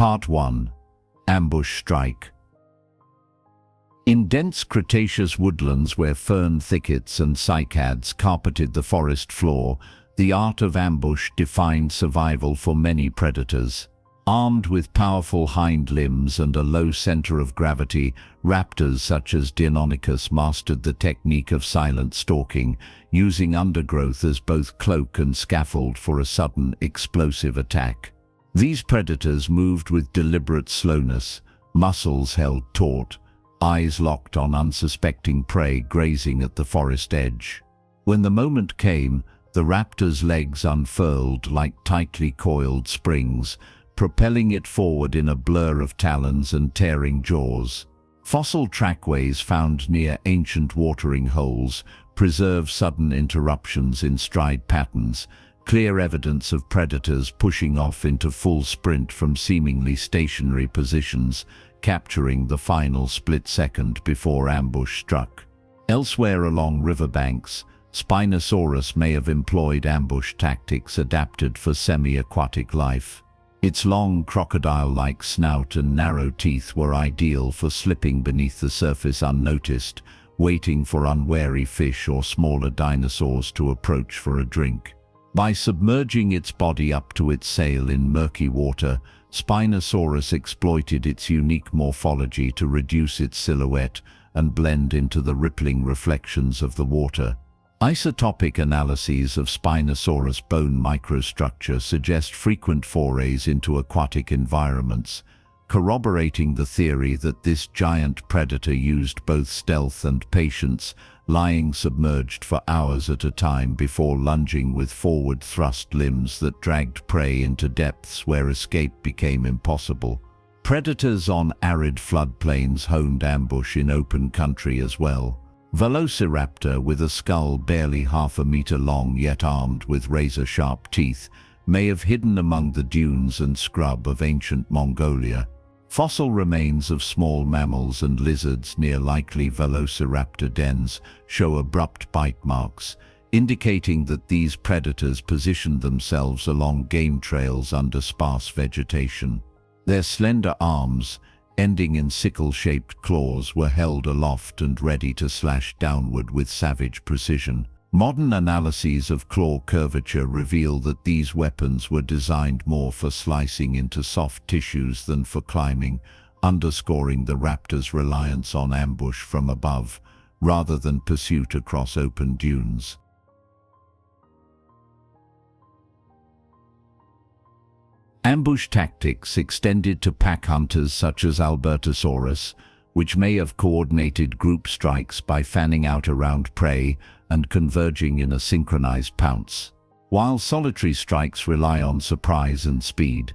Part 1. Ambush Strike. In dense Cretaceous woodlands where fern thickets and cycads carpeted the forest floor, the art of ambush defined survival for many predators. Armed with powerful hind limbs and a low center of gravity, raptors such as Deinonychus mastered the technique of silent stalking, using undergrowth as both cloak and scaffold for a sudden, explosive attack. These predators moved with deliberate slowness, muscles held taut, eyes locked on unsuspecting prey grazing at the forest edge. When the moment came, the raptor's legs unfurled like tightly coiled springs, propelling it forward in a blur of talons and tearing jaws. Fossil trackways found near ancient watering holes preserve sudden interruptions in stride patterns, clear evidence of predators pushing off into full sprint from seemingly stationary positions, capturing the final split second before ambush struck. Elsewhere along riverbanks, Spinosaurus may have employed ambush tactics adapted for semi-aquatic life. Its long crocodile-like snout and narrow teeth were ideal for slipping beneath the surface unnoticed, waiting for unwary fish or smaller dinosaurs to approach for a drink. By submerging its body up to its sail in murky water, Spinosaurus exploited its unique morphology to reduce its silhouette and blend into the rippling reflections of the water. Isotopic analyses of Spinosaurus bone microstructure suggest frequent forays into aquatic environments, corroborating the theory that this giant predator used both stealth and patience, lying submerged for hours at a time before lunging with forward-thrust limbs that dragged prey into depths where escape became impossible. Predators on arid floodplains honed ambush in open country as well. Velociraptor, with a skull barely half a meter long yet armed with razor-sharp teeth, may have hidden among the dunes and scrub of ancient Mongolia. Fossil remains of small mammals and lizards near likely Velociraptor dens show abrupt bite marks, indicating that these predators positioned themselves along game trails under sparse vegetation. Their slender arms, ending in sickle-shaped claws, were held aloft and ready to slash downward with savage precision. Modern analyses of claw curvature reveal that these weapons were designed more for slicing into soft tissues than for climbing, underscoring the raptor's reliance on ambush from above, rather than pursuit across open dunes. Ambush tactics extended to pack hunters such as Albertosaurus, which may have coordinated group strikes by fanning out around prey and converging in a synchronized pounce. While solitary strikes rely on surprise and speed,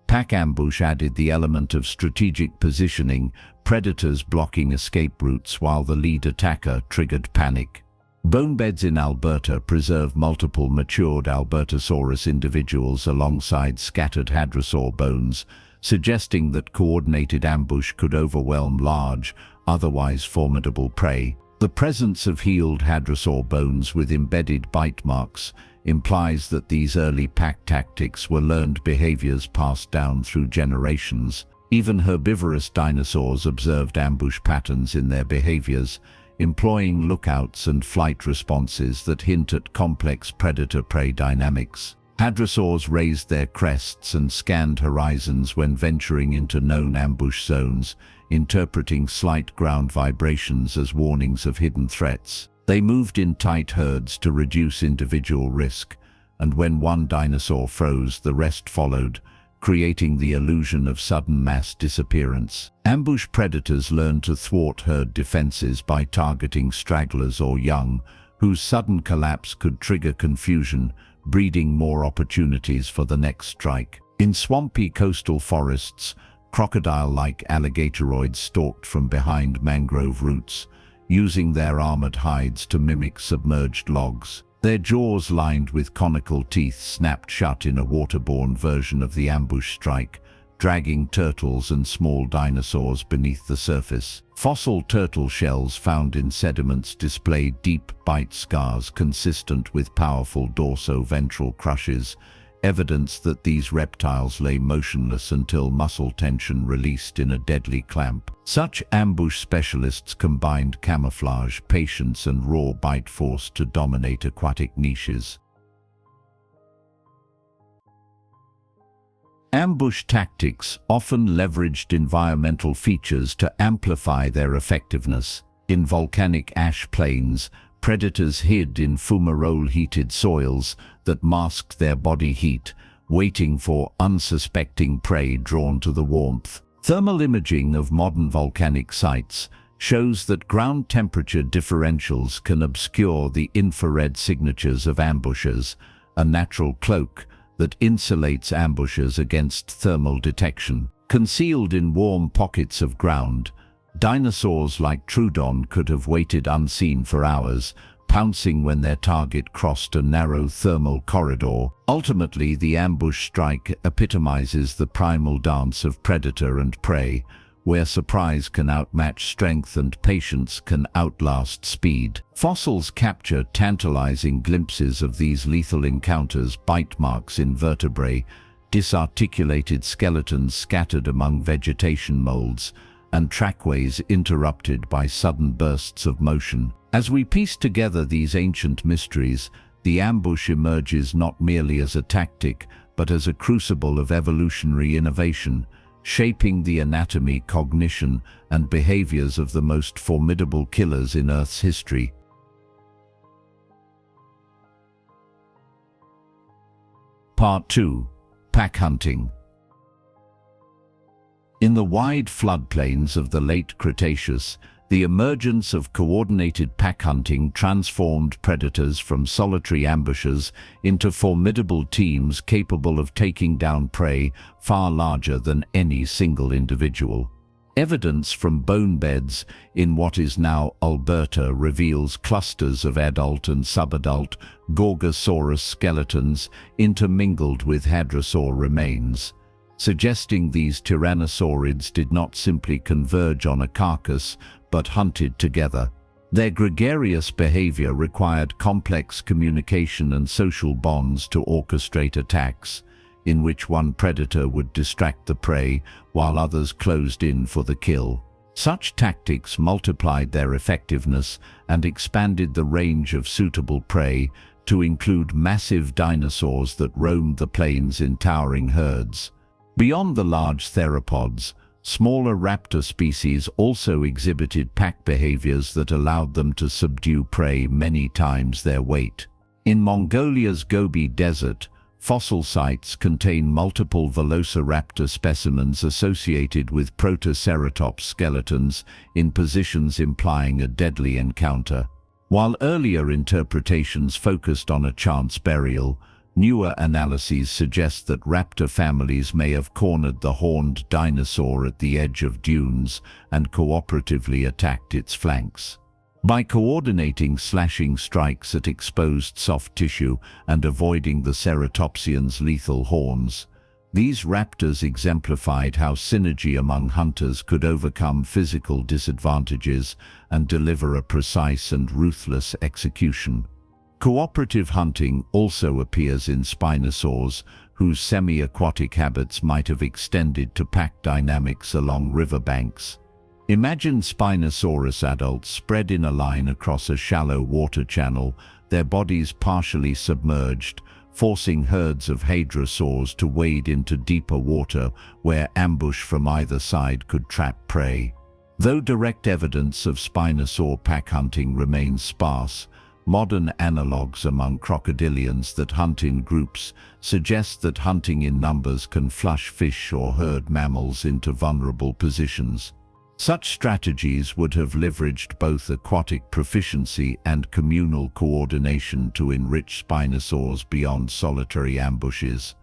pack ambush added the element of strategic positioning, predators blocking escape routes while the lead attacker triggered panic. Bonebeds in Alberta preserve multiple matured Albertosaurus individuals alongside scattered hadrosaur bones, suggesting that coordinated ambush could overwhelm large, otherwise formidable prey. The presence of healed hadrosaur bones with embedded bite marks implies that these early pack tactics were learned behaviors passed down through generations. Even herbivorous dinosaurs observed ambush patterns in their behaviors, employing lookouts and flight responses that hint at complex predator-prey dynamics. Hadrosaurs raised their crests and scanned horizons when venturing into known ambush zones, interpreting slight ground vibrations as warnings of hidden threats. They moved in tight herds to reduce individual risk, and when one dinosaur froze, the rest followed, creating the illusion of sudden mass disappearance. Ambush predators learn to thwart herd defenses by targeting stragglers or young, whose sudden collapse could trigger confusion, breeding more opportunities for the next strike. In swampy coastal forests, crocodile-like alligatoroids stalked from behind mangrove roots, using their armored hides to mimic submerged logs. Their jaws, lined with conical teeth, snapped shut in a waterborne version of the ambush strike, dragging turtles and small dinosaurs beneath the surface. Fossil turtle shells found in sediments displayed deep bite scars consistent with powerful dorsoventral crushes, evidence that these reptiles lay motionless until muscle tension released in a deadly clamp. Such ambush specialists combined camouflage, patience, and raw bite force to dominate aquatic niches. Ambush tactics often leveraged environmental features to amplify their effectiveness. In volcanic ash plains, predators hid in fumarole-heated soils that masked their body heat, waiting for unsuspecting prey drawn to the warmth. Thermal imaging of modern volcanic sites shows that ground temperature differentials can obscure the infrared signatures of ambushers, a natural cloak that insulates ambushers against thermal detection. Concealed in warm pockets of ground, dinosaurs like Troodon could have waited unseen for hours, pouncing when their target crossed a narrow thermal corridor. Ultimately, the ambush strike epitomizes the primal dance of predator and prey, where surprise can outmatch strength and patience can outlast speed. Fossils capture tantalizing glimpses of these lethal encounters: bite marks in vertebrae, disarticulated skeletons scattered among vegetation molds, and trackways interrupted by sudden bursts of motion. As we piece together these ancient mysteries, the ambush emerges not merely as a tactic, but as a crucible of evolutionary innovation, shaping the anatomy, cognition, and behaviors of the most formidable killers in Earth's history. Part 2. Pack hunting. In the wide floodplains of the late Cretaceous, the emergence of coordinated pack hunting transformed predators from solitary ambushers into formidable teams capable of taking down prey far larger than any single individual. Evidence from bone beds in what is now Alberta reveals clusters of adult and subadult Gorgosaurus skeletons intermingled with hadrosaur remains, suggesting these tyrannosaurids did not simply converge on a carcass, but hunted together. Their gregarious behavior required complex communication and social bonds to orchestrate attacks, in which one predator would distract the prey while others closed in for the kill. Such tactics multiplied their effectiveness and expanded the range of suitable prey to include massive dinosaurs that roamed the plains in towering herds. Beyond the large theropods, smaller raptor species also exhibited pack behaviors that allowed them to subdue prey many times their weight. In Mongolia's Gobi Desert, fossil sites contain multiple velociraptor specimens associated with protoceratops skeletons in positions implying a deadly encounter. While earlier interpretations focused on a chance burial, newer analyses suggest that raptor families may have cornered the horned dinosaur at the edge of dunes and cooperatively attacked its flanks. By coordinating slashing strikes at exposed soft tissue and avoiding the ceratopsian's lethal horns, these raptors exemplified how synergy among hunters could overcome physical disadvantages and deliver a precise and ruthless execution. Cooperative hunting also appears in spinosaurs, whose semi-aquatic habits might have extended to pack dynamics along riverbanks. Imagine Spinosaurus adults spread in a line across a shallow water channel, their bodies partially submerged, forcing herds of hadrosaurs to wade into deeper water where ambush from either side could trap prey. Though direct evidence of Spinosaur pack hunting remains sparse, modern analogues among crocodilians that hunt in groups suggest that hunting in numbers can flush fish or herd mammals into vulnerable positions. Such strategies would have leveraged both aquatic proficiency and communal coordination to enrich spinosaurs beyond solitary ambushes.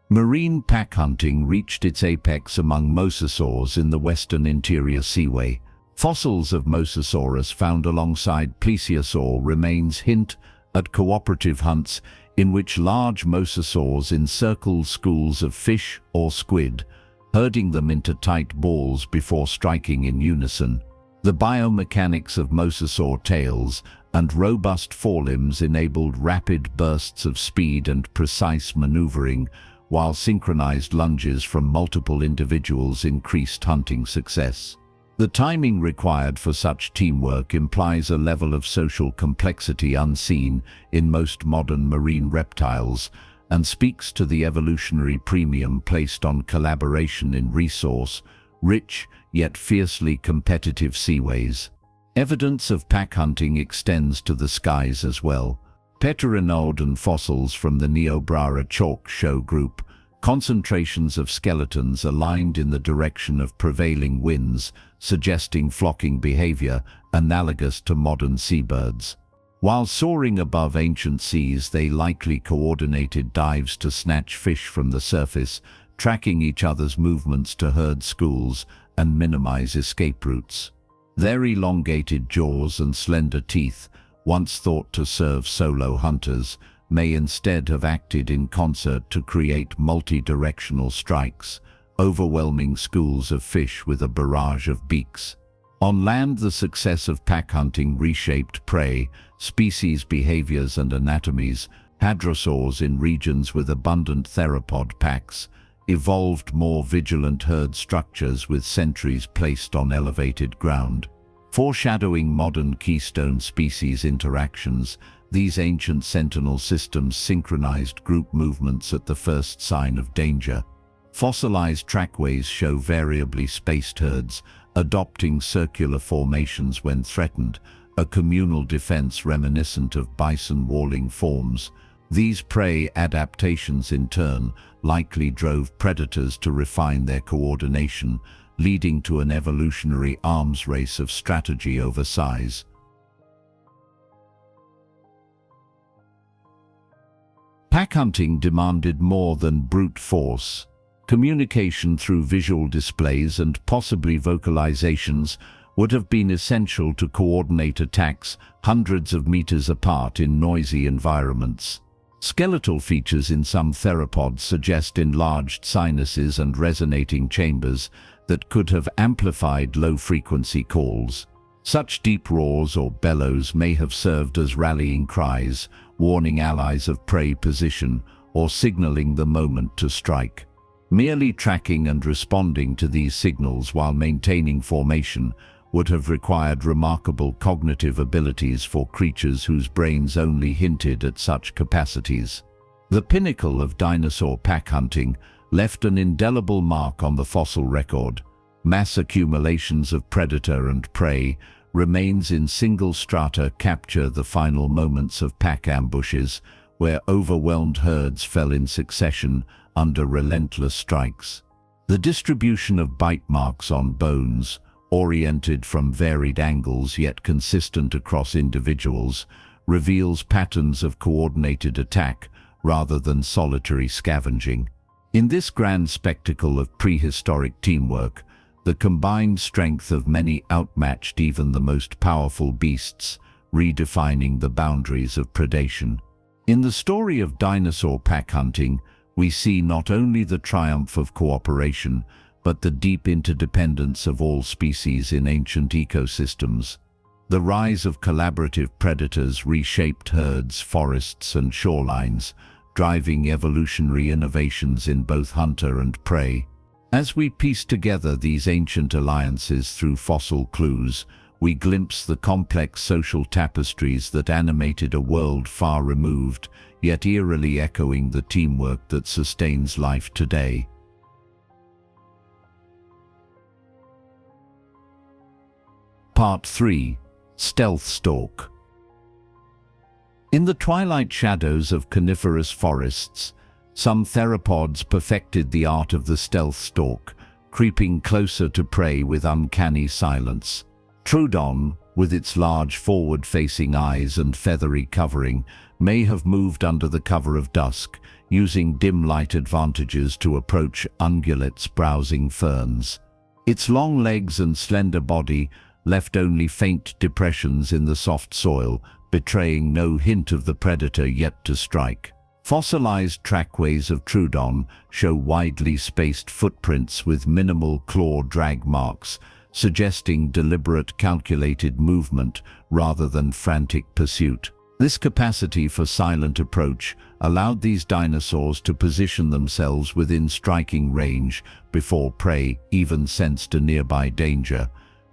Marine pack hunting reached its apex among mosasaurs in the western interior seaway. Fossils of Mosasaurus found alongside plesiosaur remains hint at cooperative hunts in which large mosasaurs encircle schools of fish or squid, herding them into tight balls before striking in unison. The biomechanics of mosasaur tails and robust forelimbs enabled rapid bursts of speed and precise maneuvering, while synchronized lunges from multiple individuals increased hunting success. The timing required for such teamwork implies a level of social complexity unseen in most modern marine reptiles and speaks to the evolutionary premium placed on collaboration in resource-rich yet fiercely competitive seaways. Evidence of pack hunting extends to the skies as well. Pteranodon fossils from the Niobrara chalk show group, concentrations of skeletons aligned in the direction of prevailing winds, suggesting flocking behavior analogous to modern seabirds. While soaring above ancient seas, they likely coordinated dives to snatch fish from the surface, tracking each other's movements to herd schools and minimize escape routes. Their elongated jaws and slender teeth, once thought to serve solo hunters, may instead have acted in concert to create multi-directional strikes, overwhelming schools of fish with a barrage of beaks. On land, the success of pack hunting reshaped prey, species behaviors and anatomies. Hadrosaurs in regions with abundant theropod packs evolved more vigilant herd structures with sentries placed on elevated ground. Foreshadowing modern keystone species interactions, these ancient sentinel systems synchronized group movements at the first sign of danger. Fossilized trackways show variably spaced herds, adopting circular formations when threatened, a communal defense reminiscent of bison walling forms. These prey adaptations in turn likely drove predators to refine their coordination, leading to an evolutionary arms race of strategy over size. Pack hunting demanded more than brute force. Communication through visual displays and possibly vocalizations would have been essential to coordinate attacks hundreds of meters apart in noisy environments. Skeletal features in some theropods suggest enlarged sinuses and resonating chambers that could have amplified low-frequency calls. Such deep roars or bellows may have served as rallying cries, warning allies of prey position or signaling the moment to strike. Merely tracking and responding to these signals while maintaining formation would have required remarkable cognitive abilities for creatures whose brains only hinted at such capacities. The pinnacle of dinosaur pack hunting left an indelible mark on the fossil record. Mass accumulations of predator and prey, remains in single strata capture the final moments of pack ambushes, where overwhelmed herds fell in succession under relentless strikes. The distribution of bite marks on bones, oriented from varied angles yet consistent across individuals, reveals patterns of coordinated attack rather than solitary scavenging. In this grand spectacle of prehistoric teamwork, the combined strength of many outmatched even the most powerful beasts, redefining the boundaries of predation. In the story of dinosaur pack hunting, we see not only the triumph of cooperation, but the deep interdependence of all species in ancient ecosystems. The rise of collaborative predators reshaped herds, forests, and shorelines, driving evolutionary innovations in both hunter and prey. As we piece together these ancient alliances through fossil clues, we glimpse the complex social tapestries that animated a world far removed, yet eerily echoing the teamwork that sustains life today. Part 3. Stealth Stalk. In the twilight shadows of coniferous forests, some theropods perfected the art of the stealth stalk, creeping closer to prey with uncanny silence. Troodon, with its large forward-facing eyes and feathery covering, may have moved under the cover of dusk, using dim light advantages to approach ungulates browsing ferns. Its long legs and slender body left only faint depressions in the soft soil, betraying no hint of the predator yet to strike. Fossilized trackways of Troodon show widely spaced footprints with minimal claw drag marks, suggesting deliberate, calculated movement rather than frantic pursuit. This capacity for silent approach allowed these dinosaurs to position themselves within striking range before prey even sensed a nearby danger,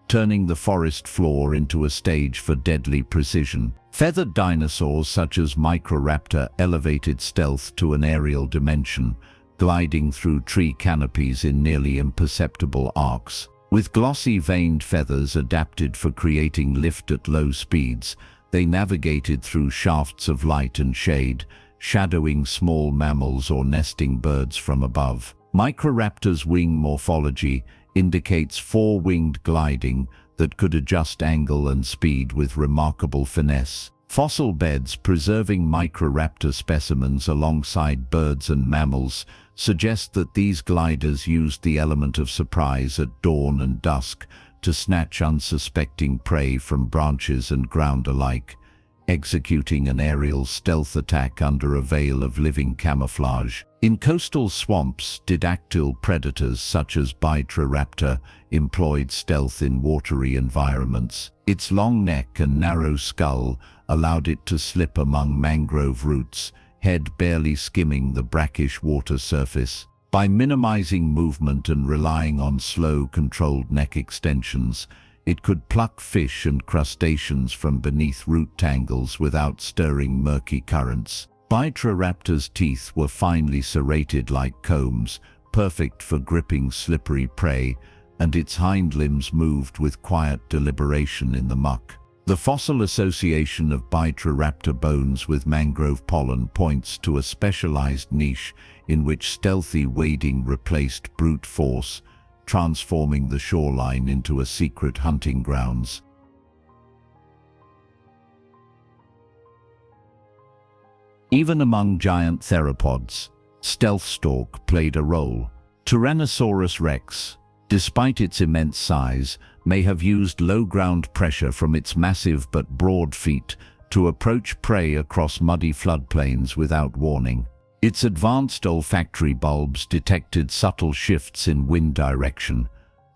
turning the forest floor into a stage for deadly precision. Feathered dinosaurs such as Microraptor elevated stealth to an aerial dimension, gliding through tree canopies in nearly imperceptible arcs. With glossy veined feathers adapted for creating lift at low speeds, they navigated through shafts of light and shade, shadowing small mammals or nesting birds from above. Microraptor's wing morphology indicates four-winged gliding that could adjust angle and speed with remarkable finesse. Fossil beds preserving Microraptor specimens alongside birds and mammals suggest that these gliders used the element of surprise at dawn and dusk to snatch unsuspecting prey from branches and ground alike, executing an aerial stealth attack under a veil of living camouflage. In coastal swamps, didactyl predators such as Raptor employed stealth in watery environments. Its long neck and narrow skull allowed it to slip among mangrove roots, head barely skimming the brackish water surface. By minimizing movement and relying on slow, controlled neck extensions, it could pluck fish and crustaceans from beneath root tangles without stirring murky currents. Raptor's teeth were finely serrated like combs, perfect for gripping slippery prey, and its hind limbs moved with quiet deliberation in the muck. The fossil association of Raptor bones with mangrove pollen points to a specialized niche in which stealthy wading replaced brute force, transforming the shoreline into a secret hunting grounds. Even among giant theropods, stealth stalk played a role. Tyrannosaurus rex, despite its immense size, may have used low ground pressure from its massive but broad feet to approach prey across muddy floodplains without warning. Its advanced olfactory bulbs detected subtle shifts in wind direction,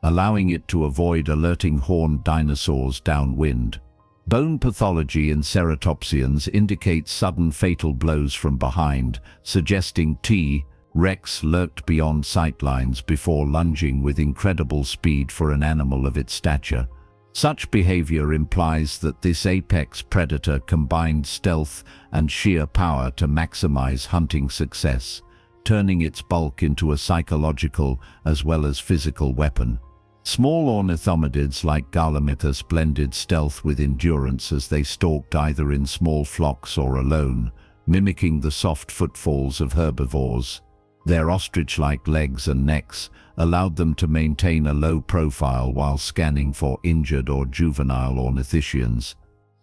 allowing it to avoid alerting horned dinosaurs downwind. Bone pathology in ceratopsians indicates sudden fatal blows from behind, suggesting T. rex lurked beyond sightlines before lunging with incredible speed for an animal of its stature. Such behavior implies that this apex predator combined stealth and sheer power to maximize hunting success, turning its bulk into a psychological as well as physical weapon. Small ornithomimids like Gallimimus blended stealth with endurance as they stalked either in small flocks or alone, mimicking the soft footfalls of herbivores. Their ostrich-like legs and necks allowed them to maintain a low profile while scanning for injured or juvenile ornithischians.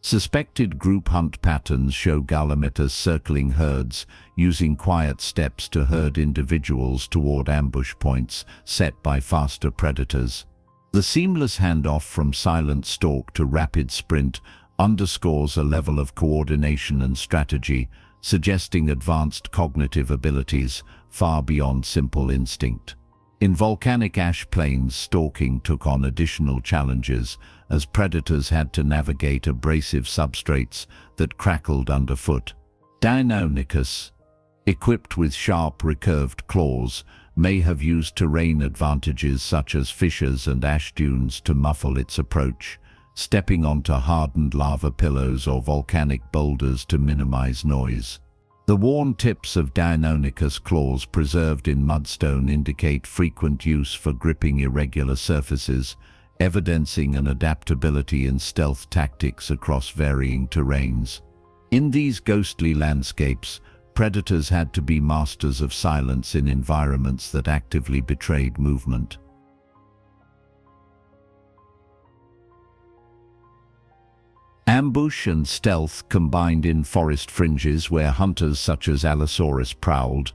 Suspected group hunt patterns show Gallimimus circling herds, using quiet steps to herd individuals toward ambush points set by faster predators. The seamless handoff from silent stalk to rapid sprint underscores a level of coordination and strategy, suggesting advanced cognitive abilities far beyond simple instinct. In volcanic ash plains, stalking took on additional challenges as predators had to navigate abrasive substrates that crackled underfoot. Deinonychus, equipped with sharp recurved claws, may have used terrain advantages such as fissures and ash dunes to muffle its approach, stepping onto hardened lava pillows or volcanic boulders to minimize noise. The worn tips of Deinonychus claws preserved in mudstone indicate frequent use for gripping irregular surfaces, evidencing an adaptability in stealth tactics across varying terrains. In these ghostly landscapes, predators had to be masters of silence in environments that actively betrayed movement. Ambush and stealth combined in forest fringes where hunters such as Allosaurus prowled.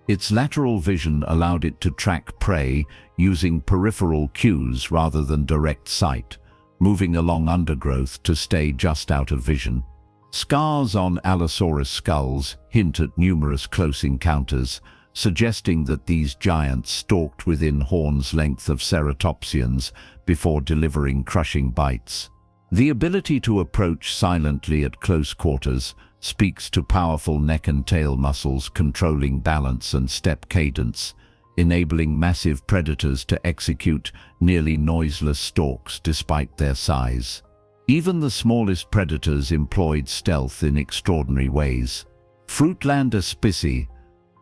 Its lateral vision allowed it to track prey using peripheral cues rather than direct sight, moving along undergrowth to stay just out of vision. Scars on Allosaurus skulls hint at numerous close encounters, suggesting that these giants stalked within horn's length of ceratopsians before delivering crushing bites. The ability to approach silently at close quarters speaks to powerful neck and tail muscles controlling balance and step cadence, enabling massive predators to execute nearly noiseless stalks despite their size. Even the smallest predators employed stealth in extraordinary ways. Fruitlander spici,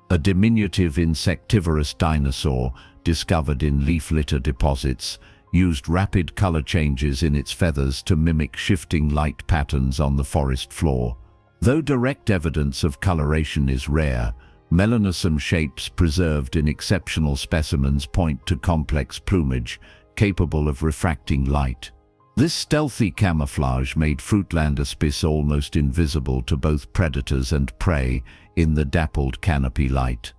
a diminutive insectivorous dinosaur discovered in leaf litter deposits, used rapid color changes in its feathers to mimic shifting light patterns on the forest floor. Though direct evidence of coloration is rare, melanosome shapes preserved in exceptional specimens point to complex plumage capable of refracting light. This stealthy camouflage made Fruitlander spici almost invisible to both predators and prey in the dappled canopy light.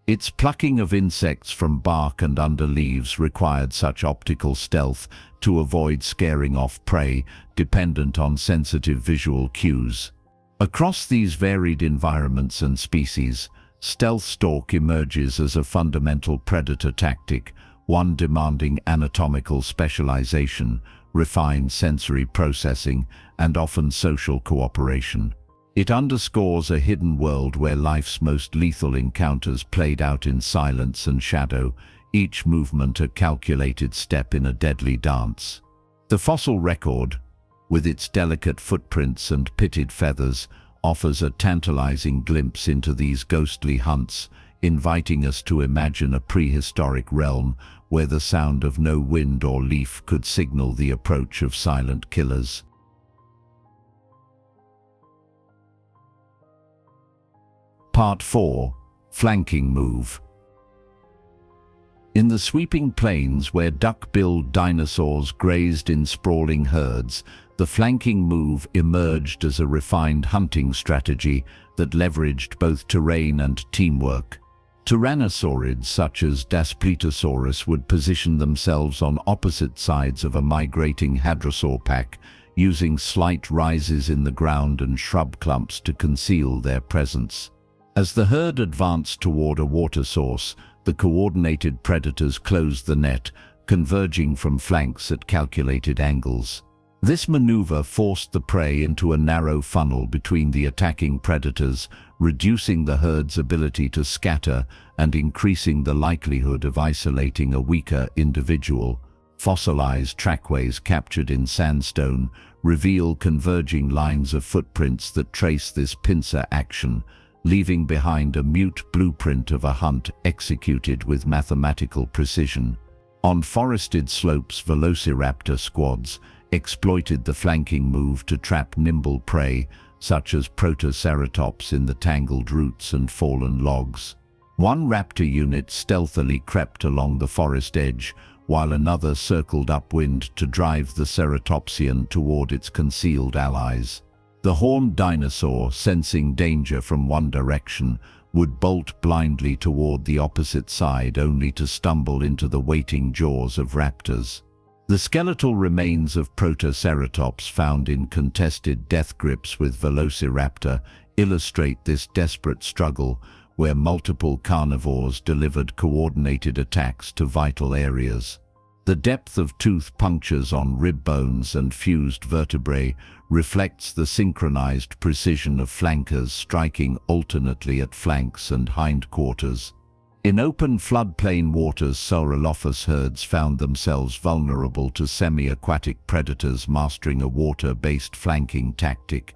Its plucking of insects from bark and under leaves required such optical stealth to avoid scaring off prey dependent on sensitive visual cues. Across these varied environments and species, stealth stalk emerges as a fundamental predator tactic, one demanding anatomical specialization, refined sensory processing, and often social cooperation. It underscores a hidden world where life's most lethal encounters played out in silence and shadow, each movement a calculated step in a deadly dance. The fossil record, with its delicate footprints and pitted feathers, offers a tantalizing glimpse into these ghostly hunts, inviting us to imagine a prehistoric realm where the sound of no wind or leaf could signal the approach of silent killers. Part 4. Flanking Move. In the sweeping plains where duck-billed dinosaurs grazed in sprawling herds, the flanking move emerged as a refined hunting strategy that leveraged both terrain and teamwork. Tyrannosaurids such as Daspletosaurus would position themselves on opposite sides of a migrating hadrosaur pack, using slight rises in the ground and shrub clumps to conceal their presence. As the herd advanced toward a water source, the coordinated predators closed the net, converging from flanks at calculated angles. This maneuver forced the prey into a narrow funnel between the attacking predators, reducing the herd's ability to scatter and increasing the likelihood of isolating a weaker individual. Fossilized trackways captured in sandstone reveal converging lines of footprints that trace this pincer action, leaving behind a mute blueprint of a hunt executed with mathematical precision. On forested slopes, velociraptor squads exploited the flanking move to trap nimble prey, such as protoceratops in the tangled roots and fallen logs. One raptor unit stealthily crept along the forest edge, while another circled upwind to drive the ceratopsian toward its concealed allies. The horned dinosaur, sensing danger from one direction, would bolt blindly toward the opposite side only to stumble into the waiting jaws of raptors. The skeletal remains of protoceratops found in contested death grips with velociraptor illustrate this desperate struggle where multiple carnivores delivered coordinated attacks to vital areas. The depth of tooth punctures on rib bones and fused vertebrae reflects the synchronized precision of flankers striking alternately at flanks and hindquarters. In open floodplain waters, Saurolophus herds found themselves vulnerable to semi-aquatic predators mastering a water-based flanking tactic.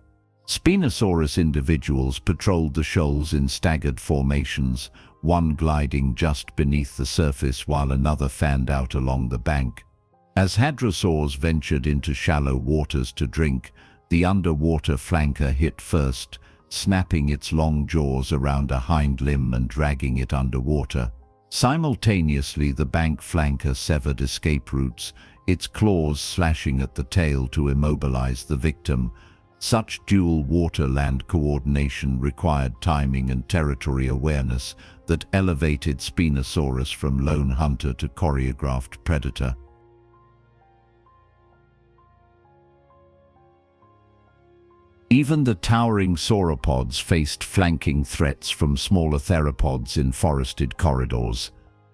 Spinosaurus individuals patrolled the shoals in staggered formations, one gliding just beneath the surface while another fanned out along the bank. As hadrosaurs ventured into shallow waters to drink, the underwater flanker hit first, snapping its long jaws around a hind limb and dragging it underwater. Simultaneously, the bank flanker severed escape routes, its claws slashing at the tail to immobilize the victim. Such dual water-land coordination required timing and territory awareness that elevated Spinosaurus from lone hunter to choreographed predator. Even the towering sauropods faced flanking threats from smaller theropods in forested corridors.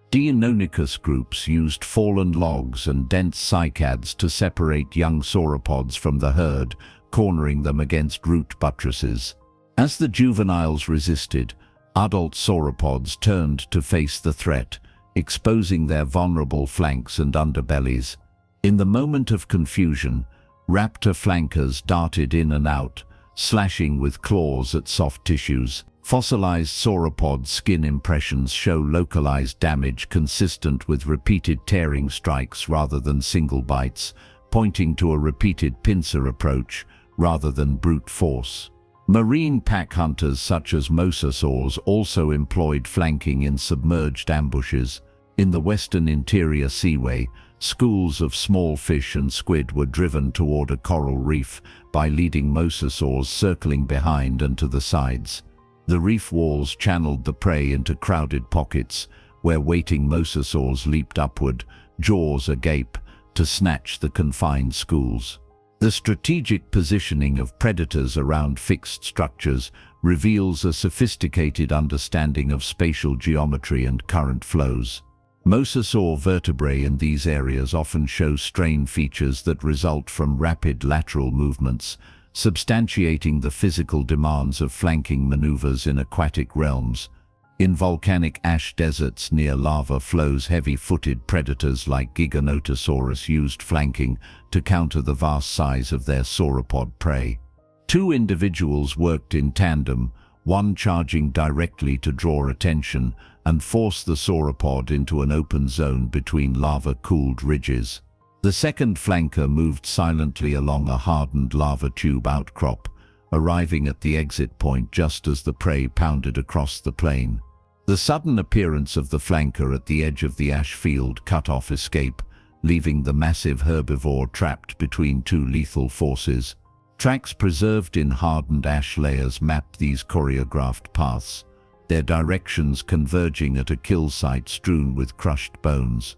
Deinonychus groups used fallen logs and dense cycads to separate young sauropods from the herd, cornering them against root buttresses. As the juveniles resisted, adult sauropods turned to face the threat, exposing their vulnerable flanks and underbellies. In the moment of confusion, raptor flankers darted in and out, slashing with claws at soft tissues. Fossilized sauropod skin impressions show localized damage consistent with repeated tearing strikes rather than single bites, pointing to a repeated pincer approach rather than brute force. Marine pack hunters such as mosasaurs also employed flanking in submerged ambushes. In the western interior seaway, schools of small fish and squid were driven toward a coral reef by leading mosasaurs circling behind and to the sides. The reef walls channeled the prey into crowded pockets, where waiting mosasaurs leaped upward, jaws agape, to snatch the confined schools. The strategic positioning of predators around fixed structures reveals a sophisticated understanding of spatial geometry and current flows. Mosasaur vertebrae in these areas often show strain features that result from rapid lateral movements, substantiating the physical demands of flanking maneuvers in aquatic realms. In volcanic ash deserts near lava flows, heavy-footed predators like Giganotosaurus used flanking to counter the vast size of their sauropod prey. Two individuals worked in tandem, one charging directly to draw attention and force the sauropod into an open zone between lava-cooled ridges. The second flanker moved silently along a hardened lava tube outcrop, arriving at the exit point just as the prey pounded across the plain. The sudden appearance of the flanker at the edge of the ash field cut off escape, leaving the massive herbivore trapped between two lethal forces. Tracks preserved in hardened ash layers mapped these choreographed paths, their directions converging at a kill site strewn with crushed bones.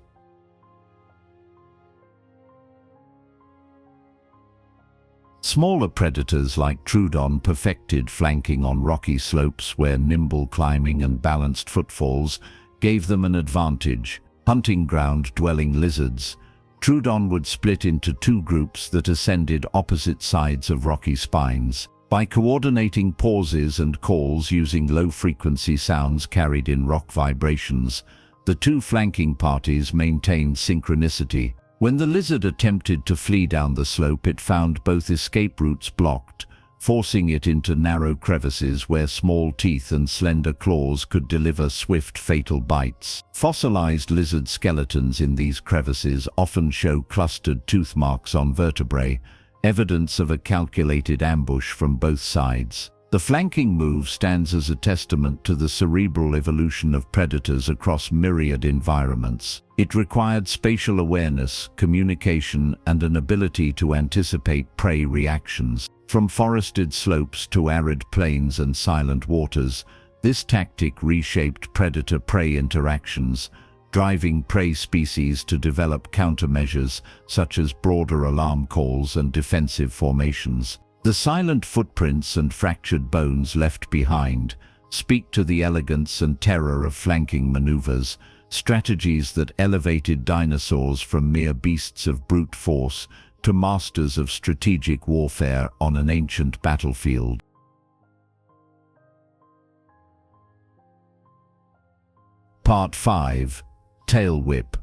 Smaller predators like Troodon perfected flanking on rocky slopes where nimble climbing and balanced footfalls gave them an advantage. Hunting ground-dwelling lizards, Troodon would split into two groups that ascended opposite sides of rocky spines. By coordinating pauses and calls using low-frequency sounds carried in rock vibrations, the two flanking parties maintained synchronicity. When the lizard attempted to flee down the slope, it found both escape routes blocked, forcing it into narrow crevices where small teeth and slender claws could deliver swift, fatal bites. Fossilized lizard skeletons in these crevices often show clustered tooth marks on vertebrae, evidence of a calculated ambush from both sides. The flanking move stands as a testament to the cerebral evolution of predators across myriad environments. It required spatial awareness, communication, and an ability to anticipate prey reactions. From forested slopes to arid plains and silent waters, this tactic reshaped predator-prey interactions, driving prey species to develop countermeasures such as broader alarm calls and defensive formations. The silent footprints and fractured bones left behind speak to the elegance and terror of flanking maneuvers, strategies that elevated dinosaurs from mere beasts of brute force to masters of strategic warfare on an ancient battlefield. Part 5. Tail Whip.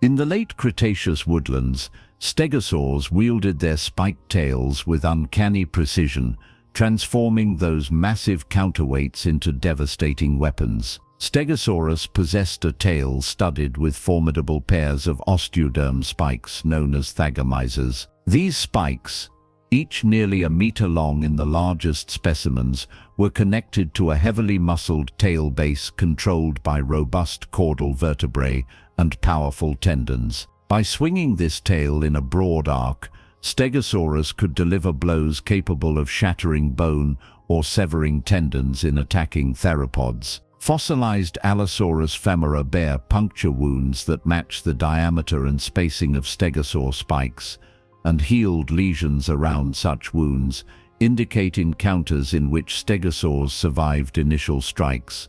In the late Cretaceous woodlands, stegosaurs wielded their spiked tails with uncanny precision, transforming those massive counterweights into devastating weapons. Stegosaurus possessed a tail studded with formidable pairs of osteoderm spikes known as thagomisers. These spikes, each nearly a meter long in the largest specimens, were connected to a heavily muscled tail base controlled by robust caudal vertebrae and powerful tendons. By swinging this tail in a broad arc, Stegosaurus could deliver blows capable of shattering bone or severing tendons in attacking theropods. Fossilized Allosaurus femora bear puncture wounds that match the diameter and spacing of stegosaur spikes, and healed lesions around such wounds, indicate encounters in which stegosaurs survived initial strikes,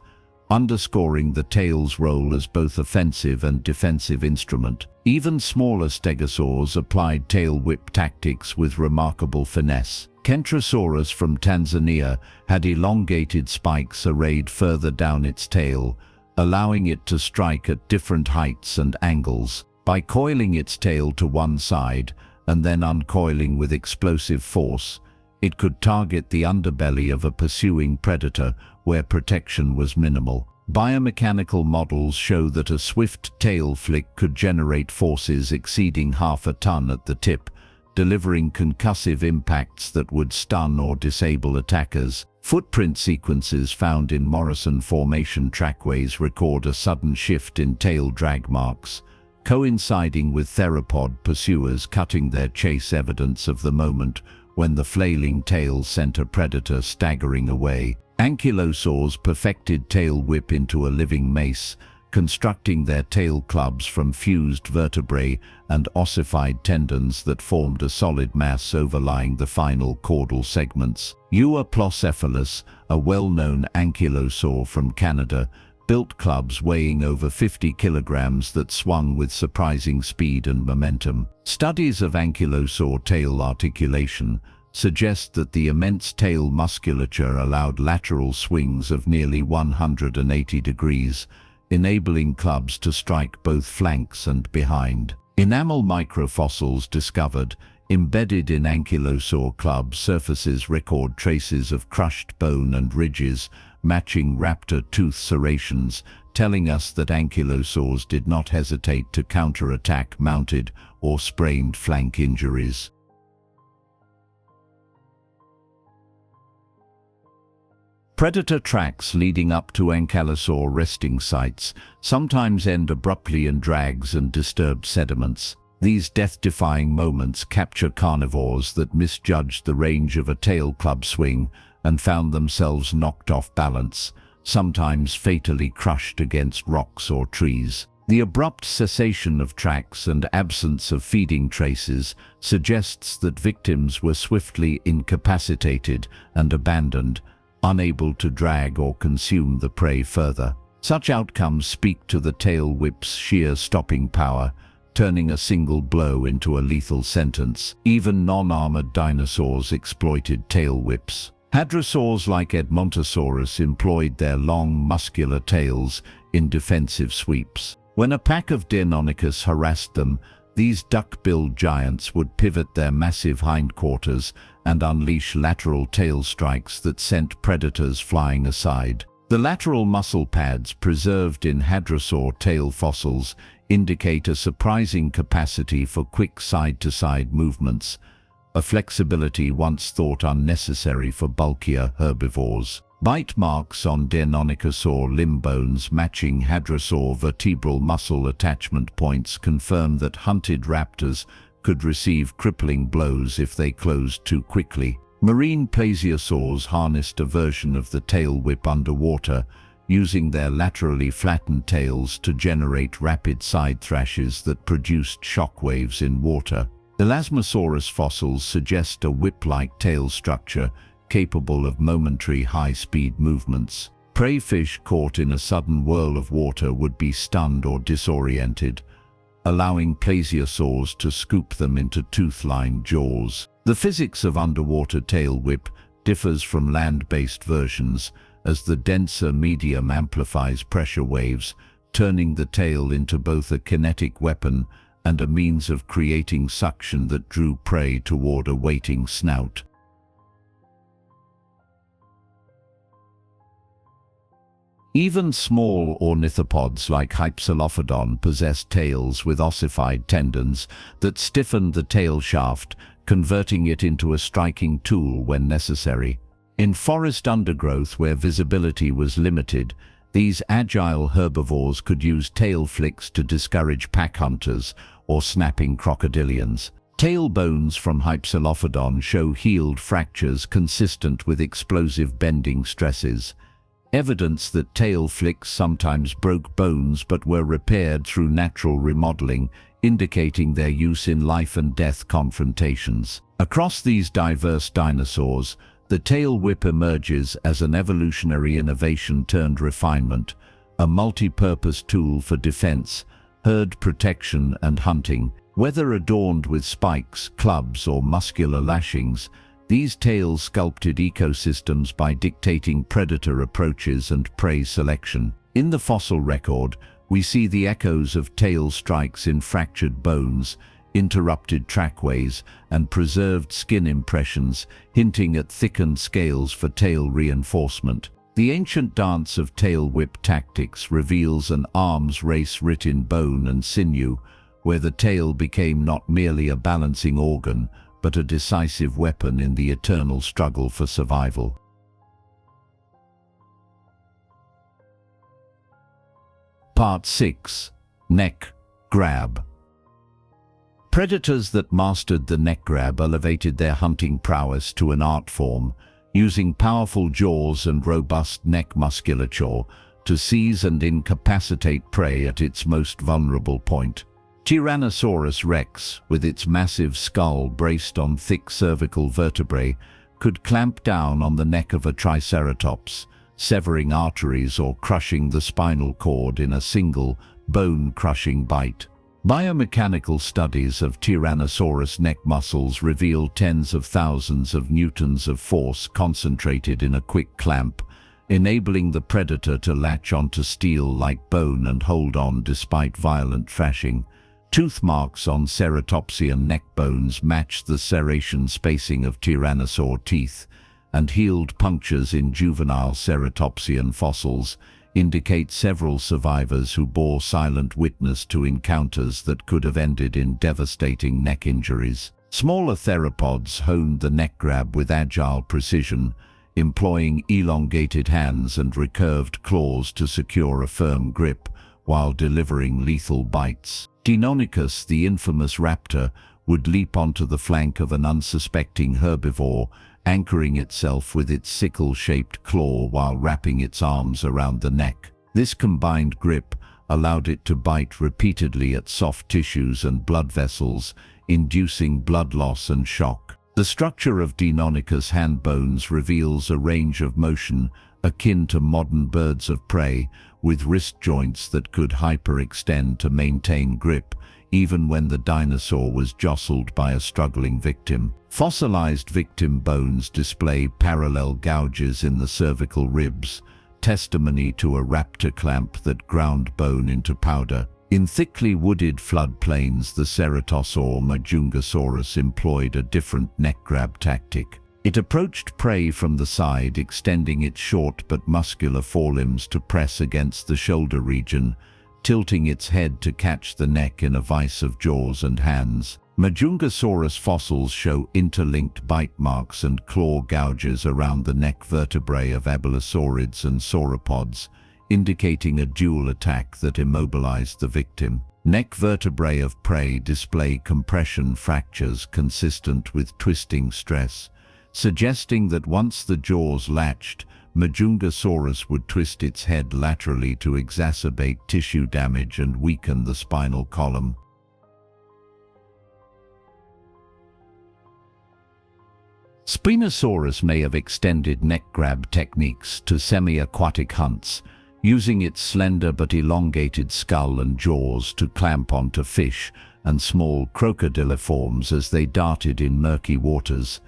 underscoring the tail's role as both offensive and defensive instrument. Even smaller stegosaurs applied tail whip tactics with remarkable finesse. Kentrosaurus from Tanzania had elongated spikes arrayed further down its tail, allowing it to strike at different heights and angles. By coiling its tail to one side and then uncoiling with explosive force, it could target the underbelly of a pursuing predator where protection was minimal. Biomechanical models show that a swift tail flick could generate forces exceeding half a ton at the tip, delivering concussive impacts that would stun or disable attackers. Footprint sequences found in Morrison Formation trackways record a sudden shift in tail drag marks, coinciding with theropod pursuers cutting their chase, evidence of the moment when the flailing tail sent a predator staggering away. Ankylosaurs perfected tail whip into a living mace, constructing their tail clubs from fused vertebrae and ossified tendons that formed a solid mass overlying the final caudal segments. Euoplocephalus, a well-known ankylosaur from Canada, built clubs weighing over 50 kilograms that swung with surprising speed and momentum. Studies of ankylosaur tail articulation suggest that the immense tail musculature allowed lateral swings of nearly 180 degrees, enabling clubs to strike both flanks and behind. Enamel microfossils discovered embedded in ankylosaur club surfaces record traces of crushed bone and ridges matching raptor tooth serrations, telling us that ankylosaurs did not hesitate to counterattack mounted or sprained flank injuries. Predator tracks leading up to ankylosaur resting sites sometimes end abruptly in drags and disturbed sediments. These death-defying moments capture carnivores that misjudged the range of a tail club swing and found themselves knocked off balance, sometimes fatally crushed against rocks or trees. The abrupt cessation of tracks and absence of feeding traces suggests that victims were swiftly incapacitated and abandoned, unable to drag or consume the prey further. Such outcomes speak to the tail whip's sheer stopping power, turning a single blow into a lethal sentence. Even non-armored dinosaurs exploited tail whips. Hadrosaurs like Edmontosaurus employed their long, muscular tails in defensive sweeps. When a pack of Deinonychus harassed them, these duck-billed giants would pivot their massive hindquarters and unleash lateral tail strikes that sent predators flying aside. The lateral muscle pads preserved in hadrosaur tail fossils indicate a surprising capacity for quick side-to-side movements, a flexibility once thought unnecessary for bulkier herbivores. Bite marks on Deinonychosaur limb bones matching hadrosaur vertebral muscle attachment points confirm that hunted raptors could receive crippling blows if they closed too quickly. Marine plesiosaurs harnessed a version of the tail whip underwater, using their laterally flattened tails to generate rapid side thrashes that produced shockwaves in water. Elasmosaurus fossils suggest a whip-like tail structure capable of momentary high-speed movements. Prey fish caught in a sudden whirl of water would be stunned or disoriented, allowing plesiosaurs to scoop them into tooth-lined jaws. The physics of underwater tail whip differs from land-based versions, as the denser medium amplifies pressure waves, turning the tail into both a kinetic weapon and a means of creating suction that drew prey toward a waiting snout. Even small ornithopods like Hypsilophodon possess tails with ossified tendons that stiffen the tail shaft, converting it into a striking tool when necessary. In forest undergrowth where visibility was limited, these agile herbivores could use tail flicks to discourage pack hunters or snapping crocodilians. Tail bones from Hypsilophodon show healed fractures consistent with explosive bending stresses, evidence that tail flicks sometimes broke bones but were repaired through natural remodeling indicating their use in life-and-death confrontations. Across these diverse dinosaurs, the tail whip emerges as an evolutionary innovation turned refinement, a multi-purpose tool for defense, herd protection and hunting. Whether adorned with spikes, clubs or muscular lashings, these tails sculpted ecosystems by dictating predator approaches and prey selection. In the fossil record, we see the echoes of tail strikes in fractured bones, interrupted trackways, and preserved skin impressions, hinting at thickened scales for tail reinforcement. The ancient dance of tail whip tactics reveals an arms race writ in bone and sinew, where the tail became not merely a balancing organ, but a decisive weapon in the eternal struggle for survival. Part 6. Neck Grab. Predators that mastered the neck grab elevated their hunting prowess to an art form, using powerful jaws and robust neck musculature to seize and incapacitate prey at its most vulnerable point. Tyrannosaurus rex, with its massive skull braced on thick cervical vertebrae, could clamp down on the neck of a triceratops, severing arteries or crushing the spinal cord in a single, bone-crushing bite. Biomechanical studies of Tyrannosaurus neck muscles reveal tens of thousands of newtons of force concentrated in a quick clamp, enabling the predator to latch onto steel like bone and hold on despite violent thrashing. Tooth marks on ceratopsian neck bones match the serration spacing of tyrannosaur teeth, and healed punctures in juvenile ceratopsian fossils indicate several survivors who bore silent witness to encounters that could have ended in devastating neck injuries. Smaller theropods honed the neck grab with agile precision, employing elongated hands and recurved claws to secure a firm grip while delivering lethal bites. Deinonychus, the infamous raptor, would leap onto the flank of an unsuspecting herbivore, anchoring itself with its sickle-shaped claw while wrapping its arms around the neck. This combined grip allowed it to bite repeatedly at soft tissues and blood vessels, inducing blood loss and shock. The structure of Deinonychus hand bones reveals a range of motion akin to modern birds of prey, with wrist joints that could hyperextend to maintain grip, even when the dinosaur was jostled by a struggling victim. Fossilized victim bones display parallel gouges in the cervical ribs, testimony to a raptor clamp that ground bone into powder. In thickly wooded floodplains, the Ceratosaur Majungasaurus employed a different neck grab tactic. It approached prey from the side, extending its short but muscular forelimbs to press against the shoulder region, tilting its head to catch the neck in a vice of jaws and hands. Majungasaurus fossils show interlinked bite marks and claw gouges around the neck vertebrae of abelosaurids and sauropods, indicating a dual attack that immobilized the victim. Neck vertebrae of prey display compression fractures consistent with twisting stress, suggesting that once the jaws latched, Majungasaurus would twist its head laterally to exacerbate tissue damage and weaken the spinal column. Spinosaurus may have extended neck grab techniques to semi-aquatic hunts, using its slender but elongated skull and jaws to clamp onto fish and small crocodiliforms as they darted in murky waters.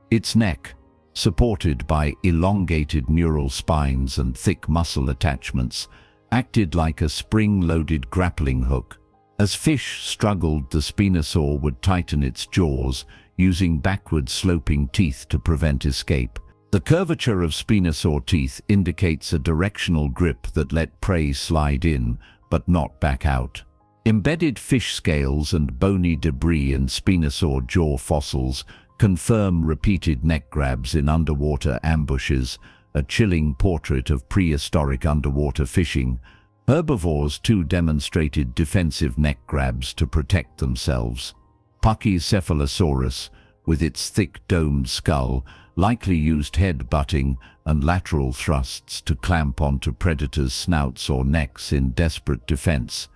Its neck, supported by elongated neural spines and thick muscle attachments, acted like a spring-loaded grappling hook. As fish struggled, the Spinosaur would tighten its jaws, using backward-sloping teeth to prevent escape. The curvature of Spinosaur teeth indicates a directional grip that let prey slide in, but not back out. Embedded fish scales and bony debris in Spinosaur jaw fossils confirm repeated neck grabs in underwater ambushes, a chilling portrait of prehistoric underwater fishing. Herbivores too demonstrated defensive neck grabs to protect themselves. Pachycephalosaurus, with its thick domed skull, likely used head-butting and lateral thrusts to clamp onto predators' snouts or necks in desperate defense.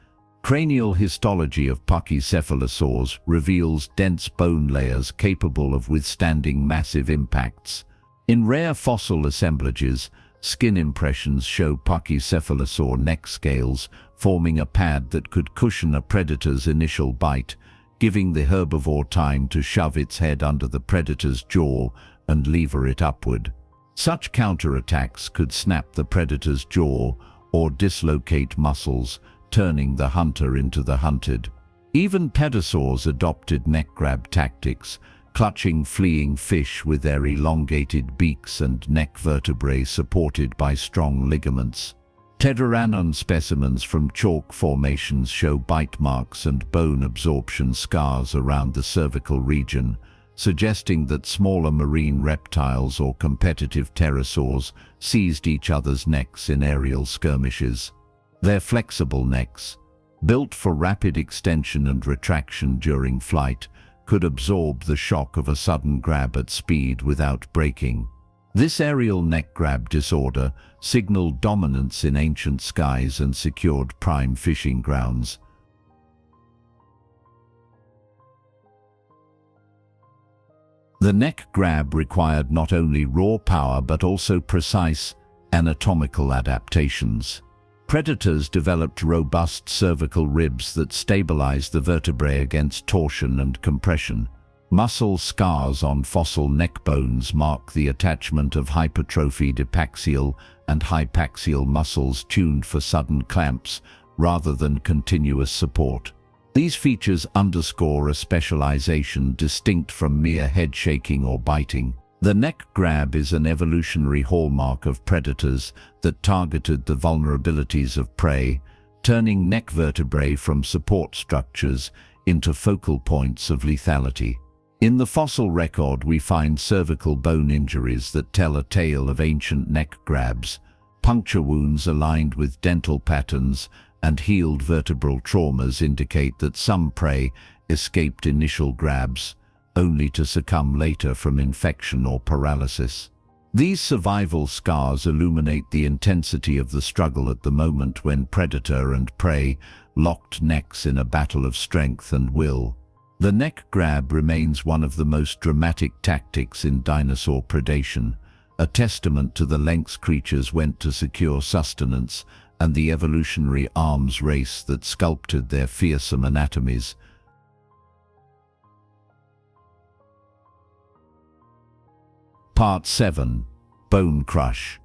Cranial histology of pachycephalosaurs reveals dense bone layers capable of withstanding massive impacts. In rare fossil assemblages, skin impressions show pachycephalosaur neck scales forming a pad that could cushion a predator's initial bite, giving the herbivore time to shove its head under the predator's jaw and lever it upward. Such counterattacks could snap the predator's jaw or dislocate muscles, turning the hunter into the hunted. Even pterosaurs adopted neck grab tactics, clutching fleeing fish with their elongated beaks and neck vertebrae supported by strong ligaments. Pteranodon specimens from chalk formations show bite marks and bone absorption scars around the cervical region, suggesting that smaller marine reptiles or competitive pterosaurs seized each other's necks in aerial skirmishes. Their flexible necks, built for rapid extension and retraction during flight, could absorb the shock of a sudden grab at speed without breaking. This aerial neck grab disorder signaled dominance in ancient skies and secured prime fishing grounds. The neck grab required not only raw power but also precise anatomical adaptations. Predators developed robust cervical ribs that stabilized the vertebrae against torsion and compression. Muscle scars on fossil neck bones mark the attachment of hypertrophied epaxial and hypaxial muscles tuned for sudden clamps rather than continuous support. These features underscore a specialization distinct from mere head shaking or biting. The neck grab is an evolutionary hallmark of predators that targeted the vulnerabilities of prey, turning neck vertebrae from support structures into focal points of lethality. In the fossil record, we find cervical bone injuries that tell a tale of ancient neck grabs, puncture wounds aligned with dental patterns, and healed vertebral traumas indicate that some prey escaped initial grabs, only to succumb later from infection or paralysis. These survival scars illuminate the intensity of the struggle at the moment when predator and prey locked necks in a battle of strength and will. The neck grab remains one of the most dramatic tactics in dinosaur predation, a testament to the lengths creatures went to secure sustenance and the evolutionary arms race that sculpted their fearsome anatomies. Part 7. Bone Crush.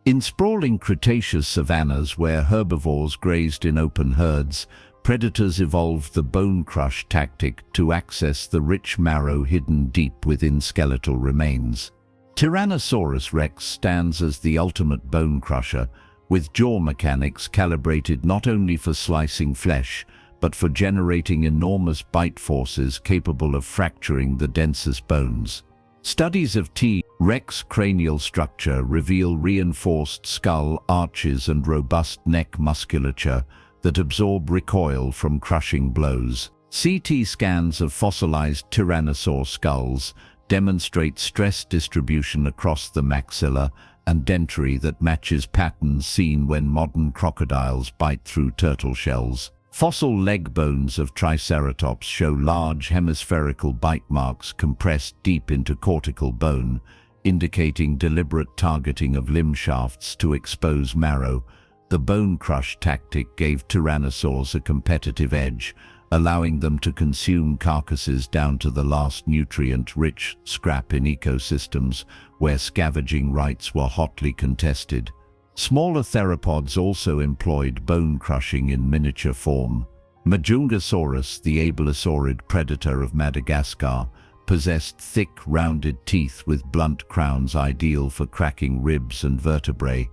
In sprawling Cretaceous savannas where herbivores grazed in open herds, predators evolved the bone crush tactic to access the rich marrow hidden deep within skeletal remains. Tyrannosaurus rex stands as the ultimate bone crusher, with jaw mechanics calibrated not only for slicing flesh, but for generating enormous bite forces capable of fracturing the densest bones. Studies of T. rex cranial structure reveal reinforced skull arches and robust neck musculature that absorb recoil from crushing blows. CT scans of fossilized tyrannosaur skulls demonstrate stress distribution across the maxilla and dentary that matches patterns seen when modern crocodiles bite through turtle shells. Fossil leg bones of Triceratops show large hemispherical bite marks compressed deep into cortical bone, indicating deliberate targeting of limb shafts to expose marrow. The bone crush tactic gave tyrannosaurs a competitive edge, allowing them to consume carcasses down to the last nutrient-rich scrap in ecosystems where scavenging rights were hotly contested. Smaller theropods also employed bone crushing in miniature form. Majungasaurus, the abelosaurid predator of Madagascar, possessed thick, rounded teeth with blunt crowns ideal for cracking ribs and vertebrae.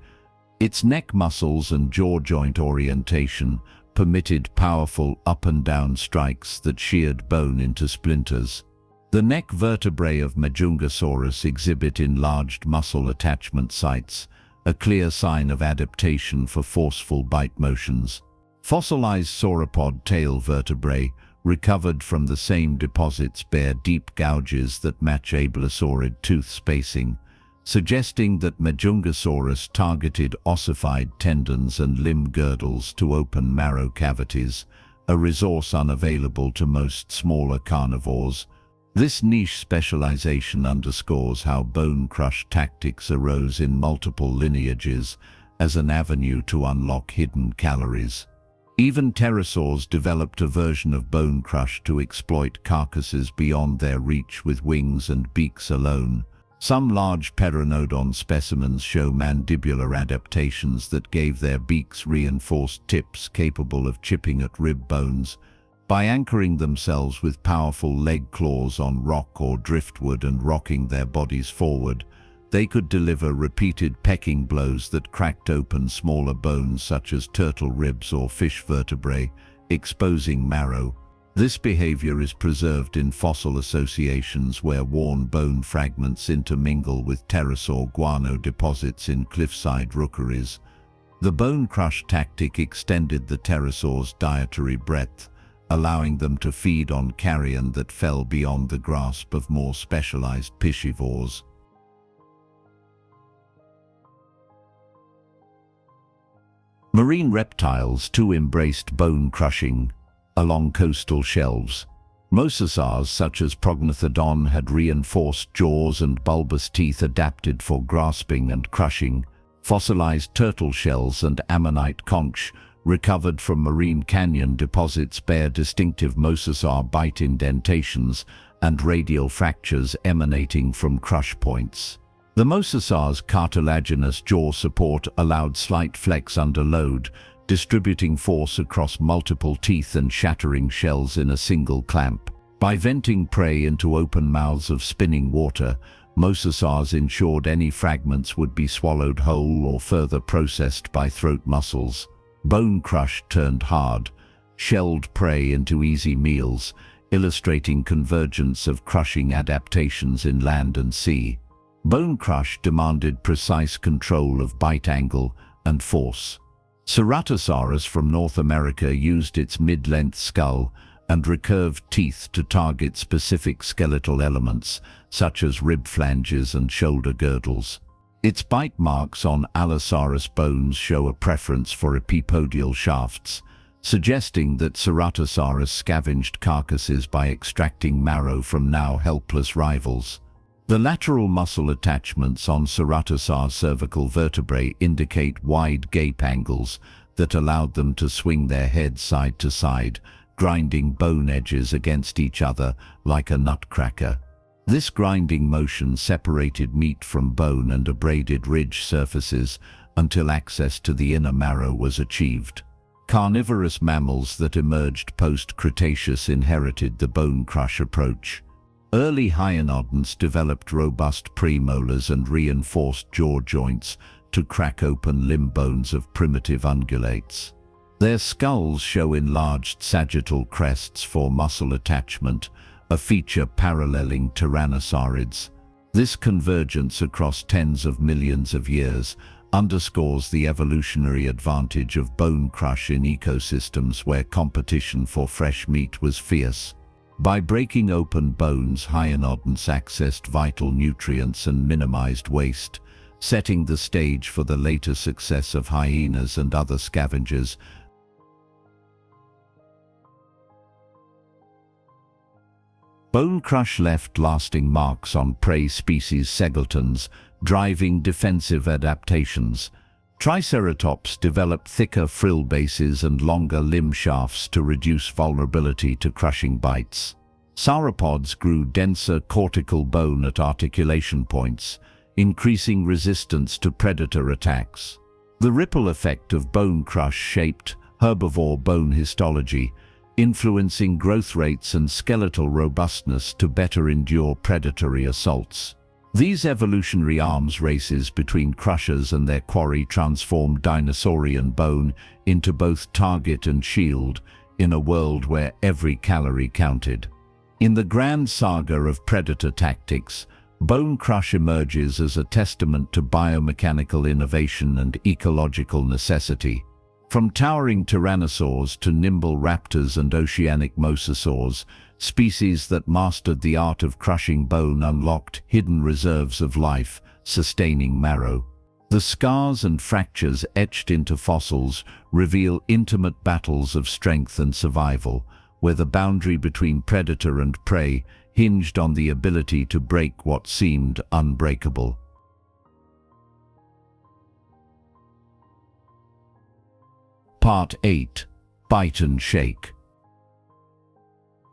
Its neck muscles and jaw joint orientation permitted powerful up and down strikes that sheared bone into splinters. The neck vertebrae of Majungasaurus exhibit enlarged muscle attachment sites, a clear sign of adaptation for forceful bite motions. Fossilized sauropod tail vertebrae, recovered from the same deposits, bear deep gouges that match abelosaurid tooth spacing, suggesting that Majungasaurus targeted ossified tendons and limb girdles to open marrow cavities, a resource unavailable to most smaller carnivores. This niche specialization underscores how bone crush tactics arose in multiple lineages as an avenue to unlock hidden calories. Even pterosaurs developed a version of bone crush to exploit carcasses beyond their reach with wings and beaks alone. Some large pteranodon specimens show mandibular adaptations that gave their beaks reinforced tips capable of chipping at rib bones. By anchoring themselves with powerful leg claws on rock or driftwood and rocking their bodies forward, they could deliver repeated pecking blows that cracked open smaller bones such as turtle ribs or fish vertebrae, exposing marrow. This behavior is preserved in fossil associations where worn bone fragments intermingle with pterosaur guano deposits in cliffside rookeries. The bone crush tactic extended the pterosaur's dietary breadth, allowing them to feed on carrion that fell beyond the grasp of more specialized piscivores. Marine reptiles too embraced bone crushing. Along coastal shelves, mosasaurs such as Prognathodon had reinforced jaws and bulbous teeth adapted for grasping and crushing. Fossilized turtle shells and ammonite conch recovered from marine canyon deposits bear distinctive mosasaur bite indentations and radial fractures emanating from crush points. The mosasaur's cartilaginous jaw support allowed slight flex under load, distributing force across multiple teeth and shattering shells in a single clamp. By venting prey into open mouths of spinning water, mosasaurs ensured any fragments would be swallowed whole or further processed by throat muscles. Bone crush turned hard, shelled prey into easy meals, illustrating convergence of crushing adaptations in land and sea. Bone crush demanded precise control of bite angle and force. Ceratosaurus from North America used its mid-length skull and recurved teeth to target specific skeletal elements, such as rib flanges and shoulder girdles. Its bite marks on Allosaurus bones show a preference for epipodial shafts, suggesting that Ceratosaurus scavenged carcasses by extracting marrow from now helpless rivals. The lateral muscle attachments on Ceratosaur's cervical vertebrae indicate wide gape angles that allowed them to swing their heads side to side, grinding bone edges against each other like a nutcracker. This grinding motion separated meat from bone and abraded ridge surfaces until access to the inner marrow was achieved. Carnivorous mammals that emerged post-Cretaceous inherited the bone crush approach. Early hyenodonts developed robust premolars and reinforced jaw joints to crack open limb bones of primitive ungulates. Their skulls show enlarged sagittal crests for muscle attachment, a feature paralleling tyrannosaurids. This convergence across tens of millions of years underscores the evolutionary advantage of bone crush in ecosystems where competition for fresh meat was fierce. By breaking open bones, hyenodonts accessed vital nutrients and minimized waste, setting the stage for the later success of hyenas and other scavengers. Bone crush left lasting marks on prey species segletons, driving defensive adaptations. Triceratops developed thicker frill bases and longer limb shafts to reduce vulnerability to crushing bites. Sauropods grew denser cortical bone at articulation points, increasing resistance to predator attacks. The ripple effect of bone crush shaped herbivore bone histology, influencing growth rates and skeletal robustness to better endure predatory assaults. These evolutionary arms races between crushers and their quarry transformed dinosaurian bone into both target and shield in a world where every calorie counted. In the grand saga of predator tactics, bone crush emerges as a testament to biomechanical innovation and ecological necessity. From towering tyrannosaurs to nimble raptors and oceanic mosasaurs, species that mastered the art of crushing bone unlocked hidden reserves of life, sustaining marrow. The scars and fractures etched into fossils reveal intimate battles of strength and survival, where the boundary between predator and prey hinged on the ability to break what seemed unbreakable. Part 8. Bite and Shake.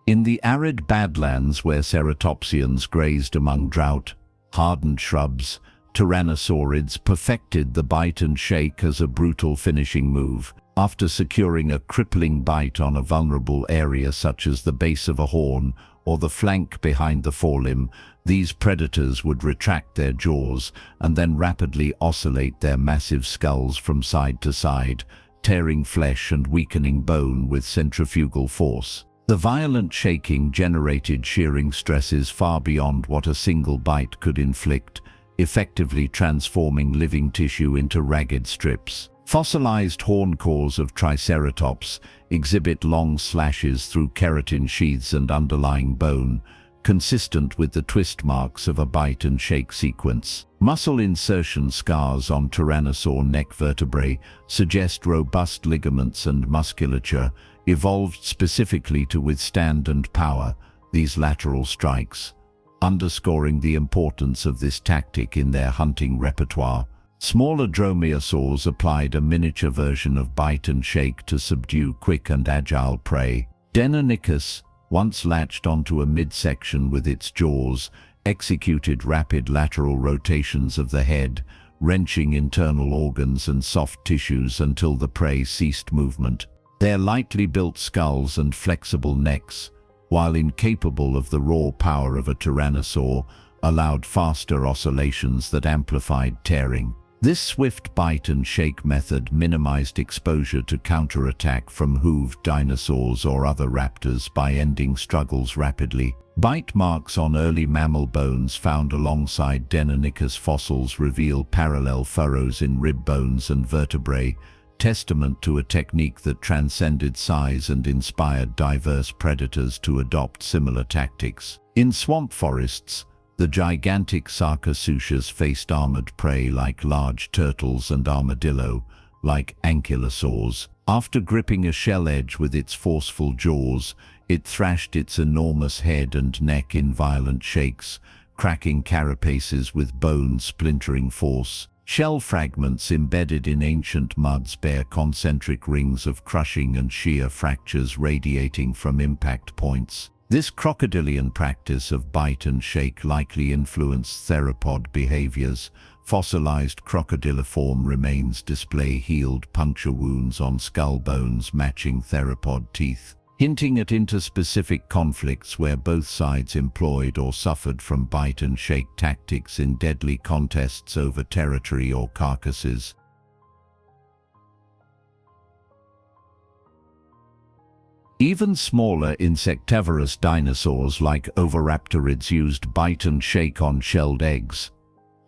In the arid badlands where ceratopsians grazed among drought-hardened shrubs, tyrannosaurids perfected the bite and shake as a brutal finishing move. After securing a crippling bite on a vulnerable area such as the base of a horn or the flank behind the forelimb, these predators would retract their jaws and then rapidly oscillate their massive skulls from side to side, tearing flesh and weakening bone with centrifugal force. The violent shaking generated shearing stresses far beyond what a single bite could inflict, effectively transforming living tissue into ragged strips. Fossilized horn cores of Triceratops exhibit long slashes through keratin sheaths and underlying bone, consistent with the twist marks of a bite and shake sequence. Muscle insertion scars on Tyrannosaur neck vertebrae suggest robust ligaments and musculature, evolved specifically to withstand and power these lateral strikes, underscoring the importance of this tactic in their hunting repertoire. Smaller dromaeosaurs applied a miniature version of bite and shake to subdue quick and agile prey. Deinonychus, once latched onto a midsection with its jaws, executed rapid lateral rotations of the head, wrenching internal organs and soft tissues until the prey ceased movement. Their lightly built skulls and flexible necks, while incapable of the raw power of a tyrannosaur, allowed faster oscillations that amplified tearing. This swift bite and shake method minimized exposure to counterattack from hooved dinosaurs or other raptors by ending struggles rapidly. Bite marks on early mammal bones found alongside Deinonychus fossils reveal parallel furrows in rib bones and vertebrae, testament to a technique that transcended size and inspired diverse predators to adopt similar tactics. In swamp forests, the gigantic Sarcosuchus faced armored prey like large turtles and armadillo, like ankylosaurs. After gripping a shell edge with its forceful jaws, it thrashed its enormous head and neck in violent shakes, cracking carapaces with bone-splintering force. Shell fragments embedded in ancient muds bear concentric rings of crushing and shear fractures radiating from impact points. This crocodilian practice of bite and shake likely influenced theropod behaviors. Fossilized crocodiliform remains display healed puncture wounds on skull bones matching theropod teeth, hinting at interspecific conflicts where both sides employed or suffered from bite and shake tactics in deadly contests over territory or carcasses. Even smaller insectivorous dinosaurs like oviraptorids used bite and shake on shelled eggs.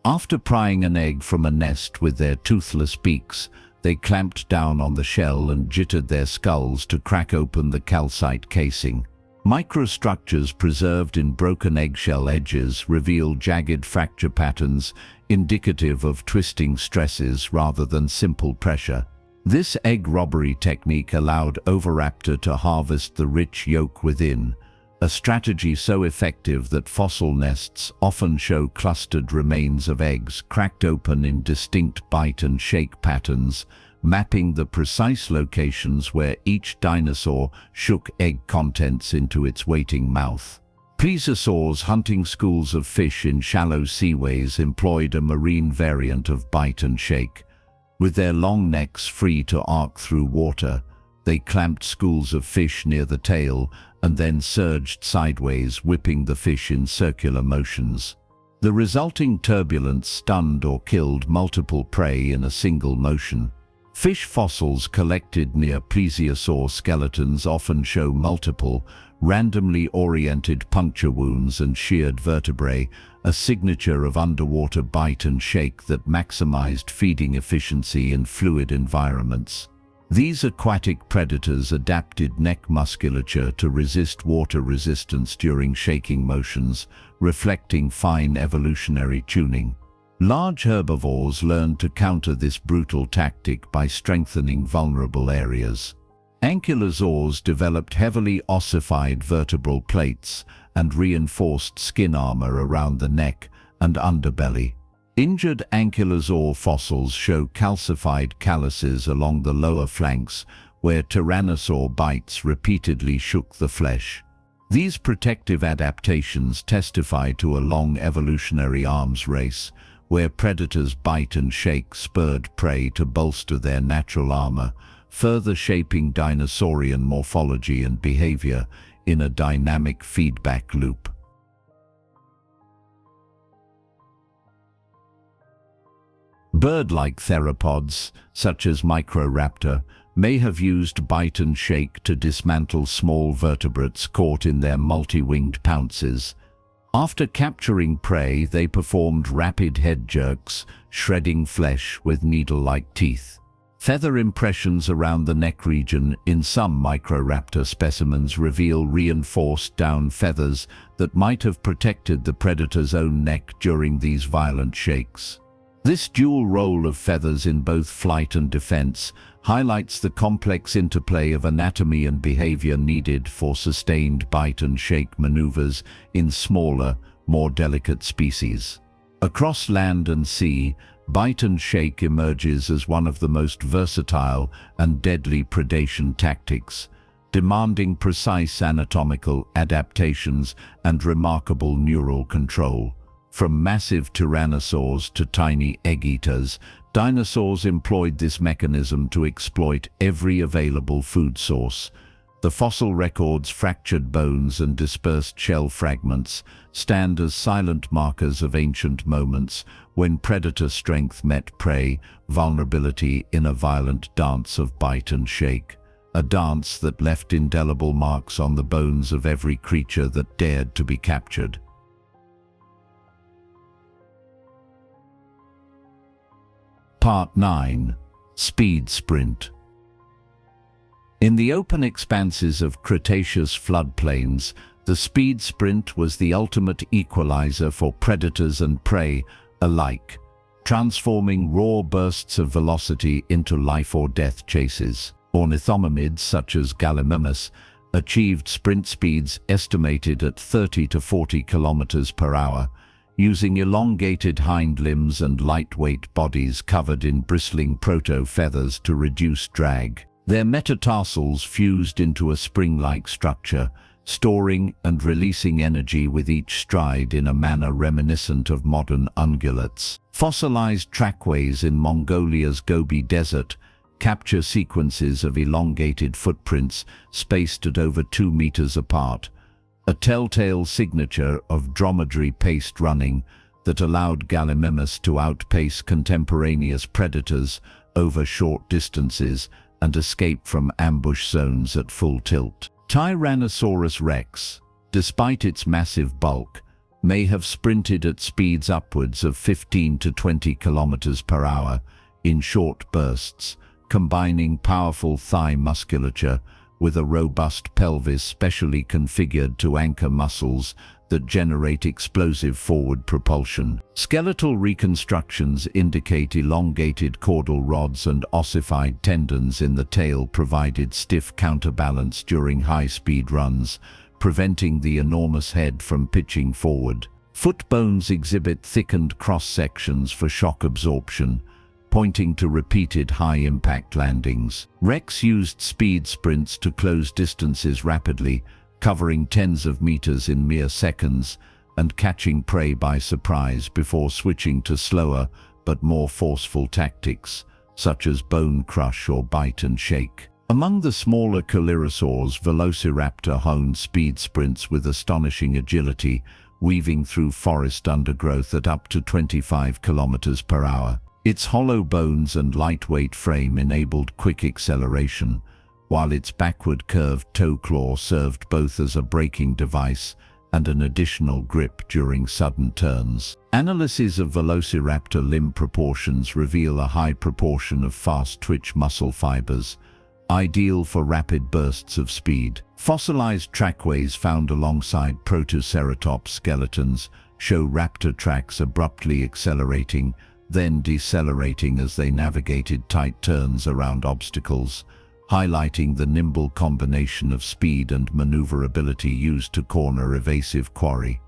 After prying an egg from a nest with their toothless beaks, they clamped down on the shell and jittered their skulls to crack open the calcite casing. Microstructures preserved in broken eggshell edges reveal jagged fracture patterns indicative of twisting stresses rather than simple pressure. This egg robbery technique allowed Oviraptor to harvest the rich yolk within, a strategy so effective that fossil nests often show clustered remains of eggs cracked open in distinct bite and shake patterns, mapping the precise locations where each dinosaur shook egg contents into its waiting mouth. Plesiosaurs hunting schools of fish in shallow seaways employed a marine variant of bite and shake. With their long necks free to arc through water, they clamped schools of fish near the tail and then surged sideways, whipping the fish in circular motions. The resulting turbulence stunned or killed multiple prey in a single motion. Fish fossils collected near plesiosaur skeletons often show multiple, randomly oriented puncture wounds and sheared vertebrae, a signature of underwater bite and shake that maximized feeding efficiency in fluid environments. These aquatic predators adapted neck musculature to resist water resistance during shaking motions, reflecting fine evolutionary tuning. Large herbivores learned to counter this brutal tactic by strengthening vulnerable areas. Ankylosaurs developed heavily ossified vertebral plates and reinforced skin armor around the neck and underbelly. Injured ankylosaur fossils show calcified calluses along the lower flanks, where tyrannosaur bites repeatedly shook the flesh. These protective adaptations testify to a long evolutionary arms race, where predators bite and shake spurred prey to bolster their natural armor, further shaping dinosaurian morphology and behavior in a dynamic feedback loop. Bird-like theropods, such as Microraptor, may have used bite and shake to dismantle small vertebrates caught in their multi-winged pounces. After capturing prey, they performed rapid head jerks, shredding flesh with needle-like teeth. Feather impressions around the neck region in some Microraptor specimens reveal reinforced down feathers that might have protected the predator's own neck during these violent shakes. This dual role of feathers in both flight and defense highlights the complex interplay of anatomy and behavior needed for sustained bite and shake maneuvers in smaller, more delicate species. Across land and sea, bite and shake emerges as one of the most versatile and deadly predation tactics, demanding precise anatomical adaptations and remarkable neural control. From massive tyrannosaurs to tiny egg-eaters, dinosaurs employed this mechanism to exploit every available food source. The fossil records, fractured bones and dispersed shell fragments stand as silent markers of ancient moments when predator strength met prey vulnerability in a violent dance of bite and shake, a dance that left indelible marks on the bones of every creature that dared to be captured. Part 9. Speed Sprint. In the open expanses of Cretaceous floodplains, the speed sprint was the ultimate equalizer for predators and prey alike, transforming raw bursts of velocity into life-or-death chases. Ornithomimids such as Gallimimus achieved sprint speeds estimated at 30 to 40 kilometers per hour, using elongated hind limbs and lightweight bodies covered in bristling proto-feathers to reduce drag. Their metatarsals fused into a spring-like structure, storing and releasing energy with each stride in a manner reminiscent of modern ungulates. Fossilized trackways in Mongolia's Gobi Desert capture sequences of elongated footprints spaced at over 2 meters apart, a telltale signature of dromedary-paced running that allowed Gallimimus to outpace contemporaneous predators over short distances and escape from ambush zones at full tilt. Tyrannosaurus rex, despite its massive bulk, may have sprinted at speeds upwards of 15 to 20 kilometers per hour in short bursts, combining powerful thigh musculature with a robust pelvis specially configured to anchor muscles that generate explosive forward propulsion. Skeletal reconstructions indicate elongated caudal rods and ossified tendons in the tail provided stiff counterbalance during high-speed runs, preventing the enormous head from pitching forward. Foot bones exhibit thickened cross-sections for shock absorption, pointing to repeated high-impact landings. Rex used speed sprints to close distances rapidly, covering tens of meters in mere seconds and catching prey by surprise before switching to slower but more forceful tactics, such as bone crush or bite and shake. Among the smaller coelurosaurs, Velociraptor honed speed sprints with astonishing agility, weaving through forest undergrowth at up to 25 kilometers per hour. Its hollow bones and lightweight frame enabled quick acceleration, while its backward curved toe claw served both as a braking device and an additional grip during sudden turns. Analyses of Velociraptor limb proportions reveal a high proportion of fast-twitch muscle fibers, ideal for rapid bursts of speed. Fossilized trackways found alongside Protoceratops skeletons show raptor tracks abruptly accelerating, then decelerating as they navigated tight turns around obstacles, highlighting the nimble combination of speed and maneuverability used to corner evasive quarry.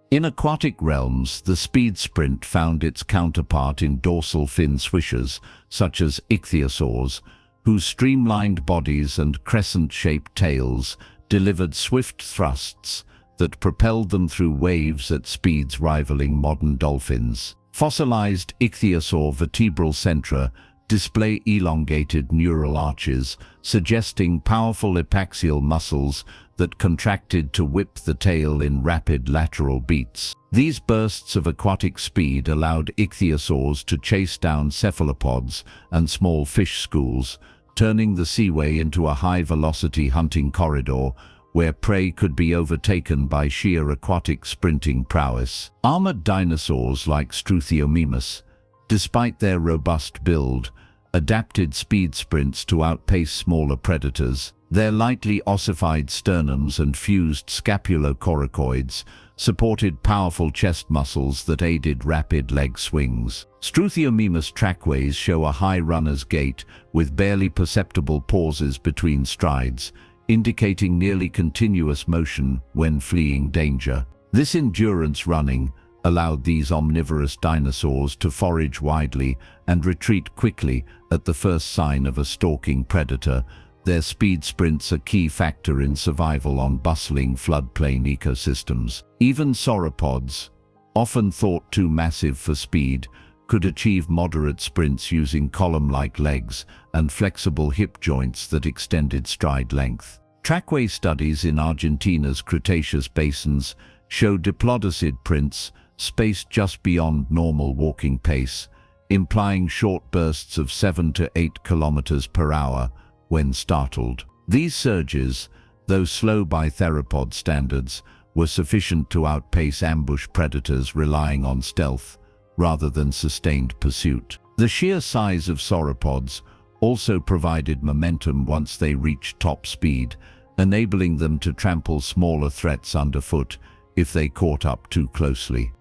In aquatic realms, the speed sprint found its counterpart in dorsal fin swishers, such as ichthyosaurs, whose streamlined bodies and crescent-shaped tails delivered swift thrusts that propelled them through waves at speeds rivaling modern dolphins. Fossilized ichthyosaur vertebral centra display elongated neural arches, suggesting powerful epaxial muscles that contracted to whip the tail in rapid lateral beats. These bursts of aquatic speed allowed ichthyosaurs to chase down cephalopods and small fish schools, turning the seaway into a high-velocity hunting corridor where prey could be overtaken by sheer aquatic sprinting prowess. Armored dinosaurs like Struthiomimus, despite their robust build, adapted speed sprints to outpace smaller predators. Their lightly ossified sternums and fused scapulocoracoids supported powerful chest muscles that aided rapid leg swings. Struthiomimus trackways show a high runner's gait with barely perceptible pauses between strides, indicating nearly continuous motion when fleeing danger. This endurance running allowed these omnivorous dinosaurs to forage widely and retreat quickly at the first sign of a stalking predator. Their speed sprints a key factor in survival on bustling floodplain ecosystems. Even sauropods, often thought too massive for speed, could achieve moderate sprints using column-like legs and flexible hip joints that extended stride length. Trackway studies in Argentina's Cretaceous basins show diplodocid prints spaced just beyond normal walking pace, implying short bursts of 7 to 8 kilometers per hour when startled. These surges, though slow by theropod standards, were sufficient to outpace ambush predators relying on stealth rather than sustained pursuit. The sheer size of sauropods also provided momentum once they reached top speed, enabling them to trample smaller threats underfoot if they caught up too closely.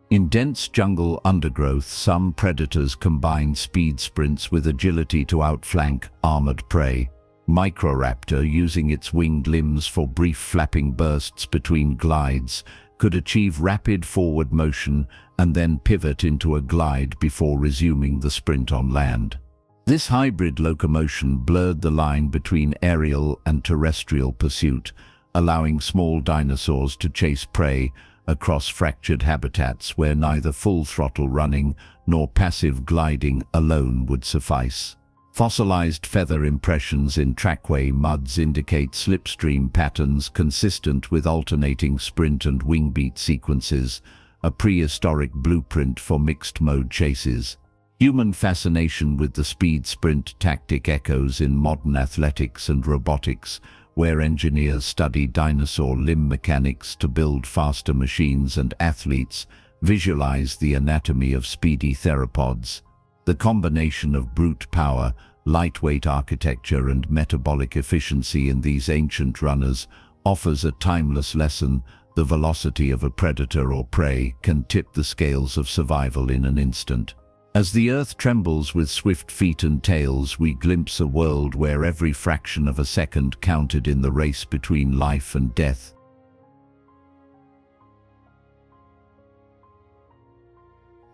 In dense jungle undergrowth, some predators combine speed sprints with agility to outflank armored prey. Microraptor, using its winged limbs for brief flapping bursts between glides, could achieve rapid forward motion and then pivot into a glide before resuming the sprint on land. This hybrid locomotion blurred the line between aerial and terrestrial pursuit, allowing small dinosaurs to chase prey across fractured habitats where neither full-throttle running nor passive gliding alone would suffice. Fossilized feather impressions in trackway muds indicate slipstream patterns consistent with alternating sprint and wingbeat sequences, a prehistoric blueprint for mixed-mode chases. Human fascination with the speed sprint tactic echoes in modern athletics and robotics, where engineers study dinosaur limb mechanics to build faster machines and athletes visualize the anatomy of speedy theropods. The combination of brute power, lightweight architecture, and metabolic efficiency in these ancient runners offers a timeless lesson. The velocity of a predator or prey can tip the scales of survival in an instant. As the earth trembles with swift feet and tails, we glimpse a world where every fraction of a second counted in the race between life and death.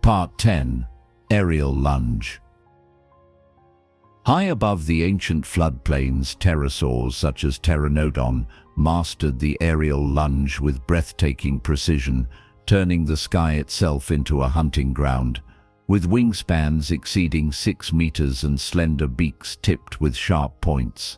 Part 10. Aerial Lunge. High above the ancient floodplains, pterosaurs such as Pteranodon mastered the aerial lunge with breathtaking precision, turning the sky itself into a hunting ground. With wingspans exceeding 6 meters and slender beaks tipped with sharp points,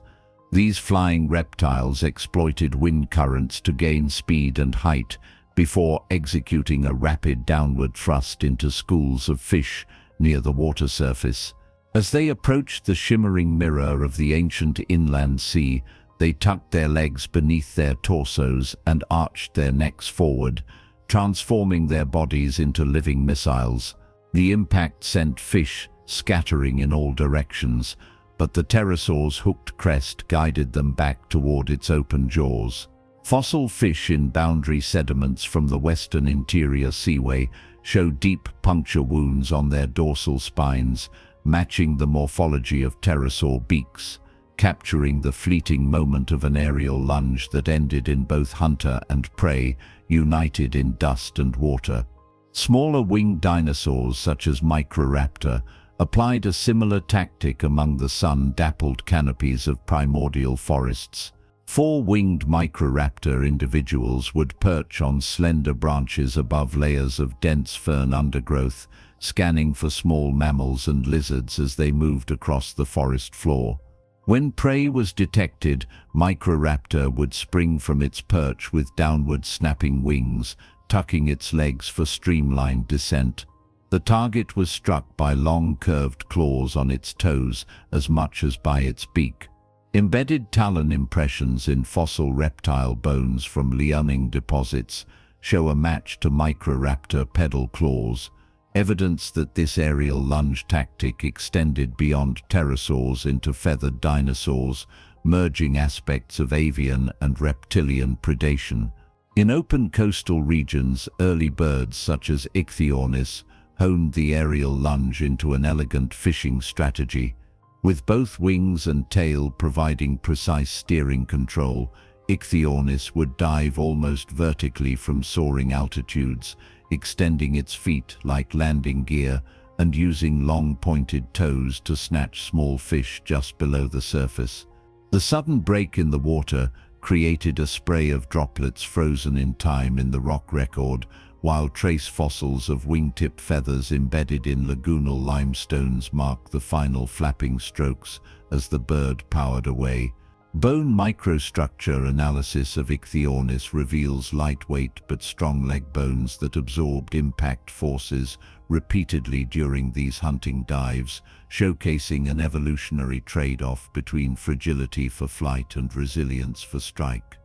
these flying reptiles exploited wind currents to gain speed and height before executing a rapid downward thrust into schools of fish near the water surface. As they approached the shimmering mirror of the ancient inland sea, they tucked their legs beneath their torsos and arched their necks forward, transforming their bodies into living missiles. The impact sent fish scattering in all directions, but the pterosaur's hooked crest guided them back toward its open jaws. Fossil fish in boundary sediments from the western interior seaway show deep puncture wounds on their dorsal spines, matching the morphology of pterosaur beaks, capturing the fleeting moment of an aerial lunge that ended in both hunter and prey united in dust and water. Smaller winged dinosaurs such as Microraptor applied a similar tactic among the sun-dappled canopies of primordial forests. Four-winged Microraptor individuals would perch on slender branches above layers of dense fern undergrowth, scanning for small mammals and lizards as they moved across the forest floor. When prey was detected, Microraptor would spring from its perch with downward snapping wings, tucking its legs for streamlined descent. The target was struck by long curved claws on its toes as much as by its beak. Embedded talon impressions in fossil reptile bones from Liaoning deposits show a match to Microraptor pedal claws, evidence that this aerial lunge tactic extended beyond pterosaurs into feathered dinosaurs, merging aspects of avian and reptilian predation. In open coastal regions, early birds such as Ichthyornis honed the aerial lunge into an elegant fishing strategy. With both wings and tail providing precise steering control, Ichthyornis would dive almost vertically from soaring altitudes, extending its feet like landing gear and using long pointed toes to snatch small fish just below the surface. The sudden break in the water created a spray of droplets frozen in time in the rock record, while trace fossils of wingtip feathers embedded in lagoonal limestones mark the final flapping strokes as the bird powered away. Bone microstructure analysis of Ichthyornis reveals lightweight but strong leg bones that absorbed impact forces repeatedly during these hunting dives, showcasing an evolutionary trade-off between fragility for flight and resilience for strike.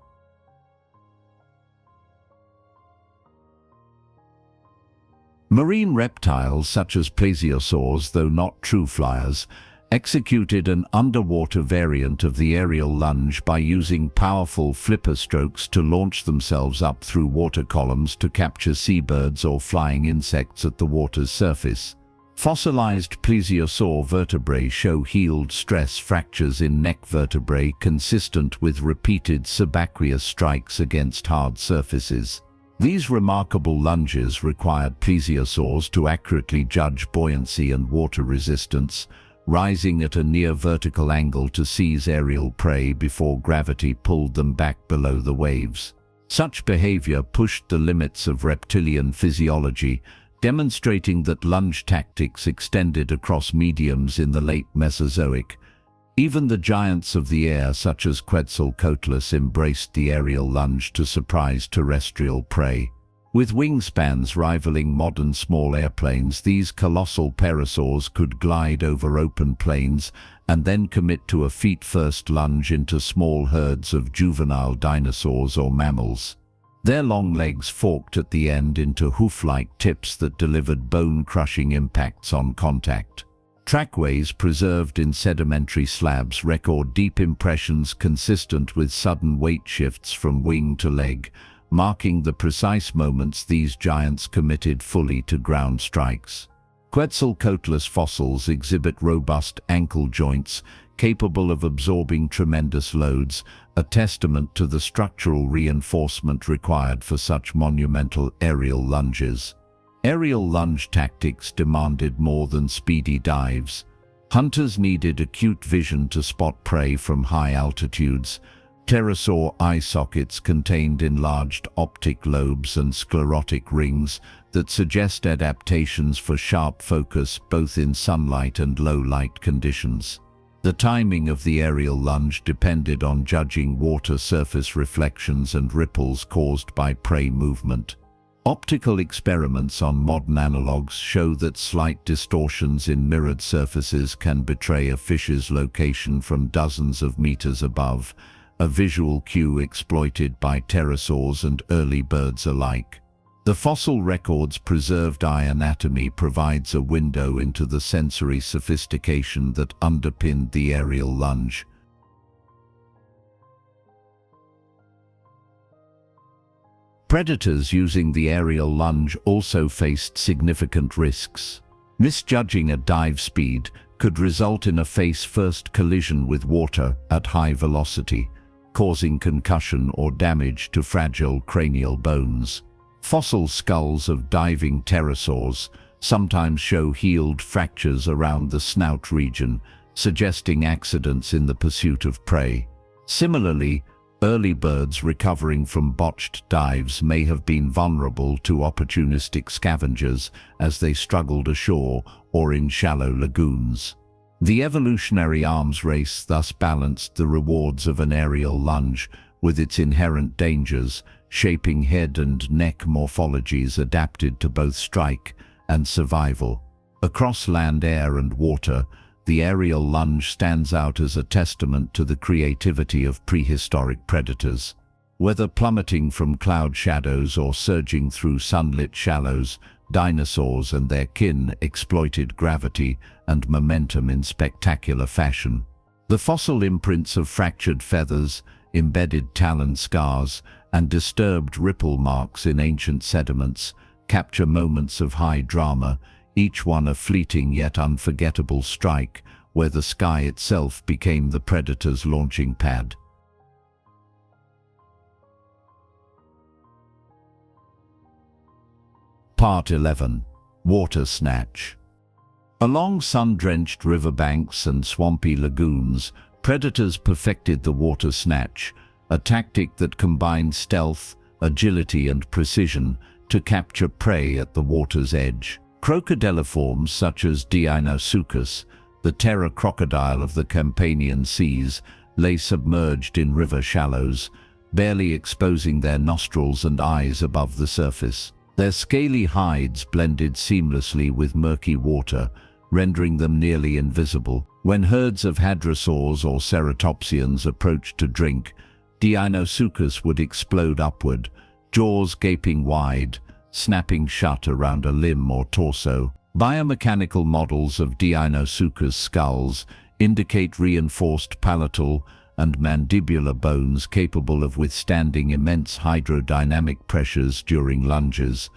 Marine reptiles such as plesiosaurs, though not true flyers, executed an underwater variant of the aerial lunge by using powerful flipper strokes to launch themselves up through water columns to capture seabirds or flying insects at the water's surface. Fossilized plesiosaur vertebrae show healed stress fractures in neck vertebrae consistent with repeated subaqueous strikes against hard surfaces. These remarkable lunges required plesiosaurs to accurately judge buoyancy and water resistance, rising at a near vertical angle to seize aerial prey before gravity pulled them back below the waves. Such behavior pushed the limits of reptilian physiology, demonstrating that lunge tactics extended across mediums in the late Mesozoic. Even the giants of the air such as Quetzalcoatlus embraced the aerial lunge to surprise terrestrial prey. With wingspans rivaling modern small airplanes, these colossal pterosaurs could glide over open plains and then commit to a feet-first lunge into small herds of juvenile dinosaurs or mammals. Their long legs forked at the end into hoof-like tips that delivered bone-crushing impacts on contact. Trackways preserved in sedimentary slabs record deep impressions consistent with sudden weight shifts from wing to leg, marking the precise moments these giants committed fully to ground strikes. Quetzalcoatlus fossils exhibit robust ankle joints capable of absorbing tremendous loads, a testament to the structural reinforcement required for such monumental aerial lunges. Aerial lunge tactics demanded more than speedy dives. Hunters needed acute vision to spot prey from high altitudes. Pterosaur eye sockets contained enlarged optic lobes and sclerotic rings that suggest adaptations for sharp focus both in sunlight and low-light conditions. The timing of the aerial lunge depended on judging water surface reflections and ripples caused by prey movement. Optical experiments on modern analogs show that slight distortions in mirrored surfaces can betray a fish's location from dozens of meters above, a visual cue exploited by pterosaurs and early birds alike. The fossil record's preserved eye anatomy provides a window into the sensory sophistication that underpinned the aerial lunge. Predators using the aerial lunge also faced significant risks. Misjudging a dive speed could result in a face-first collision with water at high velocity, causing concussion or damage to fragile cranial bones. Fossil skulls of diving pterosaurs sometimes show healed fractures around the snout region, suggesting accidents in the pursuit of prey. Similarly, early birds recovering from botched dives may have been vulnerable to opportunistic scavengers as they struggled ashore or in shallow lagoons. The evolutionary arms race thus balanced the rewards of an aerial lunge with its inherent dangers, shaping head and neck morphologies adapted to both strike and survival. Across land, air, and water, the aerial lunge stands out as a testament to the creativity of prehistoric predators. Whether plummeting from cloud shadows or surging through sunlit shallows, dinosaurs and their kin exploited gravity and momentum in spectacular fashion. The fossil imprints of fractured feathers, embedded talon scars, and disturbed ripple marks in ancient sediments capture moments of high drama, each one a fleeting yet unforgettable strike where the sky itself became the predator's launching pad. Part 11. Water Snatch. Along sun-drenched riverbanks and swampy lagoons, predators perfected the water snatch, a tactic that combined stealth, agility, and precision to capture prey at the water's edge. Crocodiliforms such as Deinosuchus, the terror crocodile of the Campanian seas, lay submerged in river shallows, barely exposing their nostrils and eyes above the surface. Their scaly hides blended seamlessly with murky water, rendering them nearly invisible. When herds of hadrosaurs or ceratopsians approached to drink, Deinosuchus would explode upward, jaws gaping wide, snapping shut around a limb or torso. Biomechanical models of Deinosuchus skulls indicate reinforced palatal and mandibular bones capable of withstanding immense hydrodynamic pressures during lunges,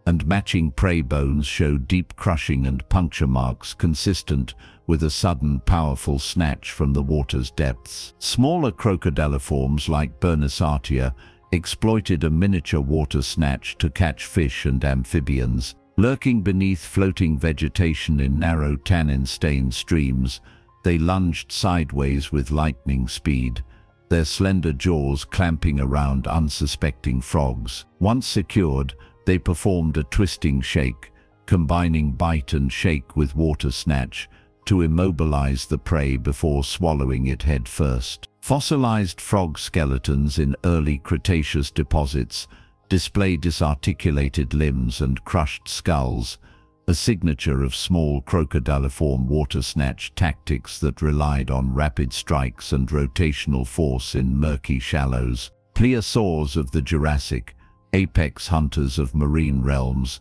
and matching prey bones show deep crushing and puncture marks consistent with a sudden, powerful snatch from the water's depths. Smaller crocodiliforms like Bernisartia exploited a miniature water snatch to catch fish and amphibians. Lurking beneath floating vegetation in narrow tannin-stained streams, they lunged sideways with lightning speed, their slender jaws clamping around unsuspecting frogs. Once secured, they performed a twisting shake, combining bite and shake with water snatch to immobilize the prey before swallowing it head first. Fossilized frog skeletons in early Cretaceous deposits display disarticulated limbs and crushed skulls, a signature of small crocodiliform water snatch tactics that relied on rapid strikes and rotational force in murky shallows. Plesiosaurs of the Jurassic, apex hunters of marine realms,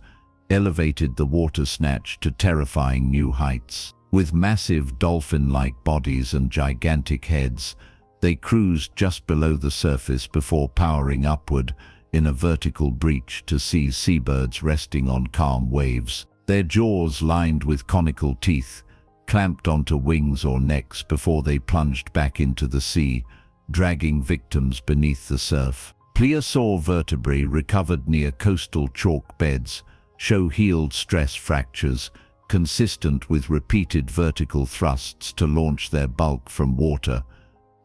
elevated the water snatch to terrifying new heights. With massive dolphin-like bodies and gigantic heads, they cruised just below the surface before powering upward in a vertical breach to seize seabirds resting on calm waves. Their jaws, lined with conical teeth, clamped onto wings or necks before they plunged back into the sea, dragging victims beneath the surf. Plesiosaur vertebrae recovered near coastal chalk beds show healed stress fractures, consistent with repeated vertical thrusts to launch their bulk from water,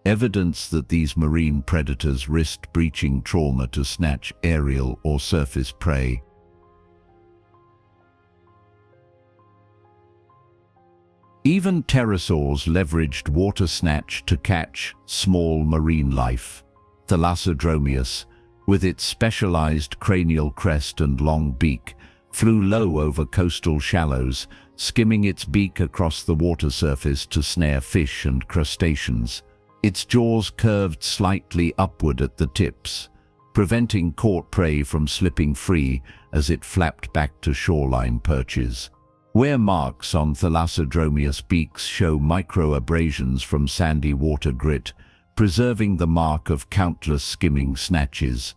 evidence that these marine predators risked breaching trauma to snatch aerial or surface prey. Even pterosaurs leveraged water snatch to catch small marine life. Thalassodromeus, with its specialized cranial crest and long beak, flew low over coastal shallows, skimming its beak across the water surface to snare fish and crustaceans. Its jaws curved slightly upward at the tips, preventing caught prey from slipping free as it flapped back to shoreline perches. Wear marks on thalassodromeus beaks show micro-abrasions from sandy water grit, preserving the mark of countless skimming snatches.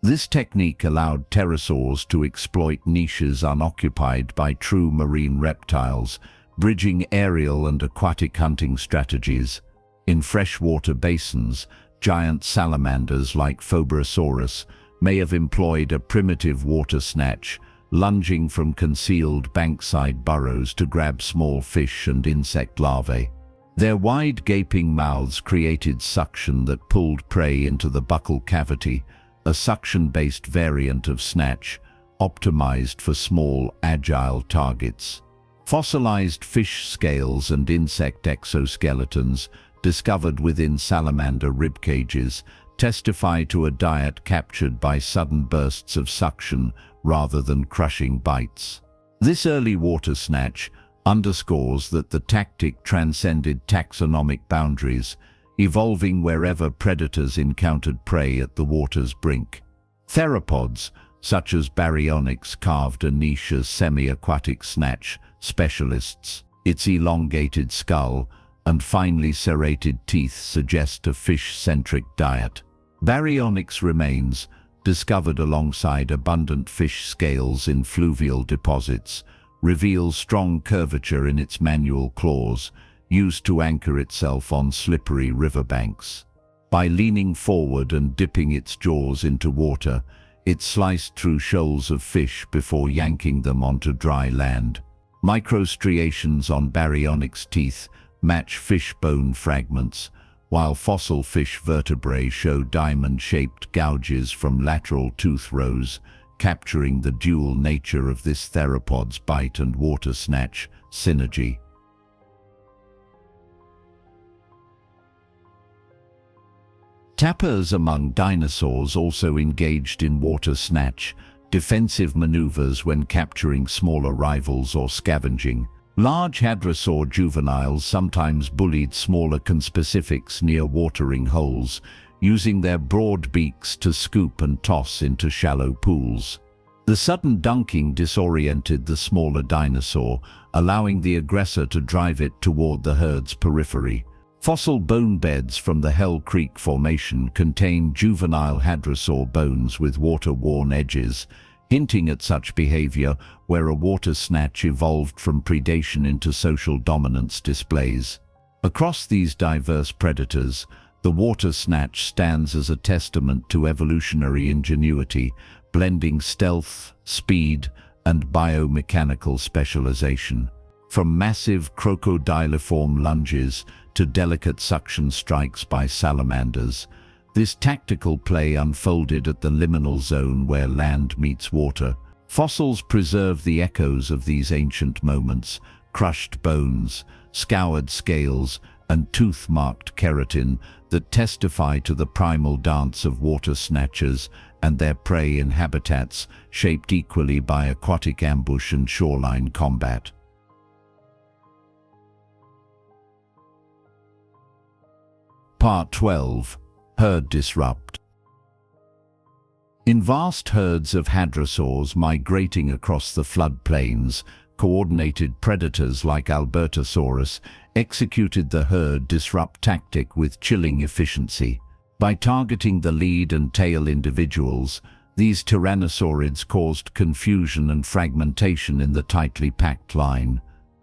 This technique allowed pterosaurs to exploit niches unoccupied by true marine reptiles, bridging aerial and aquatic hunting strategies. In freshwater basins, giant salamanders like Phobrosaurus may have employed a primitive water snatch, lunging from concealed bankside burrows to grab small fish and insect larvae. Their wide gaping mouths created suction that pulled prey into the buccal cavity, a suction-based variant of snatch, optimized for small, agile targets. Fossilized fish scales and insect exoskeletons, discovered within salamander ribcages, testify to a diet captured by sudden bursts of suction rather than crushing bites. This early water snatch underscores that the tactic transcended taxonomic boundaries, evolving wherever predators encountered prey at the water's brink. Theropods, such as baryonyx, carved a niche as semi-aquatic snatch specialists. Its elongated skull and finely serrated teeth suggest a fish-centric diet. Baryonyx remains, discovered alongside abundant fish scales in fluvial deposits, reveals strong curvature in its manual claws, used to anchor itself on slippery riverbanks. By leaning forward and dipping its jaws into water, it sliced through shoals of fish before yanking them onto dry land. Microstriations on baryonyx teeth match fish bone fragments, while fossil fish vertebrae show diamond-shaped gouges from lateral tooth rows, capturing the dual nature of this theropod's bite and water snatch synergy. Tappers among dinosaurs also engaged in water snatch, defensive maneuvers when capturing smaller rivals or scavenging. Large hadrosaur juveniles sometimes bullied smaller conspecifics near watering holes, using their broad beaks to scoop and toss into shallow pools. The sudden dunking disoriented the smaller dinosaur, allowing the aggressor to drive it toward the herd's periphery. Fossil bone beds from the Hell Creek Formation contain juvenile hadrosaur bones with water-worn edges, hinting at such behavior where a water snatch evolved from predation into social dominance displays. Across these diverse predators, the water snatch stands as a testament to evolutionary ingenuity, blending stealth, speed, and biomechanical specialization. From massive crocodiliform lunges to delicate suction strikes by salamanders, this tactical play unfolded at the liminal zone where land meets water. Fossils preserve the echoes of these ancient moments: crushed bones, scoured scales, and tooth-marked keratin that testify to the primal dance of water snatchers and their prey in habitats shaped equally by aquatic ambush and shoreline combat. Part 12. Herd Disrupt. In vast herds of hadrosaurs migrating across the floodplains, coordinated predators like Albertosaurus executed the herd disrupt tactic with chilling efficiency. By targeting the lead and tail individuals, these tyrannosaurids caused confusion and fragmentation in the tightly packed line.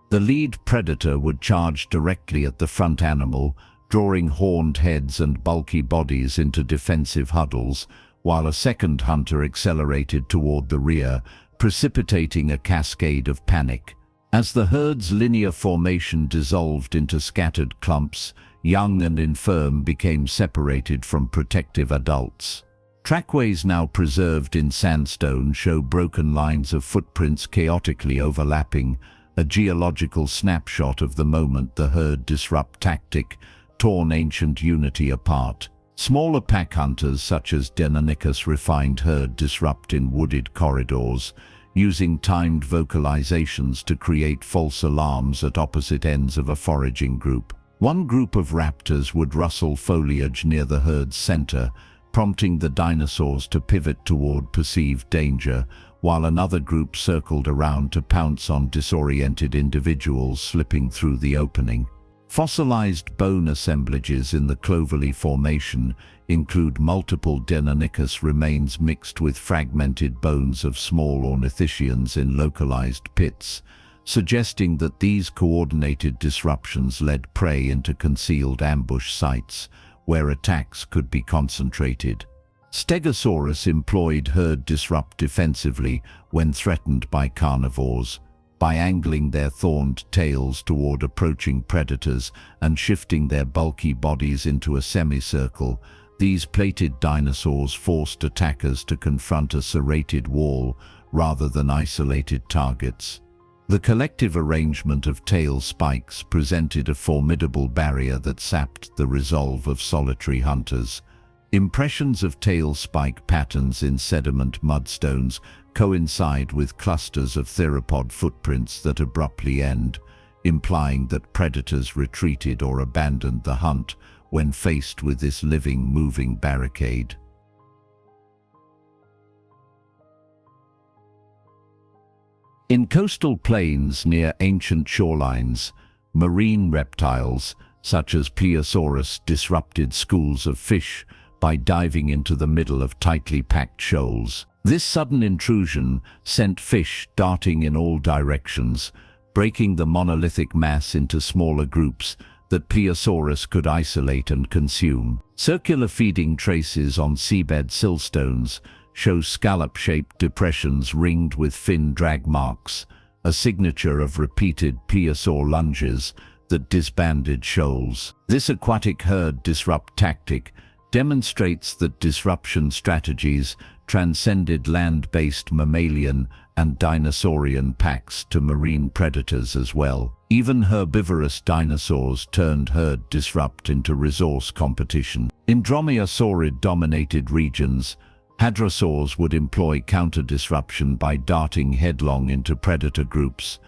The lead predator would charge directly at the front animal, drawing horned heads and bulky bodies into defensive huddles, while a second hunter accelerated toward the rear, precipitating a cascade of panic. As the herd's linear formation dissolved into scattered clumps, young and infirm became separated from protective adults. Trackways now preserved in sandstone show broken lines of footprints chaotically overlapping, a geological snapshot of the moment the herd disrupt tactic torn ancient unity apart. Smaller pack hunters such as Deinonychus refined herd disrupt in wooded corridors, using timed vocalizations to create false alarms at opposite ends of a foraging group. One group of raptors would rustle foliage near the herd's center, prompting the dinosaurs to pivot toward perceived danger, while another group circled around to pounce on disoriented individuals slipping through the opening. Fossilized bone assemblages in the Cloverleaf Formation include multiple Deinonychus remains mixed with fragmented bones of small ornithischians in localized pits, suggesting that these coordinated disruptions led prey into concealed ambush sites where attacks could be concentrated. Stegosaurus employed herd disrupt defensively when threatened by carnivores, by angling their thorned tails toward approaching predators and shifting their bulky bodies into a semicircle. These plated dinosaurs forced attackers to confront a serrated wall rather than isolated targets. The collective arrangement of tail spikes presented a formidable barrier that sapped the resolve of solitary hunters. Impressions of tail spike patterns in sediment mudstones coincide with clusters of theropod footprints that abruptly end, implying that predators retreated or abandoned the hunt when faced with this living, moving barricade. In coastal plains near ancient shorelines, marine reptiles, such as Plesiosaurus, disrupted schools of fish by diving into the middle of tightly packed shoals. This sudden intrusion sent fish darting in all directions, breaking the monolithic mass into smaller groups that Plesiosaurus could isolate and consume. Circular feeding traces on seabed siltstones show scallop-shaped depressions ringed with fin drag marks, a signature of repeated plesiosaur lunges that disbanded shoals. This aquatic herd disrupt tactic demonstrates that disruption strategies transcended land-based mammalian and dinosaurian packs to marine predators as well. Even herbivorous dinosaurs turned herd disrupt into resource competition. In dromaeosaurid-dominated regions, hadrosaurs would employ counter-disruption by darting headlong into predator groups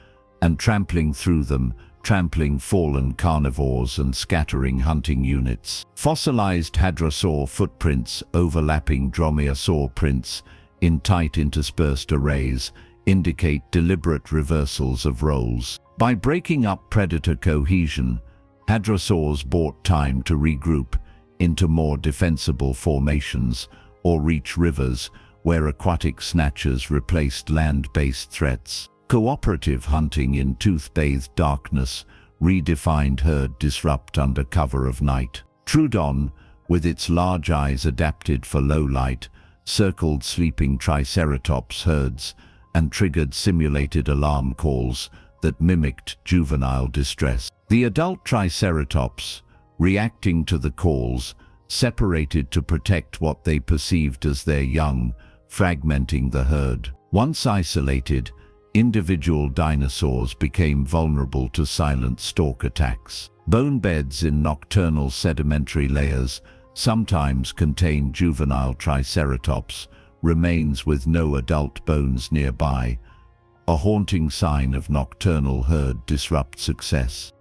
and trampling through them, trampling fallen carnivores and scattering hunting units. Fossilized hadrosaur footprints overlapping dromaeosaur prints in tight interspersed arrays indicate deliberate reversals of roles. By breaking up predator cohesion, hadrosaurs bought time to regroup into more defensible formations or reach rivers where aquatic snatchers replaced land-based threats. Cooperative hunting in tooth-bathed darkness redefined herd disrupt under cover of night. Troodon, with its large eyes adapted for low light, circled sleeping triceratops herds and triggered simulated alarm calls that mimicked juvenile distress. The adult triceratops, reacting to the calls, separated to protect what they perceived as their young, fragmenting the herd. Once isolated, individual dinosaurs became vulnerable to silent stalk attacks. Bone beds in nocturnal sedimentary layers sometimes contain juvenile triceratops, remains with no adult bones nearby, a haunting sign of nocturnal herd disrupt success.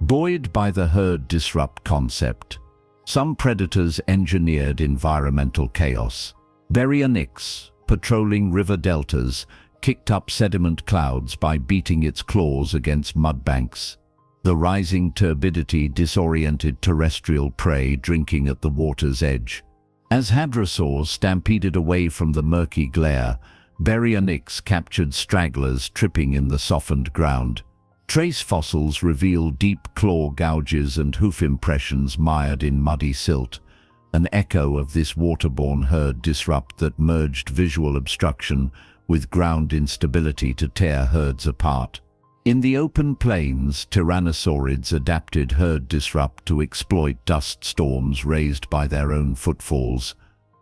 Buoyed by the herd disrupt concept, some predators engineered environmental chaos. Baryonyx, patrolling river deltas, kicked up sediment clouds by beating its claws against mudbanks. The rising turbidity disoriented terrestrial prey drinking at the water's edge. As hadrosaurs stampeded away from the murky glare, Baryonyx captured stragglers tripping in the softened ground. Trace fossils reveal deep claw gouges and hoof impressions mired in muddy silt, an echo of this waterborne herd disrupt that merged visual obstruction with ground instability to tear herds apart. In the open plains, tyrannosaurids adapted herd disrupt to exploit dust storms raised by their own footfalls.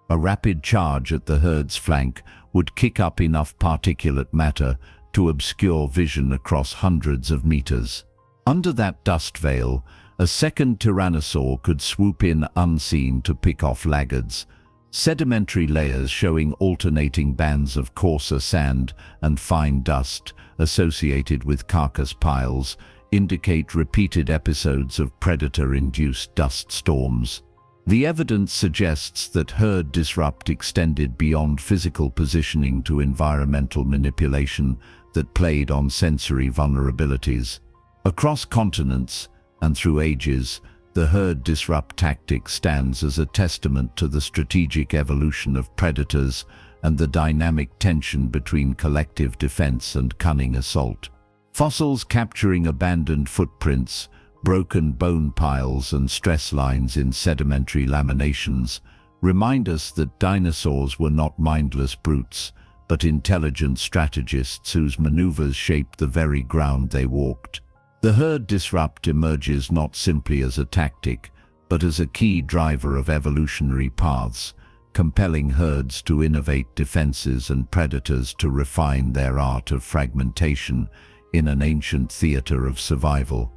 A rapid charge at the herd's flank would kick up enough particulate matter to obscure vision across hundreds of meters. Under that dust veil, a second tyrannosaur could swoop in unseen to pick off laggards. Sedimentary layers showing alternating bands of coarser sand and fine dust associated with carcass piles indicate repeated episodes of predator-induced dust storms. The evidence suggests that herd disrupt extended beyond physical positioning to environmental manipulation that played on sensory vulnerabilities. Across continents and through ages, the herd disrupt tactic stands as a testament to the strategic evolution of predators and the dynamic tension between collective defense and cunning assault. Fossils capturing abandoned footprints, broken bone piles and stress lines in sedimentary laminations remind us that dinosaurs were not mindless brutes, but intelligent strategists whose maneuvers shaped the very ground they walked. The herd disrupt emerges not simply as a tactic, but as a key driver of evolutionary paths, compelling herds to innovate defenses and predators to refine their art of fragmentation in an ancient theater of survival.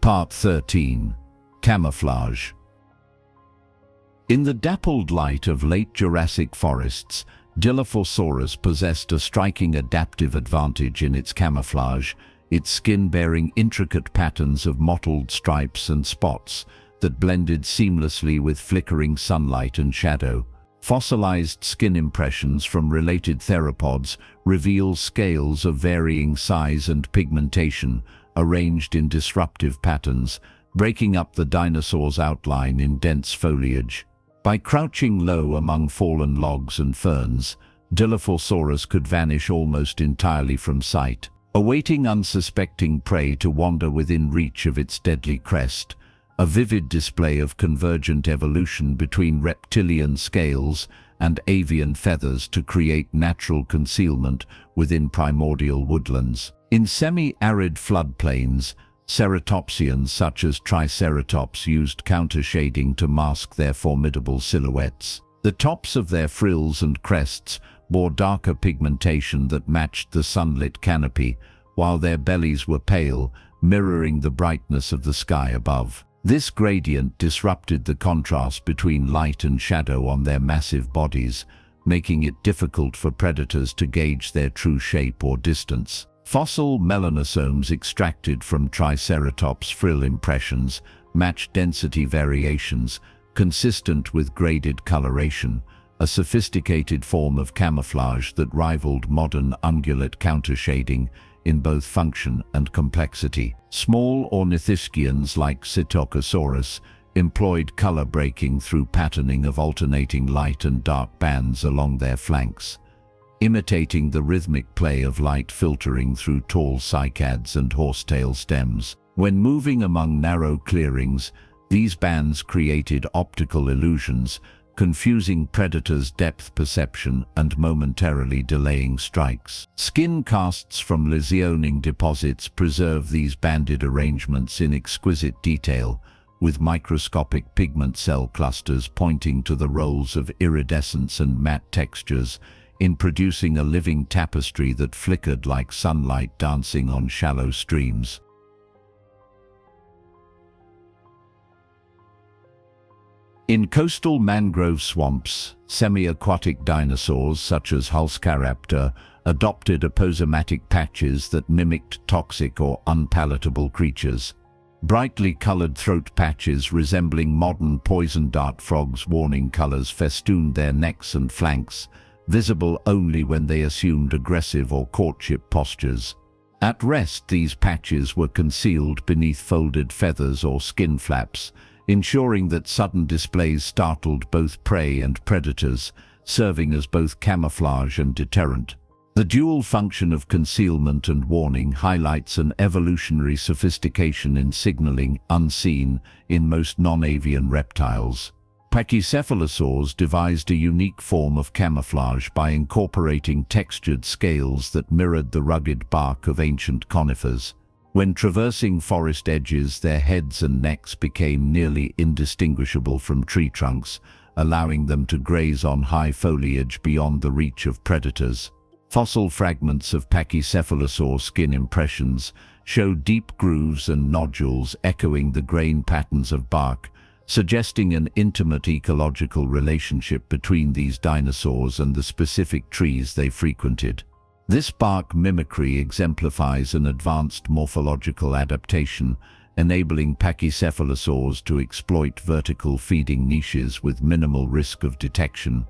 Part 13. Camouflage. In the dappled light of late Jurassic forests, Dilophosaurus possessed a striking adaptive advantage in its camouflage, its skin bearing intricate patterns of mottled stripes and spots that blended seamlessly with flickering sunlight and shadow. Fossilized skin impressions from related theropods reveal scales of varying size and pigmentation, arranged in disruptive patterns, breaking up the dinosaur's outline in dense foliage. By crouching low among fallen logs and ferns, Dilophosaurus could vanish almost entirely from sight, awaiting unsuspecting prey to wander within reach of its deadly crest, a vivid display of convergent evolution between reptilian scales and avian feathers to create natural concealment within primordial woodlands. In semi-arid floodplains, ceratopsians such as Triceratops used countershading to mask their formidable silhouettes. The tops of their frills and crests bore darker pigmentation that matched the sunlit canopy, while their bellies were pale, mirroring the brightness of the sky above. This gradient disrupted the contrast between light and shadow on their massive bodies, making it difficult for predators to gauge their true shape or distance. Fossil melanosomes extracted from Triceratops' frill impressions matched density variations consistent with graded coloration, a sophisticated form of camouflage that rivaled modern ungulate countershading in both function and complexity. Small ornithischians like Psittacosaurus employed color breaking through patterning of alternating light and dark bands along their flanks, imitating the rhythmic play of light filtering through tall cycads and horsetail stems. When moving among narrow clearings, these bands created optical illusions, confusing predators' depth perception and momentarily delaying strikes. Skin casts from lesioning deposits preserve these banded arrangements in exquisite detail, with microscopic pigment cell clusters pointing to the roles of iridescence and matte textures in producing a living tapestry that flickered like sunlight dancing on shallow streams. In coastal mangrove swamps, semi-aquatic dinosaurs such as Raptor adopted aposematic patches that mimicked toxic or unpalatable creatures. Brightly colored throat patches resembling modern poison dart frogs' warning colors festooned their necks and flanks, visible only when they assumed aggressive or courtship postures. At rest, these patches were concealed beneath folded feathers or skin flaps, ensuring that sudden displays startled both prey and predators, serving as both camouflage and deterrent. The dual function of concealment and warning highlights an evolutionary sophistication in signaling unseen in most non-avian reptiles. Pachycephalosaurs devised a unique form of camouflage by incorporating textured scales that mirrored the rugged bark of ancient conifers. When traversing forest edges, their heads and necks became nearly indistinguishable from tree trunks, allowing them to graze on high foliage beyond the reach of predators. Fossil fragments of Pachycephalosaur skin impressions show deep grooves and nodules echoing the grain patterns of bark, suggesting an intimate ecological relationship between these dinosaurs and the specific trees they frequented. This bark mimicry exemplifies an advanced morphological adaptation, enabling pachycephalosaurs to exploit vertical feeding niches with minimal risk of detection.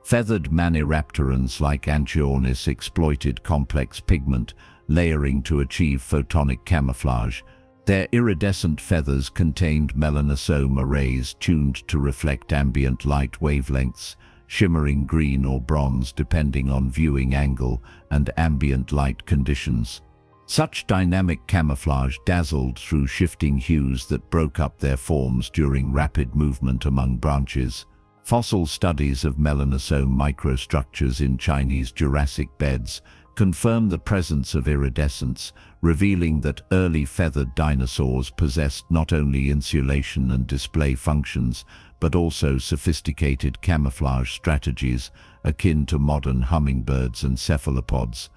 Feathered maniraptorans like Anchiornis exploited complex pigment layering to achieve photonic camouflage. Their iridescent feathers contained melanosome arrays tuned to reflect ambient light wavelengths, shimmering green or bronze depending on viewing angle and ambient light conditions. Such dynamic camouflage dazzled through shifting hues that broke up their forms during rapid movement among branches. Fossil studies of melanosome microstructures in Chinese Jurassic beds confirm the presence of iridescence, revealing that early feathered dinosaurs possessed not only insulation and display functions, but also sophisticated camouflage strategies akin to modern hummingbirds and cephalopods.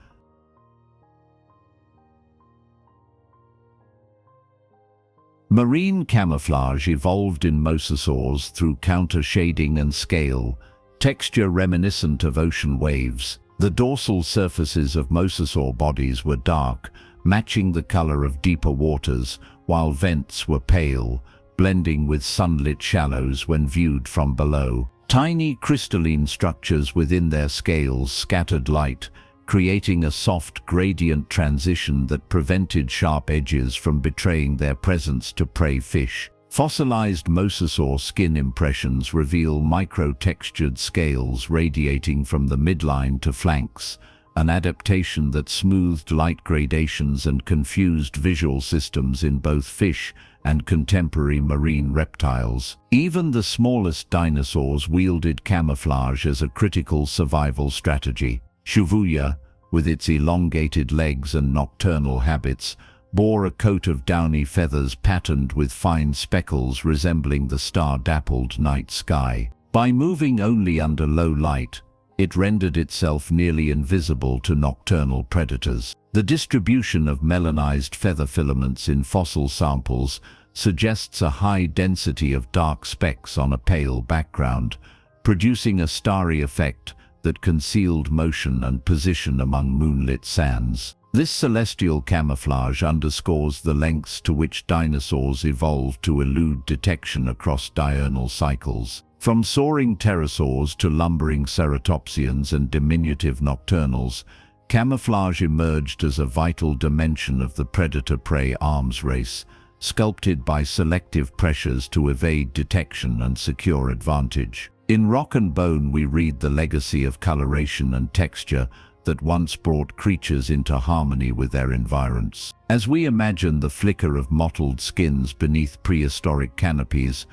Marine camouflage evolved in mosasaurs through counter-shading and scale, texture reminiscent of ocean waves. The dorsal surfaces of mosasaur bodies were dark, matching the color of deeper waters, while vents were pale, blending with sunlit shallows when viewed from below. Tiny crystalline structures within their scales scattered light, creating a soft gradient transition that prevented sharp edges from betraying their presence to prey fish. Fossilized mosasaur skin impressions reveal micro-textured scales radiating from the midline to flanks, an adaptation that smoothed light gradations and confused visual systems in both fish and contemporary marine reptiles. Even the smallest dinosaurs wielded camouflage as a critical survival strategy. Shibuya, with its elongated legs and nocturnal habits, bore a coat of downy feathers patterned with fine speckles resembling the star-dappled night sky. By moving only under low light, it rendered itself nearly invisible to nocturnal predators. The distribution of melanized feather filaments in fossil samples suggests a high density of dark specks on a pale background, producing a starry effect that concealed motion and position among moonlit sands. This celestial camouflage underscores the lengths to which dinosaurs evolved to elude detection across diurnal cycles. From soaring pterosaurs to lumbering ceratopsians and diminutive nocturnals, camouflage emerged as a vital dimension of the predator-prey arms race, sculpted by selective pressures to evade detection and secure advantage. In Rock and Bone we read the legacy of coloration and texture that once brought creatures into harmony with their environs. As we imagine the flicker of mottled skins beneath prehistoric canopies,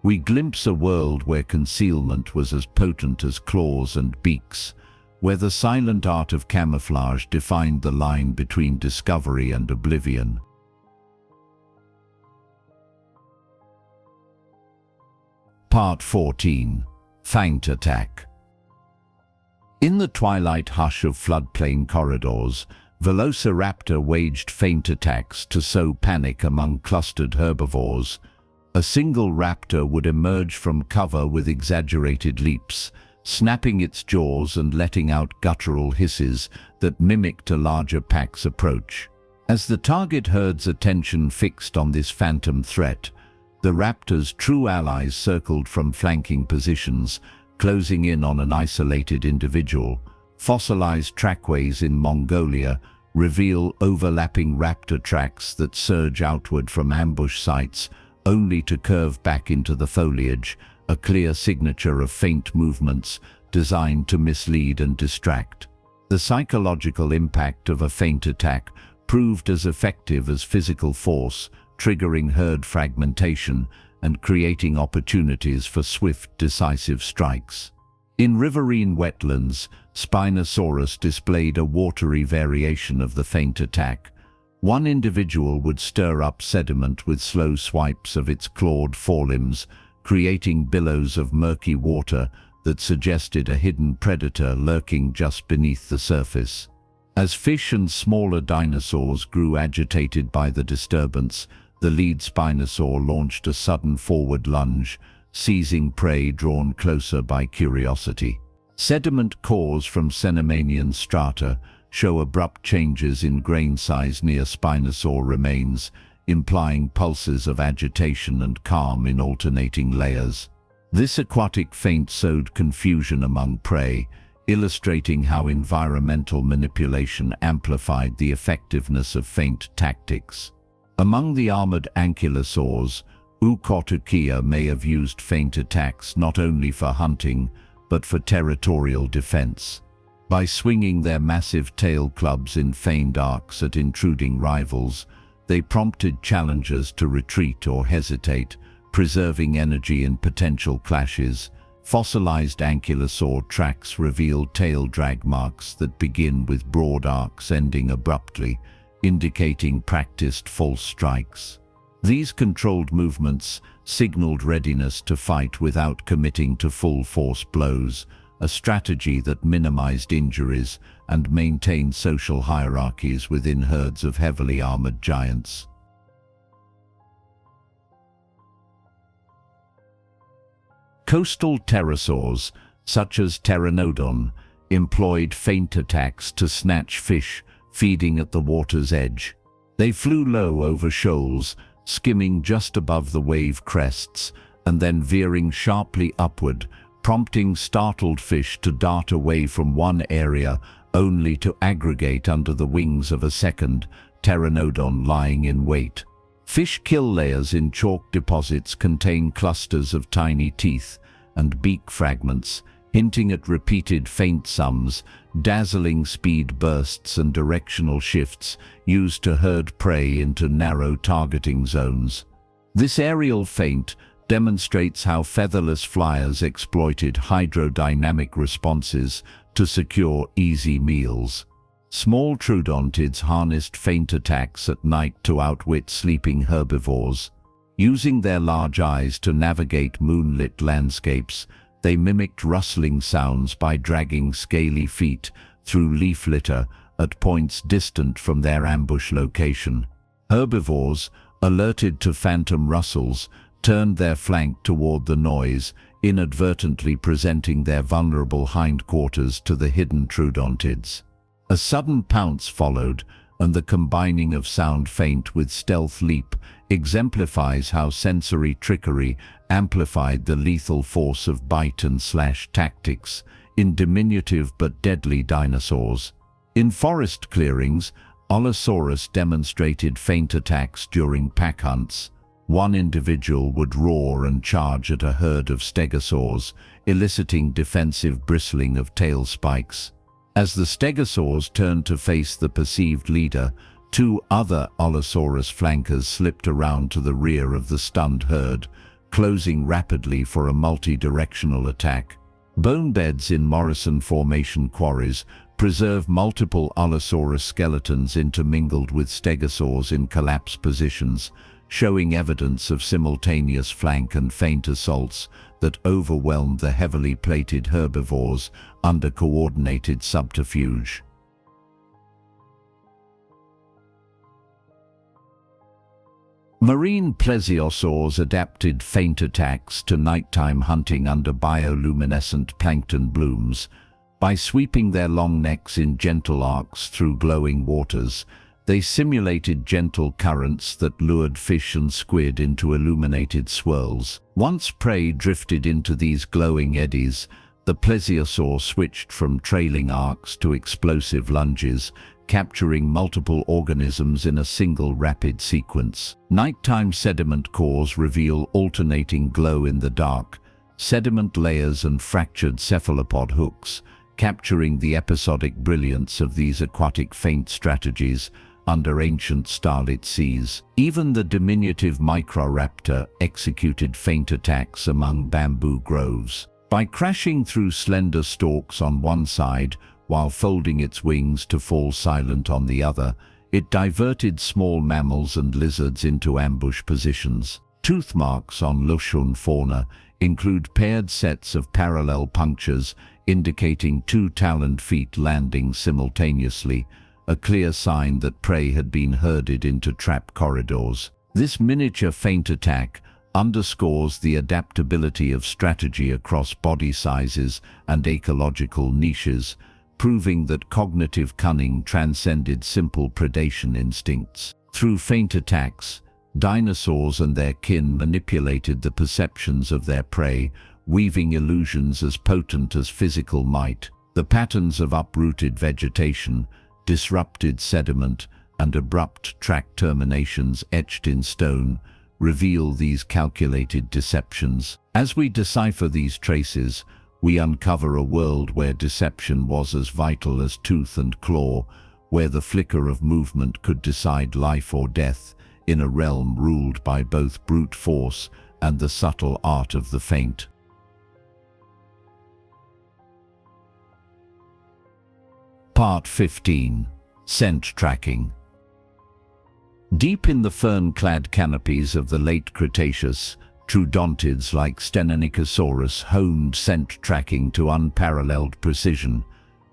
we glimpse a world where concealment was as potent as claws and beaks, where the silent art of camouflage defined the line between discovery and oblivion. Part 14. Feint attack. In the twilight hush of floodplain corridors, Velociraptor waged feint attacks to sow panic among clustered herbivores. A single raptor would emerge from cover with exaggerated leaps, snapping its jaws and letting out guttural hisses that mimicked a larger pack's approach. As the target herd's attention fixed on this phantom threat, the raptor's true allies circled from flanking positions, closing in on an isolated individual. Fossilized trackways in Mongolia reveal overlapping raptor tracks that surge outward from ambush sites, only to curve back into the foliage, a clear signature of feint movements designed to mislead and distract. The psychological impact of a feint attack proved as effective as physical force, triggering herd fragmentation and creating opportunities for swift, decisive strikes. In riverine wetlands, Spinosaurus displayed a watery variation of the feint attack. One individual would stir up sediment with slow swipes of its clawed forelimbs, creating billows of murky water that suggested a hidden predator lurking just beneath the surface. As fish and smaller dinosaurs grew agitated by the disturbance, the lead Spinosaur launched a sudden forward lunge, seizing prey drawn closer by curiosity. Sediment cores from Cenomanian strata show abrupt changes in grain size near Spinosaur remains, implying pulses of agitation and calm in alternating layers. This aquatic feint sowed confusion among prey, illustrating how environmental manipulation amplified the effectiveness of feint tactics. Among the armored ankylosaurs, Ukotukia may have used feint attacks not only for hunting, but for territorial defense. By swinging their massive tail clubs in feigned arcs at intruding rivals, they prompted challengers to retreat or hesitate, preserving energy in potential clashes. Fossilized ankylosaur tracks reveal tail drag marks that begin with broad arcs ending abruptly, indicating practiced false strikes. These controlled movements signaled readiness to fight without committing to full-force blows, a strategy that minimized injuries and maintained social hierarchies within herds of heavily armored giants. Coastal pterosaurs, such as Pteranodon, employed feint attacks to snatch fish feeding at the water's edge. They flew low over shoals, skimming just above the wave crests, and then veering sharply upward, prompting startled fish to dart away from one area only to aggregate under the wings of a second Pteranodon lying in wait. Fish kill layers in chalk deposits contain clusters of tiny teeth and beak fragments, hinting at repeated feint sums, dazzling speed bursts and directional shifts used to herd prey into narrow targeting zones. This aerial feint demonstrates how featherless flyers exploited hydrodynamic responses to secure easy meals. Small troodontids harnessed feint attacks at night to outwit sleeping herbivores. Using their large eyes to navigate moonlit landscapes, they mimicked rustling sounds by dragging scaly feet through leaf litter at points distant from their ambush location. Herbivores, alerted to phantom rustles, turned their flank toward the noise, inadvertently presenting their vulnerable hindquarters to the hidden troodontids. A sudden pounce followed, and the combining of sound feint with stealth leap exemplifies how sensory trickery amplified the lethal force of bite and slash tactics in diminutive but deadly dinosaurs. In forest clearings, Allosaurus demonstrated feint attacks during pack hunts. One individual would roar and charge at a herd of stegosaurs, eliciting defensive bristling of tail spikes. As the stegosaurs turned to face the perceived leader, two other Allosaurus flankers slipped around to the rear of the stunned herd, closing rapidly for a multi-directional attack. Bone beds in Morrison Formation quarries preserve multiple Allosaurus skeletons intermingled with stegosaurs in collapse positions, showing evidence of simultaneous flank and feint assaults that overwhelmed the heavily plated herbivores under coordinated subterfuge. Marine plesiosaurs adapted feint attacks to nighttime hunting under bioluminescent plankton blooms. By sweeping their long necks in gentle arcs through glowing waters, they simulated gentle currents that lured fish and squid into illuminated swirls. Once prey drifted into these glowing eddies, the plesiosaur switched from trailing arcs to explosive lunges, capturing multiple organisms in a single rapid sequence. Nighttime sediment cores reveal alternating glow in the dark, sediment layers and fractured cephalopod hooks, capturing the episodic brilliance of these aquatic feint strategies under ancient starlit seas. Even the diminutive Microraptor executed feint attacks among bamboo groves. By crashing through slender stalks on one side, while folding its wings to fall silent on the other, it diverted small mammals and lizards into ambush positions. Tooth marks on Lushun fauna include paired sets of parallel punctures indicating two taloned feet landing simultaneously, a clear sign that prey had been herded into trap corridors. This miniature feint attack underscores the adaptability of strategy across body sizes and ecological niches, proving that cognitive cunning transcended simple predation instincts. Through feint attacks, dinosaurs and their kin manipulated the perceptions of their prey, weaving illusions as potent as physical might. The patterns of uprooted vegetation, disrupted sediment, and abrupt track terminations etched in stone reveal these calculated deceptions. As we decipher these traces, we uncover a world where deception was as vital as tooth and claw, where the flicker of movement could decide life or death, in a realm ruled by both brute force and the subtle art of the feint. Part 15. Scent Tracking. Deep in the fern-clad canopies of the late Cretaceous, troodontids like Stenonychosaurus honed scent tracking to unparalleled precision,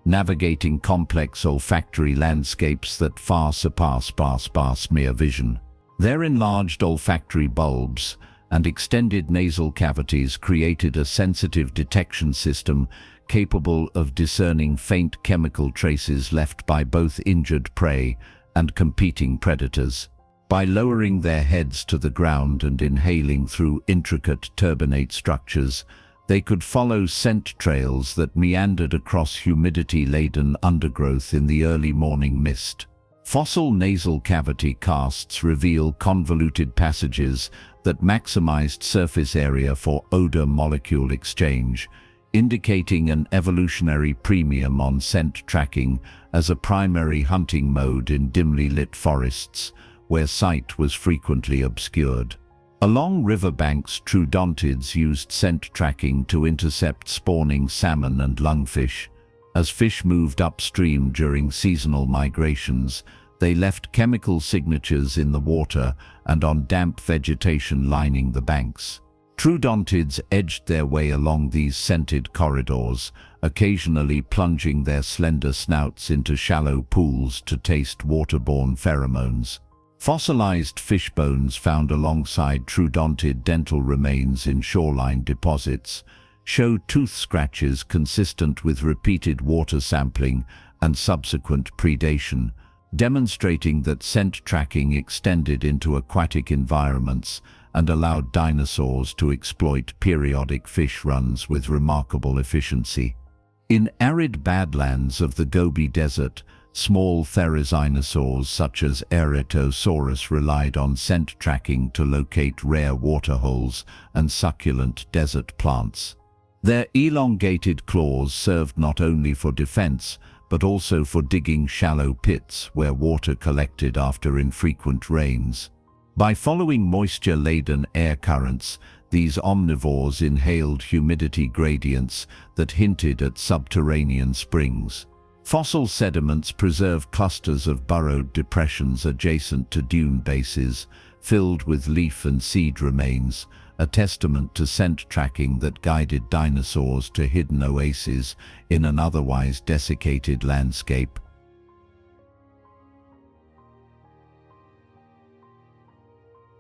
navigating complex olfactory landscapes that far surpass mere vision. Their enlarged olfactory bulbs and extended nasal cavities created a sensitive detection system capable of discerning faint chemical traces left by both injured prey and competing predators. By lowering their heads to the ground and inhaling through intricate turbinate structures, they could follow scent trails that meandered across humidity-laden undergrowth in the early morning mist. Fossil nasal cavity casts reveal convoluted passages that maximized surface area for odor molecule exchange, indicating an evolutionary premium on scent tracking as a primary hunting mode in dimly lit forests, where sight was frequently obscured. Along riverbanks, troodontids used scent tracking to intercept spawning salmon and lungfish. As fish moved upstream during seasonal migrations, they left chemical signatures in the water and on damp vegetation lining the banks. Troodontids edged their way along these scented corridors, occasionally plunging their slender snouts into shallow pools to taste waterborne pheromones. Fossilized fish bones found alongside troodontid dental remains in shoreline deposits show tooth scratches consistent with repeated water sampling and subsequent predation, demonstrating that scent tracking extended into aquatic environments and allowed dinosaurs to exploit periodic fish runs with remarkable efficiency. In arid badlands of the Gobi Desert, small therizinosaurs such as Eretosaurus relied on scent tracking to locate rare waterholes and succulent desert plants. Their elongated claws served not only for defense, but also for digging shallow pits where water collected after infrequent rains. By following moisture-laden air currents, these omnivores inhaled humidity gradients that hinted at subterranean springs. Fossil sediments preserve clusters of burrowed depressions adjacent to dune bases, filled with leaf and seed remains, a testament to scent tracking that guided dinosaurs to hidden oases in an otherwise desiccated landscape.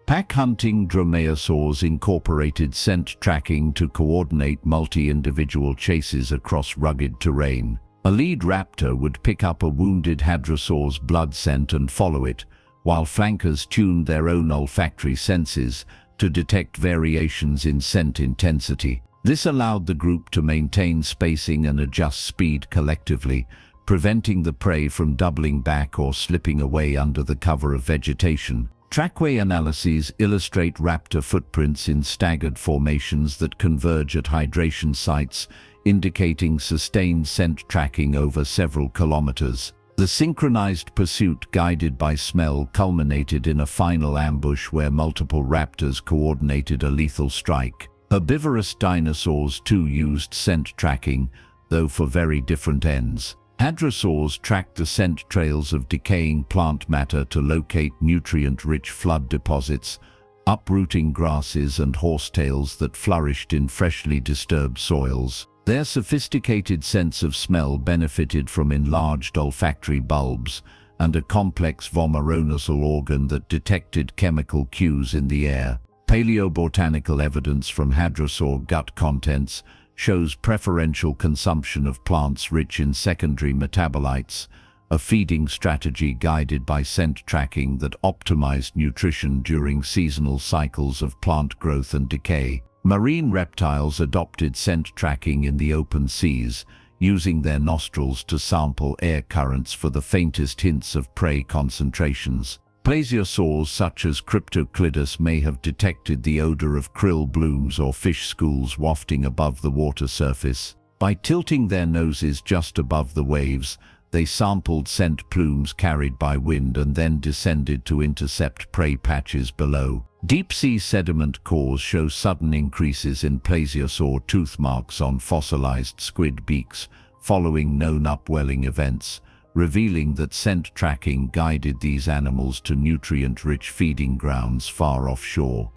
Pack-hunting dromaeosaurs incorporated scent tracking to coordinate multi-individual chases across rugged terrain. A lead raptor would pick up a wounded hadrosaur's blood scent and follow it, while flankers tuned their own olfactory senses to detect variations in scent intensity. This allowed the group to maintain spacing and adjust speed collectively, preventing the prey from doubling back or slipping away under the cover of vegetation. Trackway analyses illustrate raptor footprints in staggered formations that converge at hydration sites, indicating sustained scent tracking over several kilometers. The synchronized pursuit guided by smell culminated in a final ambush where multiple raptors coordinated a lethal strike. Herbivorous dinosaurs too used scent tracking, though for very different ends. Hadrosaurs tracked the scent trails of decaying plant matter to locate nutrient-rich flood deposits, uprooting grasses and horsetails that flourished in freshly disturbed soils. Their sophisticated sense of smell benefited from enlarged olfactory bulbs and a complex vomeronasal organ that detected chemical cues in the air. Paleobotanical evidence from hadrosaur gut contents shows preferential consumption of plants rich in secondary metabolites, a feeding strategy guided by scent tracking that optimized nutrition during seasonal cycles of plant growth and decay. Marine reptiles adopted scent tracking in the open seas, using their nostrils to sample air currents for the faintest hints of prey concentrations. Plesiosaurs such as Cryptoclidus may have detected the odor of krill blooms or fish schools wafting above the water surface. By tilting their noses just above the waves, they sampled scent plumes carried by wind and then descended to intercept prey patches below. Deep-sea sediment cores show sudden increases in plesiosaur tooth marks on fossilized squid beaks following known upwelling events, revealing that scent tracking guided these animals to nutrient-rich feeding grounds far offshore.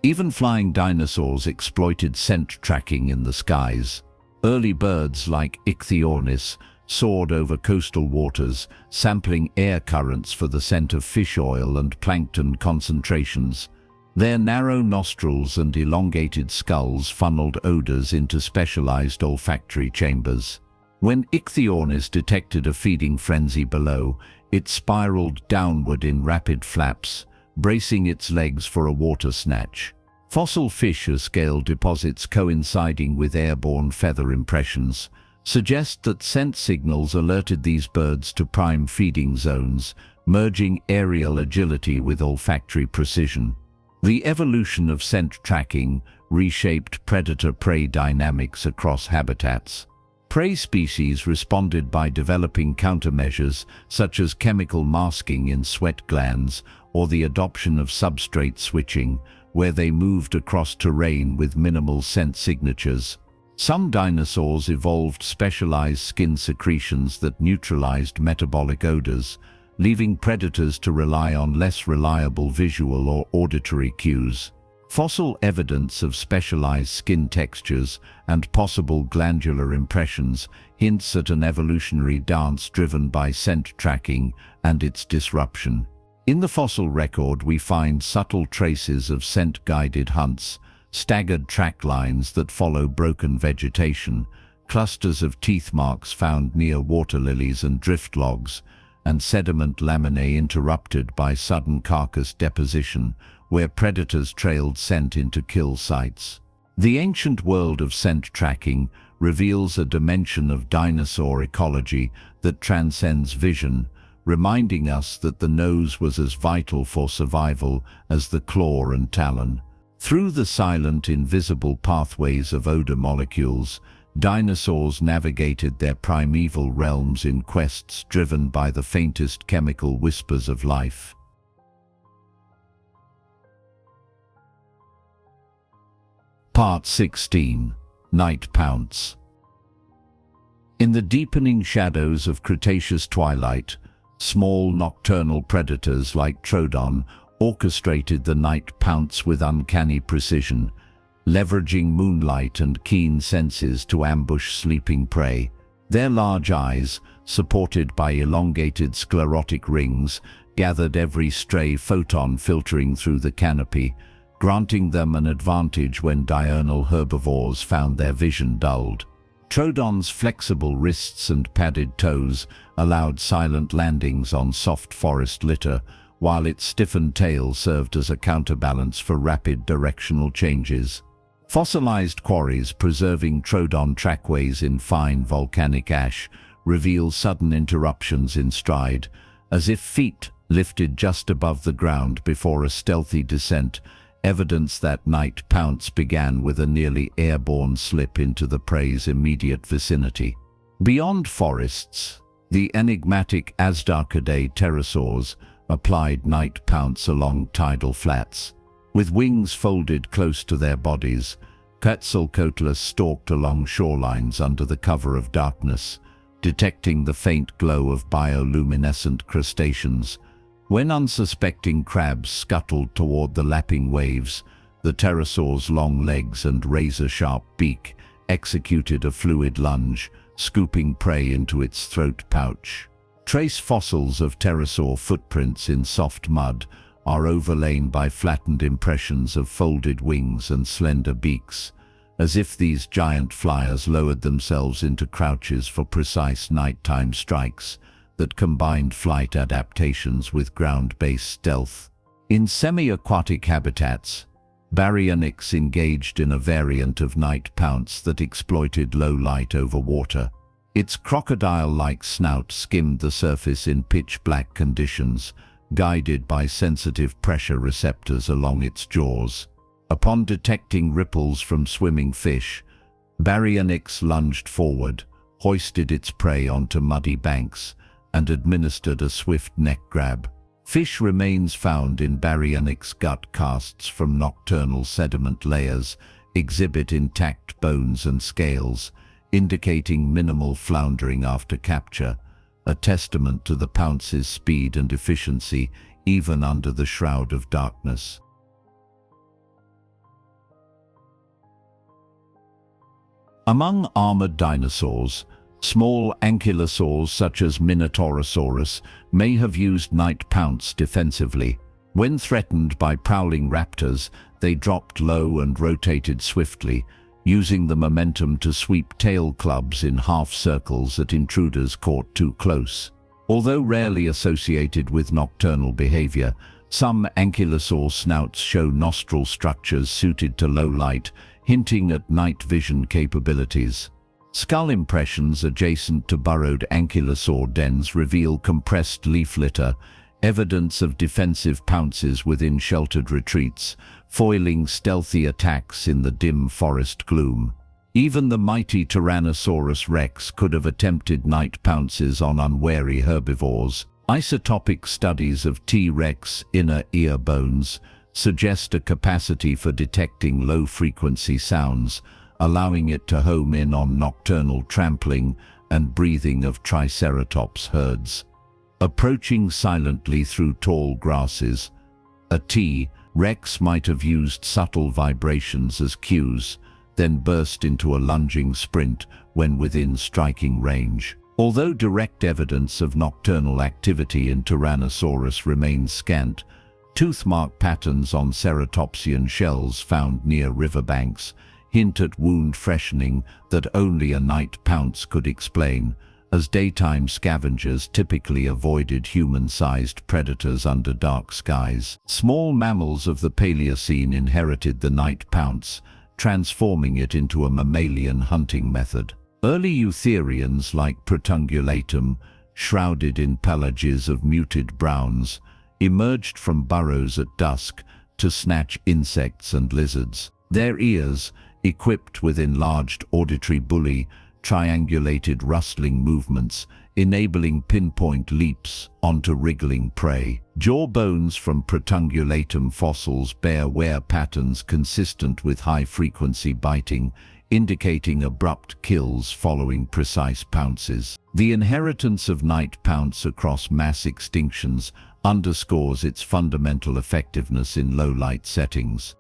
Even flying dinosaurs exploited scent tracking in the skies. Early birds like Ichthyornis soared over coastal waters, sampling air currents for the scent of fish oil and plankton concentrations. Their narrow nostrils and elongated skulls funneled odors into specialized olfactory chambers. When Ichthyornis detected a feeding frenzy below, it spiraled downward in rapid flaps, bracing its legs for a water snatch. Fossil fish scale deposits coinciding with airborne feather impressions suggest that scent signals alerted these birds to prime feeding zones, merging aerial agility with olfactory precision. The evolution of scent tracking reshaped predator-prey dynamics across habitats. Prey species responded by developing countermeasures such as chemical masking in sweat glands or the adoption of substrate switching, where they moved across terrain with minimal scent signatures. Some dinosaurs evolved specialized skin secretions that neutralized metabolic odors, leaving predators to rely on less reliable visual or auditory cues. Fossil evidence of specialized skin textures and possible glandular impressions hints at an evolutionary dance driven by scent tracking and its disruption. In the fossil record, we find subtle traces of scent-guided hunts, staggered track lines that follow broken vegetation, clusters of teeth marks found near water lilies and drift logs, and sediment laminae interrupted by sudden carcass deposition, where predators trailed scent into kill sites. The ancient world of scent tracking reveals a dimension of dinosaur ecology that transcends vision, reminding us that the nose was as vital for survival as the claw and talon. Through the silent, invisible pathways of odor molecules, dinosaurs navigated their primeval realms in quests driven by the faintest chemical whispers of life. Part 16. Night Pounce. In the deepening shadows of Cretaceous twilight, small nocturnal predators like Troodon orchestrated the night pounce with uncanny precision, leveraging moonlight and keen senses to ambush sleeping prey. Their large eyes, supported by elongated sclerotic rings, gathered every stray photon filtering through the canopy, granting them an advantage when diurnal herbivores found their vision dulled. Troodon's flexible wrists and padded toes allowed silent landings on soft forest litter, while its stiffened tail served as a counterbalance for rapid directional changes. Fossilized quarries preserving Troodon trackways in fine volcanic ash reveal sudden interruptions in stride, as if feet lifted just above the ground before a stealthy descent, evidence that night pounce began with a nearly airborne slip into the prey's immediate vicinity. Beyond forests, the enigmatic Asdarchidae pterosaurs applied night pounce along tidal flats. With wings folded close to their bodies, Quetzalcoatlus stalked along shorelines under the cover of darkness, detecting the faint glow of bioluminescent crustaceans. When unsuspecting crabs scuttled toward the lapping waves, the pterosaur's long legs and razor-sharp beak executed a fluid lunge, scooping prey into its throat pouch. Trace fossils of pterosaur footprints in soft mud are overlain by flattened impressions of folded wings and slender beaks, as if these giant flyers lowered themselves into crouches for precise nighttime strikes that combined flight adaptations with ground-based stealth. In semi-aquatic habitats, baryonyx engaged in a variant of night pounce that exploited low light over water. Its crocodile-like snout skimmed the surface in pitch-black conditions, guided by sensitive pressure receptors along its jaws. Upon detecting ripples from swimming fish, baryonyx lunged forward, hoisted its prey onto muddy banks, and administered a swift neck grab. Fish remains found in baryonyx gut casts from nocturnal sediment layers exhibit intact bones and scales, indicating minimal floundering after capture, a testament to the pounce's speed and efficiency even under the shroud of darkness. Among armored dinosaurs, small ankylosaurs such as Minotaurosaurus may have used night pounce defensively. When threatened by prowling raptors, they dropped low and rotated swiftly, using the momentum to sweep tail clubs in half circles at intruders caught too close. Although rarely associated with nocturnal behavior, some ankylosaur snouts show nostril structures suited to low light, hinting at night vision capabilities. Skull impressions adjacent to burrowed ankylosaur dens reveal compressed leaf litter, evidence of defensive pounces within sheltered retreats, foiling stealthy attacks in the dim forest gloom. Even the mighty Tyrannosaurus rex could have attempted night pounces on unwary herbivores. Isotopic studies of T-Rex inner ear bones suggest a capacity for detecting low-frequency sounds, allowing it to home in on nocturnal trampling and breathing of Triceratops herds. Approaching silently through tall grasses, a T-Rex might have used subtle vibrations as cues, then burst into a lunging sprint when within striking range. Although direct evidence of nocturnal activity in Tyrannosaurus remains scant, toothmark patterns on ceratopsian shells found near riverbanks hint at wound freshening that only a night pounce could explain, as daytime scavengers typically avoided human-sized predators under dark skies. Small mammals of the Paleocene inherited the night pounce, transforming it into a mammalian hunting method. Early eutherians like Protungulatum, shrouded in pelages of muted browns, emerged from burrows at dusk to snatch insects and lizards. Their ears, equipped with enlarged auditory bullae, triangulated rustling movements, enabling pinpoint leaps onto wriggling prey. Jaw bones from Protungulatum fossils bear wear patterns consistent with high-frequency biting, indicating abrupt kills following precise pounces. The inheritance of night pounce across mass extinctions underscores its fundamental effectiveness in low-light settings.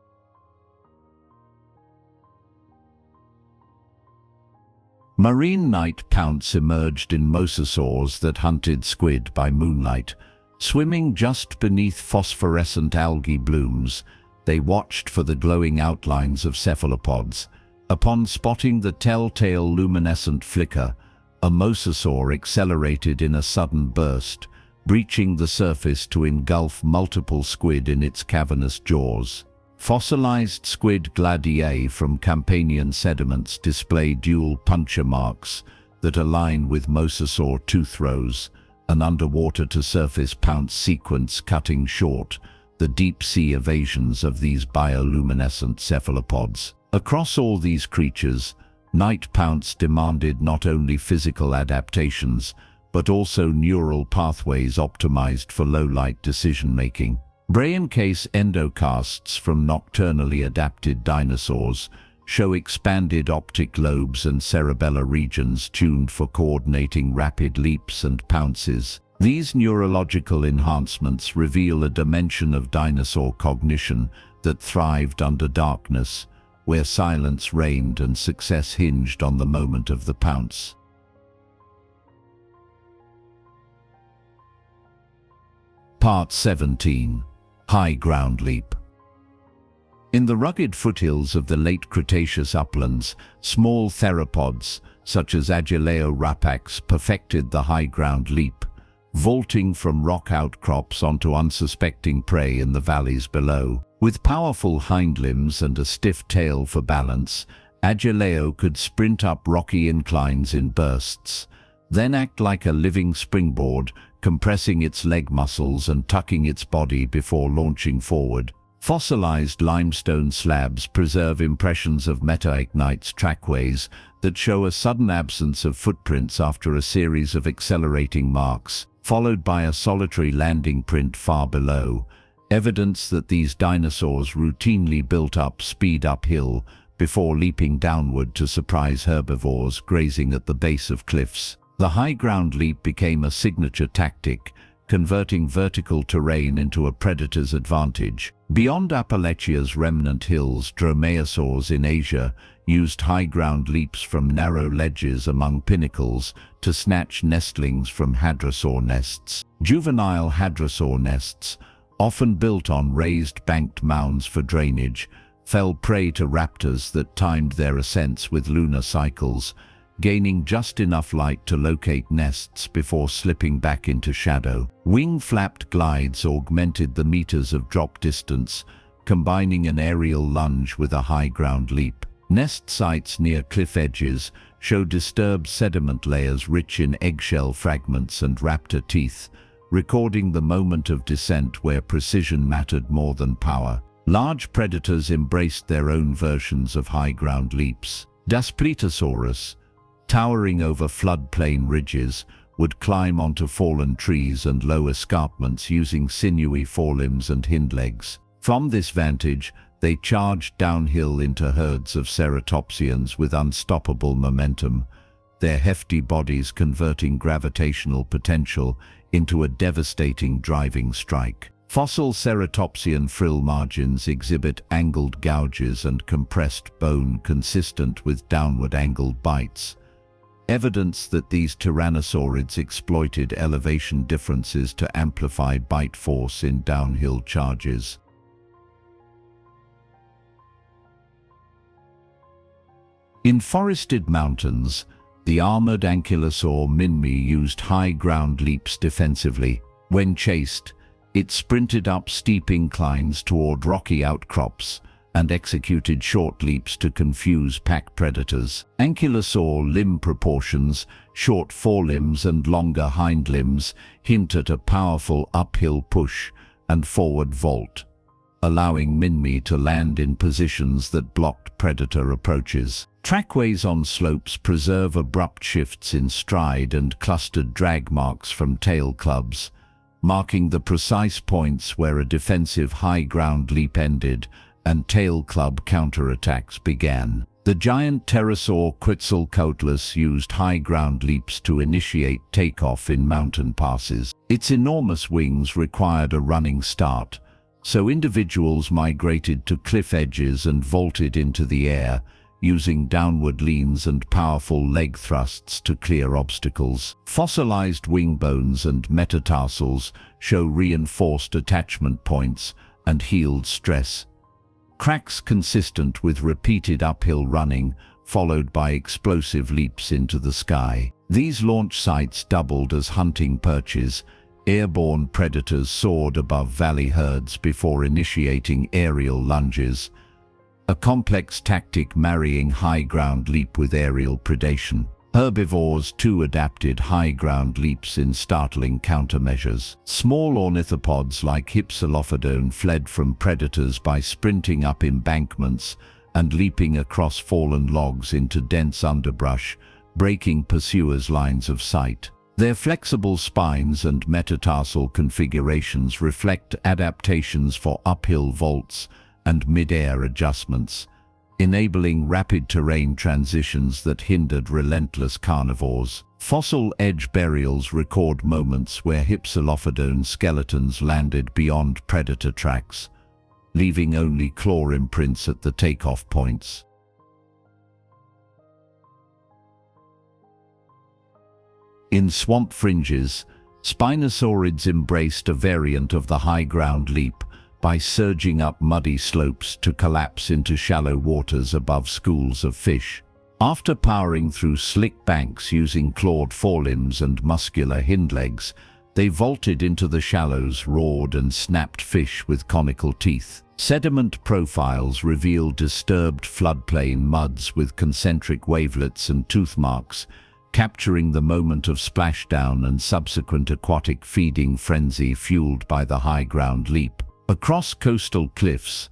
Marine night pounce emerged in mosasaurs that hunted squid by moonlight. Swimming just beneath phosphorescent algae blooms, they watched for the glowing outlines of cephalopods. Upon spotting the telltale luminescent flicker, a mosasaur accelerated in a sudden burst, breaching the surface to engulf multiple squid in its cavernous jaws. Fossilized squid gladiae from Campanian sediments display dual puncture marks that align with mosasaur tooth rows, an underwater-to-surface pounce sequence cutting short the deep-sea evasions of these bioluminescent cephalopods. Across all these creatures, night pounce demanded not only physical adaptations, but also neural pathways optimized for low-light decision-making. Braincase endocasts from nocturnally adapted dinosaurs show expanded optic lobes and cerebellar regions tuned for coordinating rapid leaps and pounces. These neurological enhancements reveal a dimension of dinosaur cognition that thrived under darkness, where silence reigned and success hinged on the moment of the pounce. Part 17. High ground leap. In the rugged foothills of the late Cretaceous uplands, small theropods, such as Agileo perfected the high ground leap, vaulting from rock outcrops onto unsuspecting prey in the valleys below. With powerful hind limbs and a stiff tail for balance, Agileo could sprint up rocky inclines in bursts, then act like a living springboard, compressing its leg muscles and tucking its body before launching forward. Fossilized limestone slabs preserve impressions of Meta-Ignite's trackways that show a sudden absence of footprints after a series of accelerating marks, followed by a solitary landing print far below, evidence that these dinosaurs routinely built up speed uphill before leaping downward to surprise herbivores grazing at the base of cliffs. The high ground leap became a signature tactic, converting vertical terrain into a predator's advantage. Beyond Appalachia's remnant hills, dromaeosaurs in Asia used high ground leaps from narrow ledges among pinnacles to snatch nestlings from hadrosaur nests. Juvenile hadrosaur nests, often built on raised banked mounds for drainage, fell prey to raptors that timed their ascents with lunar cycles, gaining just enough light to locate nests before slipping back into shadow. Wing-flapped glides augmented the meters of drop distance, combining an aerial lunge with a high ground leap. Nest sites near cliff edges show disturbed sediment layers rich in eggshell fragments and raptor teeth, recording the moment of descent where precision mattered more than power. Large predators embraced their own versions of high ground leaps. Daspletosaurus, towering over floodplain ridges, would climb onto fallen trees and low escarpments using sinewy forelimbs and hind legs. From this vantage, they charged downhill into herds of ceratopsians with unstoppable momentum, their hefty bodies converting gravitational potential into a devastating driving strike. Fossil ceratopsian frill margins exhibit angled gouges and compressed bone consistent with downward angled bites, evidence that these tyrannosaurids exploited elevation differences to amplify bite force in downhill charges. In forested mountains, the armored ankylosaur Minmi used high ground leaps defensively. When chased, it sprinted up steep inclines toward rocky outcrops and executed short leaps to confuse pack predators. Ankylosaur limb proportions, short forelimbs and longer hind limbs, hint at a powerful uphill push and forward vault, allowing Minmi to land in positions that blocked predator approaches. Trackways on slopes preserve abrupt shifts in stride and clustered drag marks from tail clubs, marking the precise points where a defensive high ground leap ended and tail club counterattacks began. The giant pterosaur Quetzalcoatlus used high ground leaps to initiate takeoff in mountain passes. Its enormous wings required a running start, so individuals migrated to cliff edges and vaulted into the air, using downward leans and powerful leg thrusts to clear obstacles. Fossilized wing bones and metatarsals show reinforced attachment points and healed stress, cracks consistent with repeated uphill running, followed by explosive leaps into the sky. These launch sites doubled as hunting perches. Airborne predators soared above valley herds before initiating aerial lunges, a complex tactic marrying high ground leap with aerial predation. Herbivores too adapted high ground leaps in startling countermeasures. Small ornithopods like Hypsilophodon fled from predators by sprinting up embankments and leaping across fallen logs into dense underbrush, breaking pursuers' lines of sight. Their flexible spines and metatarsal configurations reflect adaptations for uphill vaults and mid-air adjustments, enabling rapid terrain transitions that hindered relentless carnivores. Fossil edge burials record moments where Hypsilophodon skeletons landed beyond predator tracks, leaving only claw imprints at the takeoff points. In swamp fringes, Spinosaurids embraced a variant of the high ground leap, by surging up muddy slopes to collapse into shallow waters above schools of fish. After powering through slick banks using clawed forelimbs and muscular hind legs, they vaulted into the shallows, roared and snapped fish with conical teeth. Sediment profiles revealed disturbed floodplain muds with concentric wavelets and tooth marks, capturing the moment of splashdown and subsequent aquatic feeding frenzy fueled by the high ground leap. Across coastal cliffs,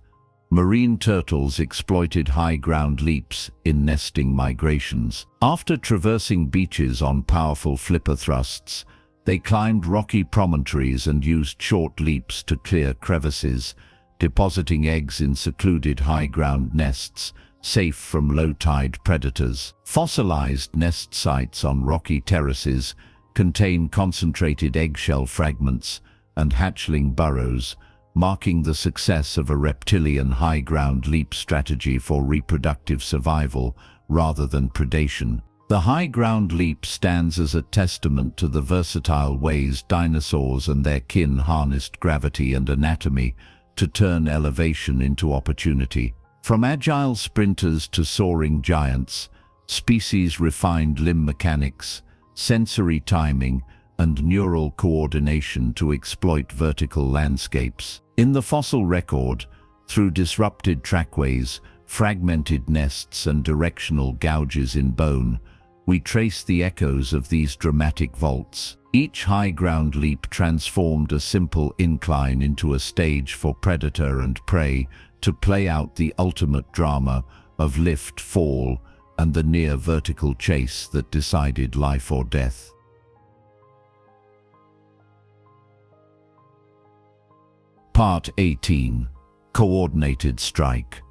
marine turtles exploited high ground leaps in nesting migrations. After traversing beaches on powerful flipper thrusts, they climbed rocky promontories and used short leaps to clear crevices, depositing eggs in secluded high ground nests, safe from low-tide predators. Fossilized nest sites on rocky terraces contain concentrated eggshell fragments and hatchling burrows, marking the success of a reptilian high-ground leap strategy for reproductive survival rather than predation. The high-ground leap stands as a testament to the versatile ways dinosaurs and their kin harnessed gravity and anatomy to turn elevation into opportunity. From agile sprinters to soaring giants, species refined limb mechanics, sensory timing, and neural coordination to exploit vertical landscapes. In the fossil record, through disrupted trackways, fragmented nests, and directional gouges in bone, we trace the echoes of these dramatic vaults. Each high-ground leap transformed a simple incline into a stage for predator and prey to play out the ultimate drama of lift, fall, and the near-vertical chase that decided life or death. Part 18. Coordinated Strike.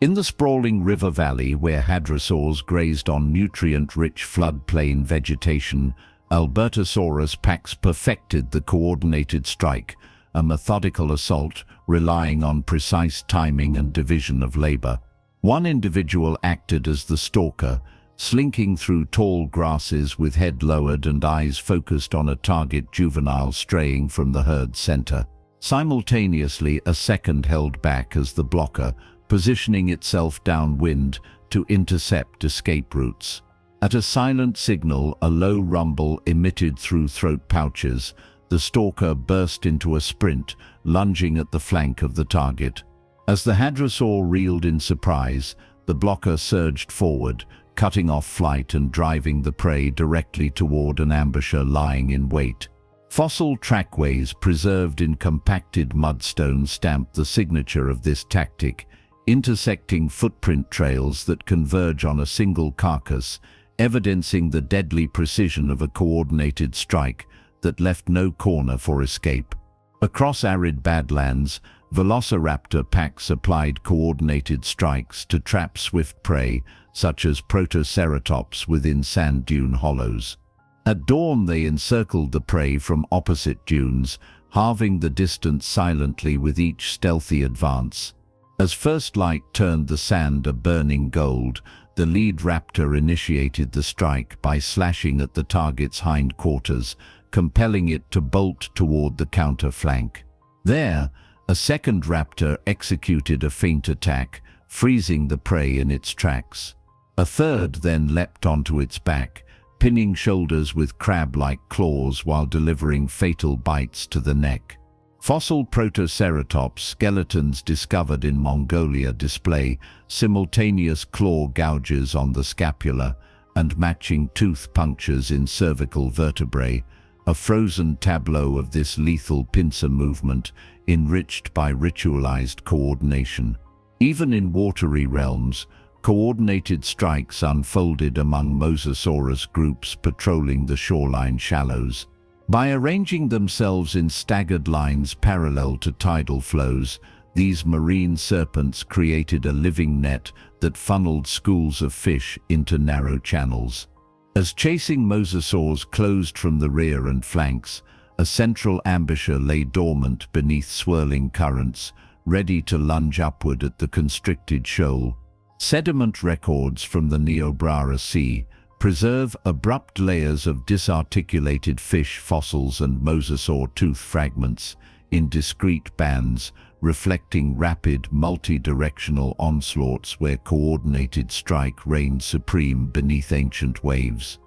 In the sprawling river valley where hadrosaurs grazed on nutrient-rich floodplain vegetation, Albertosaurus Pax perfected the coordinated strike, a methodical assault relying on precise timing and division of labor. One individual acted as the stalker, slinking through tall grasses with head lowered and eyes focused on a target juvenile straying from the herd center. Simultaneously, a second held back as the blocker, positioning itself downwind to intercept escape routes. At a silent signal, a low rumble emitted through throat pouches, the stalker burst into a sprint, lunging at the flank of the target. As the hadrosaur reeled in surprise, the blocker surged forward, cutting off flight and driving the prey directly toward an ambusher lying in wait. Fossil trackways preserved in compacted mudstone stamped the signature of this tactic, intersecting footprint trails that converge on a single carcass, evidencing the deadly precision of a coordinated strike that left no corner for escape. Across arid badlands, Velociraptor packs applied coordinated strikes to trap swift prey, such as Protoceratops within sand dune hollows. At dawn they encircled the prey from opposite dunes, halving the distance silently with each stealthy advance. As first light turned the sand a burning gold, the lead raptor initiated the strike by slashing at the target's hindquarters, compelling it to bolt toward the counter flank. There, a second raptor executed a feint attack, freezing the prey in its tracks. A third then leapt onto its back, pinning shoulders with crab-like claws while delivering fatal bites to the neck. Fossil Protoceratops skeletons discovered in Mongolia display simultaneous claw gouges on the scapula and matching tooth punctures in cervical vertebrae, a frozen tableau of this lethal pincer movement enriched by ritualized coordination. Even in watery realms, coordinated strikes unfolded among Mosasaurus groups patrolling the shoreline shallows. By arranging themselves in staggered lines parallel to tidal flows, these marine serpents created a living net that funneled schools of fish into narrow channels. As chasing mosasaurs closed from the rear and flanks, a central ambusher lay dormant beneath swirling currents, ready to lunge upward at the constricted shoal. Sediment records from the Niobrara Sea preserve abrupt layers of disarticulated fish fossils and mosasaur tooth fragments, in discrete bands, reflecting rapid, multi-directional onslaughts where coordinated strike reigned supreme beneath ancient waves.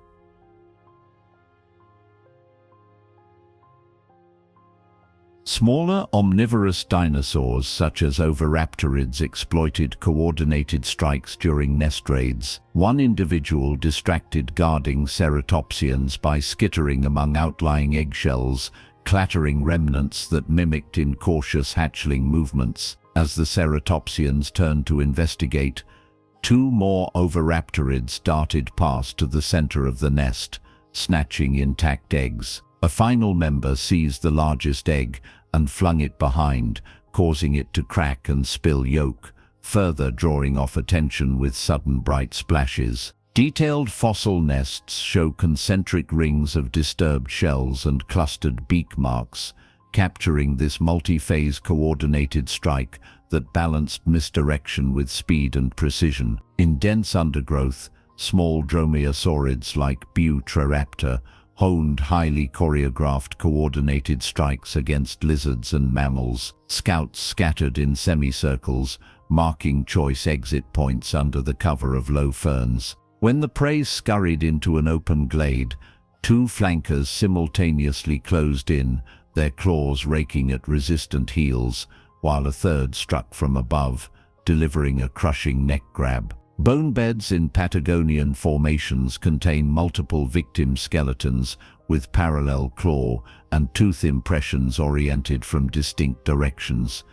Smaller omnivorous dinosaurs such as oviraptorids exploited coordinated strikes during nest raids. One individual distracted guarding ceratopsians by skittering among outlying eggshells, clattering remnants that mimicked incautious hatchling movements. As the ceratopsians turned to investigate, two more oviraptorids darted past to the center of the nest, snatching intact eggs. A final member seized the largest egg and flung it behind, causing it to crack and spill yolk, further drawing off attention with sudden bright splashes. Detailed fossil nests show concentric rings of disturbed shells and clustered beak marks, capturing this multi-phase coordinated strike that balanced misdirection with speed and precision. In dense undergrowth, small dromaeosaurids like Raptor honed highly choreographed coordinated strikes against lizards and mammals. Scouts scattered in semicircles, marking choice exit points under the cover of low ferns. When the prey scurried into an open glade, two flankers simultaneously closed in, their claws raking at resistant heels, while a third struck from above, delivering a crushing neck grab. Bone beds in Patagonian formations contain multiple victim skeletons with parallel claw and tooth impressions oriented from distinct directions,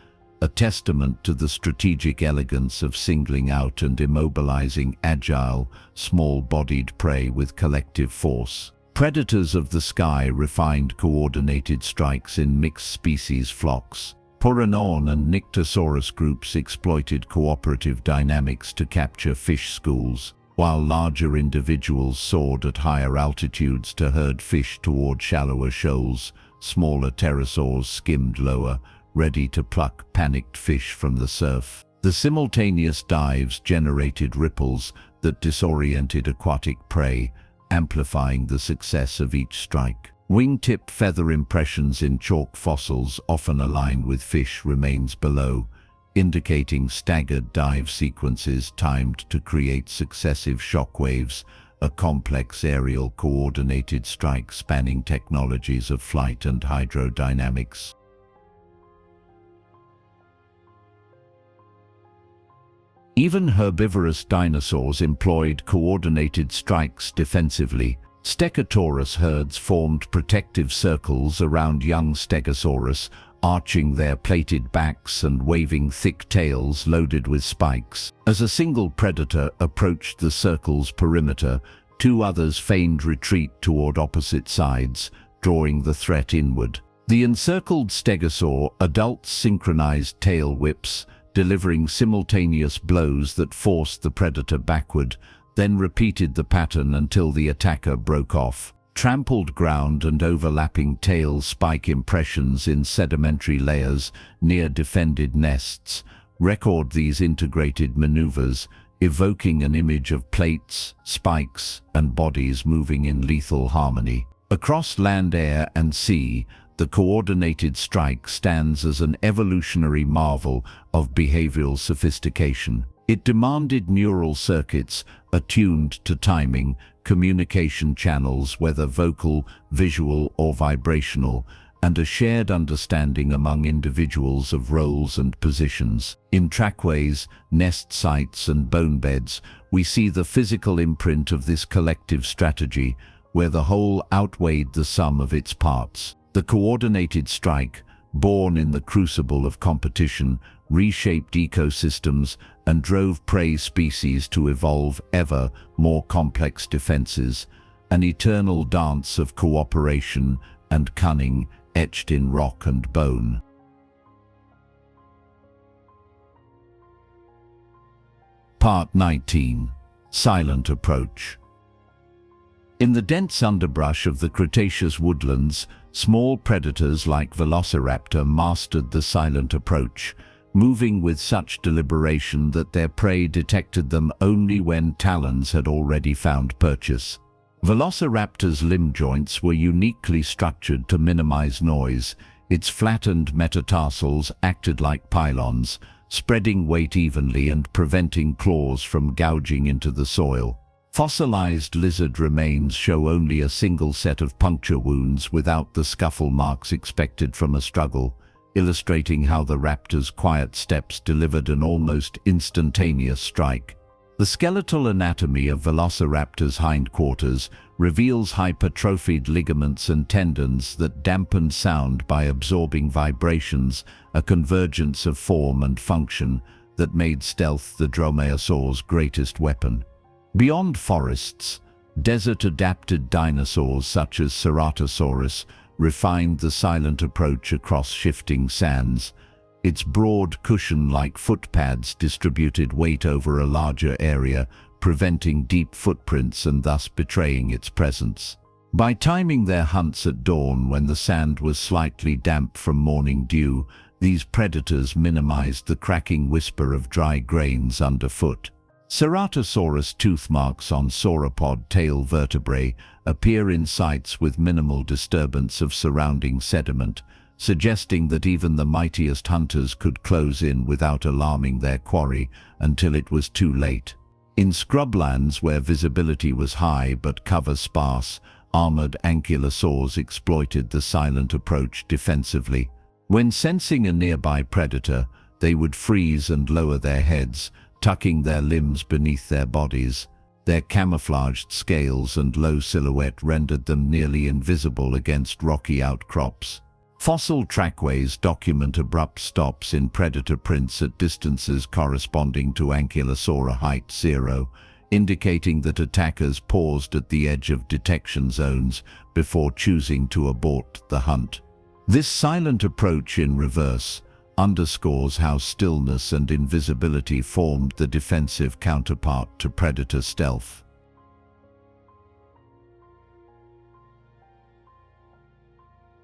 a testament to the strategic elegance of singling out and immobilizing agile, small-bodied prey with collective force. Predators of the sky refined coordinated strikes in mixed species flocks. Puranon and Nyctosaurus groups exploited cooperative dynamics to capture fish schools, while larger individuals soared at higher altitudes to herd fish toward shallower shoals. Smaller pterosaurs skimmed lower, ready to pluck panicked fish from the surf. The simultaneous dives generated ripples that disoriented aquatic prey, amplifying the success of each strike. Wingtip feather impressions in chalk fossils, often aligned with fish remains below, indicating staggered dive sequences timed to create successive shockwaves, a complex aerial coordinated strike spanning technologies of flight and hydrodynamics. Even herbivorous dinosaurs employed coordinated strikes defensively. Stegosaurus herds formed protective circles around young Stegosaurus, arching their plated backs and waving thick tails loaded with spikes. As a single predator approached the circle's perimeter, two others feigned retreat toward opposite sides, drawing the threat inward. The encircled Stegosaur adults synchronized tail whips, delivering simultaneous blows that forced the predator backward, then repeated the pattern until the attacker broke off. Trampled ground and overlapping tail spike impressions in sedimentary layers near defended nests record these integrated maneuvers, evoking an image of plates, spikes, and bodies moving in lethal harmony. Across land, air, and sea, the coordinated strike stands as an evolutionary marvel of behavioral sophistication. It demanded neural circuits attuned to timing, communication channels, whether vocal, visual, or vibrational, and a shared understanding among individuals of roles and positions. In trackways, nest sites, and bone beds, we see the physical imprint of this collective strategy, where the whole outweighed the sum of its parts. The coordinated strike, born in the crucible of competition, reshaped ecosystems and drove prey species to evolve ever more complex defenses, an eternal dance of cooperation and cunning etched in rock and bone. Part 19. Silent Approach. In the dense underbrush of the Cretaceous woodlands, small predators like Velociraptor mastered the silent approach, moving with such deliberation that their prey detected them only when talons had already found purchase. Velociraptor's limb joints were uniquely structured to minimize noise, Its flattened metatarsals acted like pylons, spreading weight evenly and preventing claws from gouging into the soil. Fossilized lizard remains show only a single set of puncture wounds without the scuffle marks expected from a struggle, illustrating how the raptor's quiet steps delivered an almost instantaneous strike. The skeletal anatomy of Velociraptor's hindquarters reveals hypertrophied ligaments and tendons that dampen sound by absorbing vibrations, a convergence of form and function that made stealth the dromaeosaur's greatest weapon. Beyond forests, desert-adapted dinosaurs such as Ceratosaurus refined the silent approach across shifting sands. Its broad cushion-like footpads distributed weight over a larger area, preventing deep footprints and thus betraying its presence. By timing their hunts at dawn when the sand was slightly damp from morning dew, these predators minimized the cracking whisper of dry grains underfoot. Ceratosaurus tooth marks on sauropod tail vertebrae appear in sites with minimal disturbance of surrounding sediment, suggesting that even the mightiest hunters could close in without alarming their quarry until it was too late. In scrublands where visibility was high but cover sparse, armored ankylosaurs exploited the silent approach defensively. When sensing a nearby predator, they would freeze and lower their heads, tucking their limbs beneath their bodies. Their camouflaged scales and low silhouette rendered them nearly invisible against rocky outcrops. Fossil trackways document abrupt stops in predator prints at distances corresponding to Ankylosaur height 0, indicating that attackers paused at the edge of detection zones before choosing to abort the hunt. This silent approach in reverse underscores how stillness and invisibility formed the defensive counterpart to predator stealth.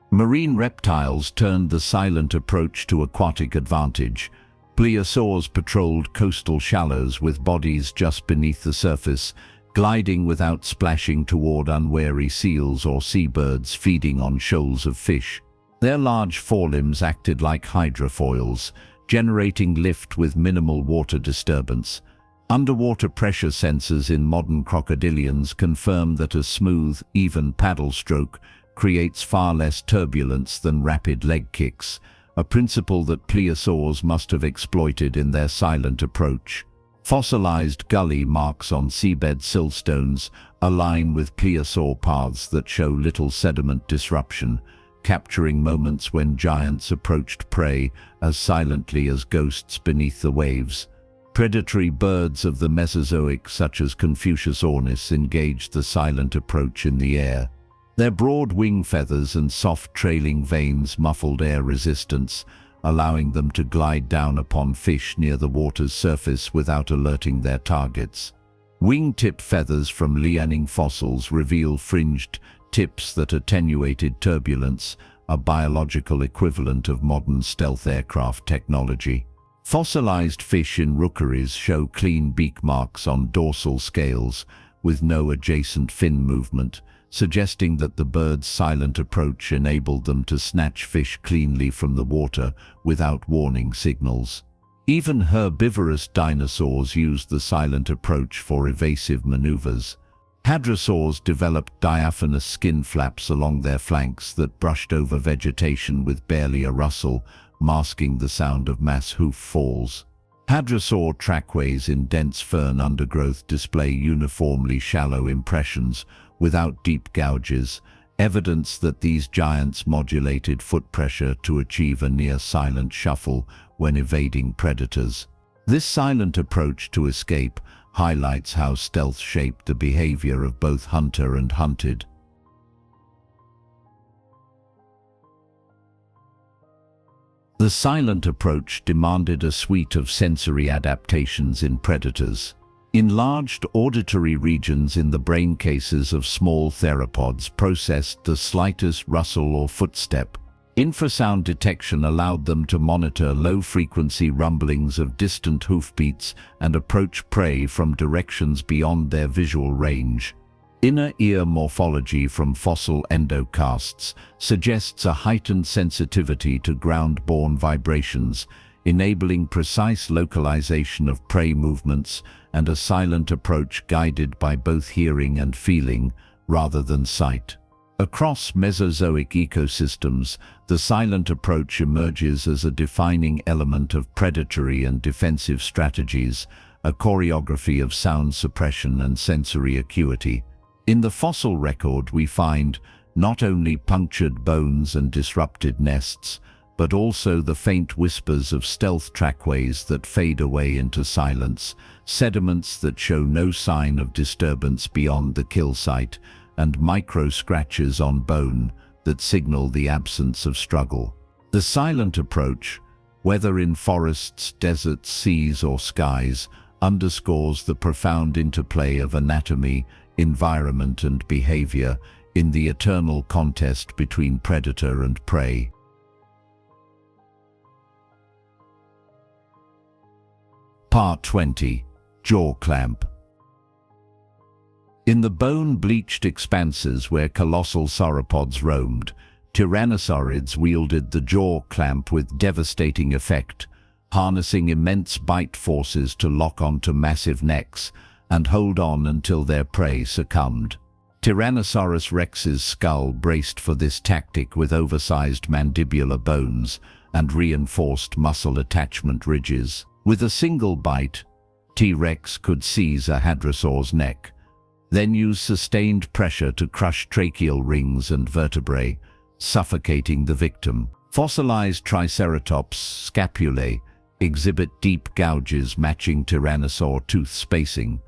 Marine reptiles turned the silent approach to aquatic advantage. Plesiosaurs patrolled coastal shallows with bodies just beneath the surface, gliding without splashing toward unwary seals or seabirds feeding on shoals of fish. Their large forelimbs acted like hydrofoils, generating lift with minimal water disturbance. Underwater pressure sensors in modern crocodilians confirm that a smooth, even paddle stroke creates far less turbulence than rapid leg kicks, a principle that plesiosaurs must have exploited in their silent approach. Fossilized gully marks on seabed siltstones align with plesiosaur paths that show little sediment disruption, capturing moments when giants approached prey as silently as ghosts beneath the waves. Predatory birds of the Mesozoic, such as Confucius ornis, engaged the silent approach in the air. Their broad wing feathers and soft trailing veins muffled air resistance, allowing them to glide down upon fish near the water's surface without alerting their targets. Wingtip feathers from lianing fossils reveal fringed tips that attenuated turbulence, a biological equivalent of modern stealth aircraft technology. Fossilized fish in rookeries show clean beak marks on dorsal scales, with no adjacent fin movement, suggesting that the bird's silent approach enabled them to snatch fish cleanly from the water without warning signals. Even herbivorous dinosaurs used the silent approach for evasive maneuvers. Hadrosaurs developed diaphanous skin flaps along their flanks that brushed over vegetation with barely a rustle, masking the sound of mass hoof falls. Hadrosaur trackways in dense fern undergrowth display uniformly shallow impressions without deep gouges, evidence that these giants modulated foot pressure to achieve a near-silent shuffle when evading predators. This silent approach to escape highlights how stealth shaped the behavior of both hunter and hunted. The silent approach demanded a suite of sensory adaptations in predators. Enlarged auditory regions in the brain cases of small theropods processed the slightest rustle or footstep. Infrasound detection allowed them to monitor low-frequency rumblings of distant hoofbeats and approach prey from directions beyond their visual range. Inner ear morphology from fossil endocasts suggests a heightened sensitivity to ground-borne vibrations, enabling precise localization of prey movements and a silent approach guided by both hearing and feeling rather than sight. Across Mesozoic ecosystems, the silent approach emerges as a defining element of predatory and defensive strategies, a choreography of sound suppression and sensory acuity. In the fossil record, we find not only punctured bones and disrupted nests, but also the faint whispers of stealth trackways that fade away into silence, sediments that show no sign of disturbance beyond the kill site, and micro-scratches on bone that signal the absence of struggle. The silent approach, whether in forests, deserts, seas, or skies, underscores the profound interplay of anatomy, environment, and behavior in the eternal contest between predator and prey. Part 20. Jaw Clamp. In the bone-bleached expanses where colossal sauropods roamed, tyrannosaurids wielded the jaw clamp with devastating effect, harnessing immense bite forces to lock onto massive necks and hold on until their prey succumbed. Tyrannosaurus rex's skull braced for this tactic with oversized mandibular bones and reinforced muscle attachment ridges. With a single bite, T-Rex could seize a hadrosaur's neck, then use sustained pressure to crush tracheal rings and vertebrae, suffocating the victim. Fossilized Triceratops scapulae exhibit deep gouges matching tyrannosaur tooth spacing,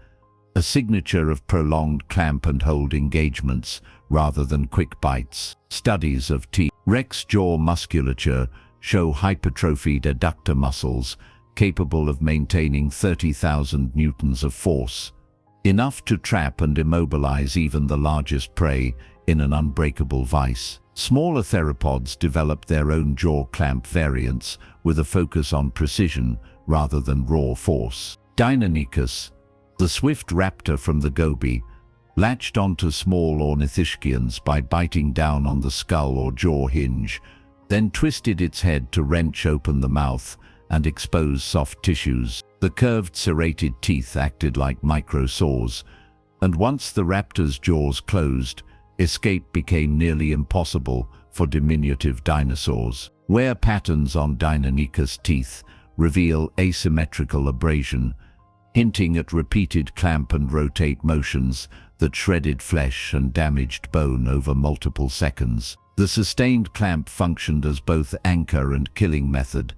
a signature of prolonged clamp and hold engagements rather than quick bites. Studies of T-Rex jaw musculature show hypertrophied adductor muscles capable of maintaining 30,000 newtons of force, enough to trap and immobilize even the largest prey in an unbreakable vice. Smaller theropods developed their own jaw clamp variants with a focus on precision rather than raw force. Deinonychus, the swift raptor from the Gobi, latched onto small ornithischians by biting down on the skull or jaw hinge, then twisted its head to wrench open the mouth and expose soft tissues. The curved serrated teeth acted like micro-saws, and once the raptor's jaws closed, escape became nearly impossible for diminutive dinosaurs. Wear patterns on Deinonychus teeth reveal asymmetrical abrasion, hinting at repeated clamp and rotate motions that shredded flesh and damaged bone over multiple seconds. The sustained clamp functioned as both anchor and killing method,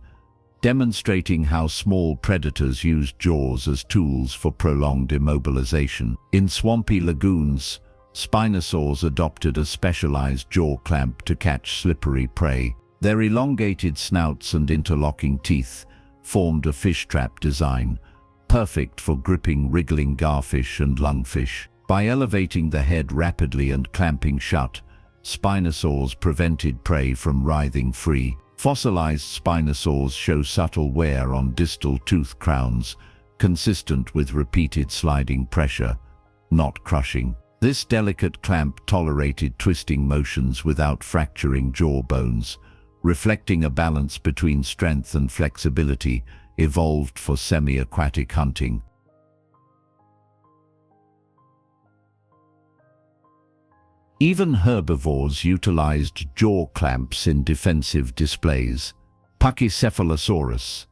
demonstrating how small predators used jaws as tools for prolonged immobilization. In swampy lagoons, spinosaurs adopted a specialized jaw clamp to catch slippery prey. Their elongated snouts and interlocking teeth formed a fish trap design, perfect for gripping wriggling garfish and lungfish. By elevating the head rapidly and clamping shut, spinosaurs prevented prey from writhing free. Fossilized spinosaurs show subtle wear on distal tooth crowns, consistent with repeated sliding pressure, not crushing. This delicate clamp tolerated twisting motions without fracturing jaw bones, reflecting a balance between strength and flexibility evolved for semi-aquatic hunting. Even herbivores utilized jaw clamps in defensive displays. Pachycephalosaurus,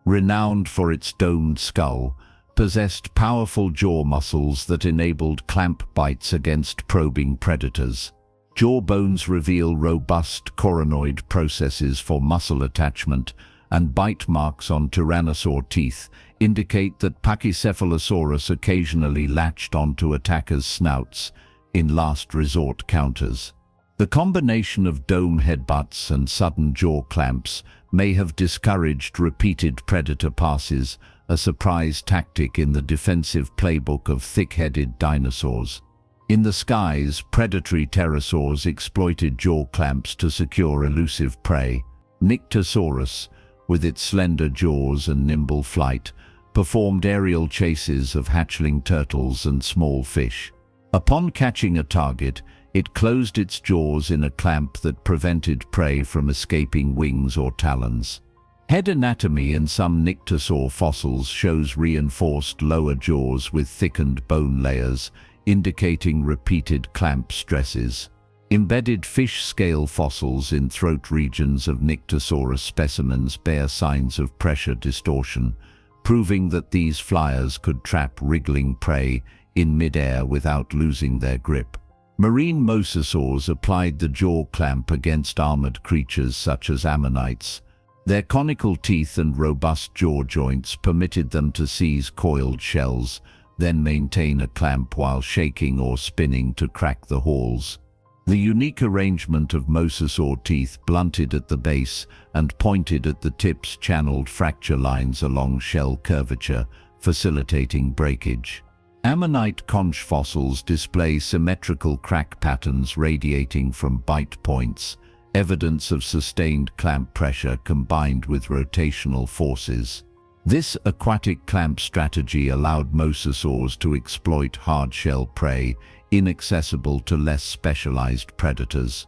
renowned for its domed skull, possessed powerful jaw muscles that enabled clamp bites against probing predators. Jaw bones reveal robust coronoid processes for muscle attachment, and bite marks on tyrannosaur teeth indicate that Pachycephalosaurus occasionally latched onto attackers' snouts in last resort counters. The combination of dome headbutts and sudden jaw clamps may have discouraged repeated predator passes, a surprise tactic in the defensive playbook of thick-headed dinosaurs. In the skies, predatory pterosaurs exploited jaw clamps to secure elusive prey. Nyctosaurus, with its slender jaws and nimble flight, performed aerial chases of hatchling turtles and small fish. Upon catching a target, it closed its jaws in a clamp that prevented prey from escaping wings or talons. Head anatomy in some Nyctosaur fossils shows reinforced lower jaws with thickened bone layers, indicating repeated clamp stresses. Embedded fish scale fossils in throat regions of Nyctosaurus specimens bear signs of pressure distortion, proving that these flyers could trap wriggling prey in midair without losing their grip. Marine mosasaurs applied the jaw clamp against armored creatures such as ammonites. Their conical teeth and robust jaw joints permitted them to seize coiled shells, then maintain a clamp while shaking or spinning to crack the halls. The unique arrangement of mosasaur teeth, blunted at the base and pointed at the tips, channeled fracture lines along shell curvature, facilitating breakage. Ammonite conch fossils display symmetrical crack patterns radiating from bite points, evidence of sustained clamp pressure combined with rotational forces. This aquatic clamp strategy allowed mosasaurs to exploit hard-shell prey inaccessible to less specialized predators.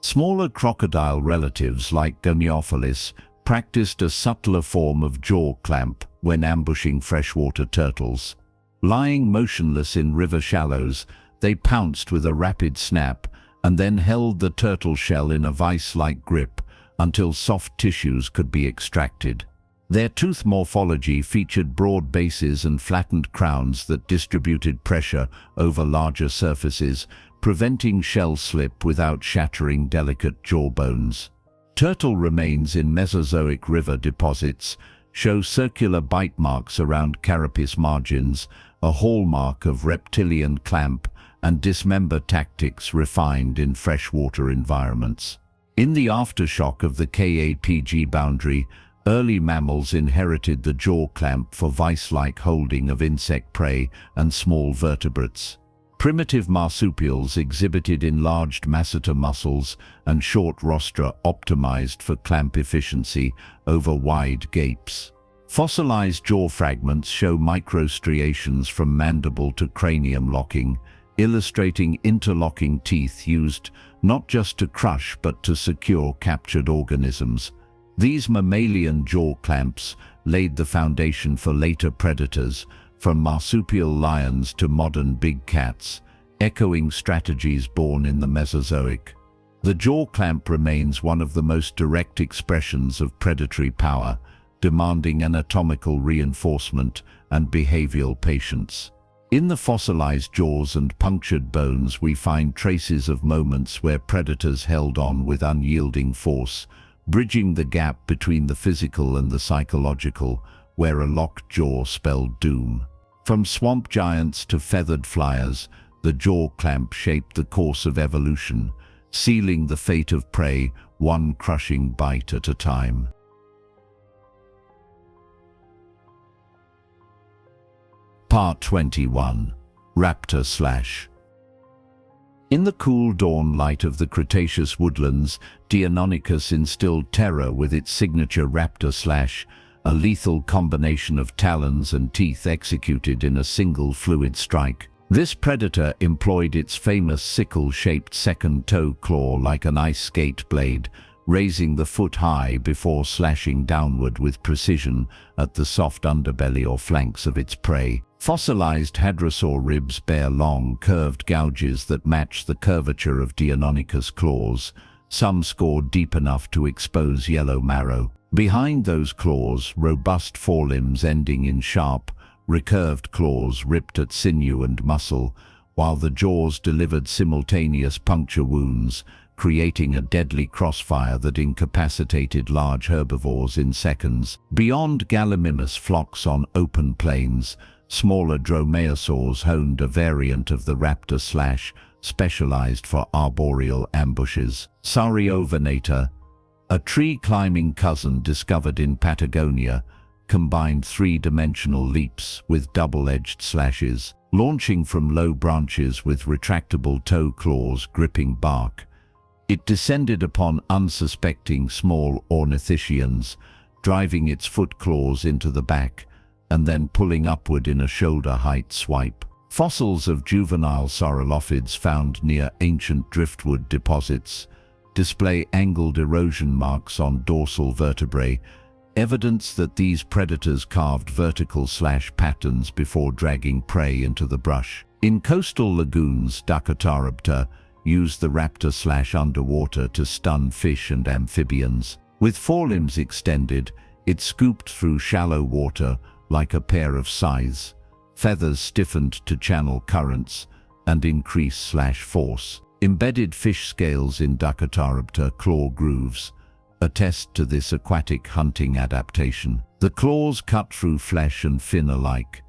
Smaller crocodile relatives like Camouflage practiced a subtler form of jaw clamp when ambushing freshwater turtles. Lying motionless in river shallows, they pounced with a rapid snap and then held the turtle shell in a vice-like grip until soft tissues could be extracted. Their tooth morphology featured broad bases and flattened crowns that distributed pressure over larger surfaces, preventing shell slip without shattering delicate jawbones. Turtle remains in Mesozoic river deposits show circular bite marks around carapace margins, a hallmark of reptilian clamp and dismember tactics refined in freshwater environments. In the aftershock of the KAPG boundary, early mammals inherited the jaw clamp for vice-like holding of insect prey and small vertebrates. Primitive marsupials exhibited enlarged masseter muscles and short rostra optimized for clamp efficiency over wide gapes. Fossilized jaw fragments show microstriations from mandible to cranium locking, illustrating interlocking teeth used not just to crush but to secure captured organisms. These mammalian jaw clamps laid the foundation for later predators, from marsupial lions to modern big cats, echoing strategies born in the Mesozoic. The jaw clamp remains one of the most direct expressions of predatory power, demanding anatomical reinforcement and behavioral patience. In the fossilized jaws and punctured bones, we find traces of moments where predators held on with unyielding force, bridging the gap between the physical and the psychological, where a locked jaw spelled doom. From swamp giants to feathered flyers, the jaw clamp shaped the course of evolution, sealing the fate of prey one crushing bite at a time. Part 21. Raptor/. In the cool dawn light of the Cretaceous woodlands, Deinonychus instilled terror with its signature Raptor/, a lethal combination of talons and teeth executed in a single fluid strike. This predator employed its famous sickle-shaped second toe claw like an ice skate blade, raising the foot high before slashing downward with precision at the soft underbelly or flanks of its prey. Fossilized hadrosaur ribs bear long, curved gouges that match the curvature of Deinonychus claws. Some scored deep enough to expose yellow marrow. Behind those claws, robust forelimbs ending in sharp, recurved claws ripped at sinew and muscle, while the jaws delivered simultaneous puncture wounds, creating a deadly crossfire that incapacitated large herbivores in seconds. Beyond Gallimimus flocks on open plains, smaller dromaeosaurs honed a variant of the Raptor/, specialized for arboreal ambushes. Sauriovenator, a tree-climbing cousin discovered in Patagonia, combined three-dimensional leaps with double-edged slashes, launching from low branches with retractable toe claws gripping bark. It descended upon unsuspecting small ornithischians, driving its foot claws into the back, and then pulling upward in a shoulder-height swipe. Fossils of juvenile saurophids found near ancient driftwood deposits display angled erosion marks on dorsal vertebrae, evidence that these predators carved vertical slash patterns before dragging prey into the brush. In coastal lagoons, Raptor used the raptor slash underwater to stun fish and amphibians. With forelimbs extended, it scooped through shallow water like a pair of scythes, feathers stiffened to channel currents and increase slash force. Embedded fish scales in Raptor claw grooves attest to this aquatic hunting adaptation. The claws cut through flesh and fin alike,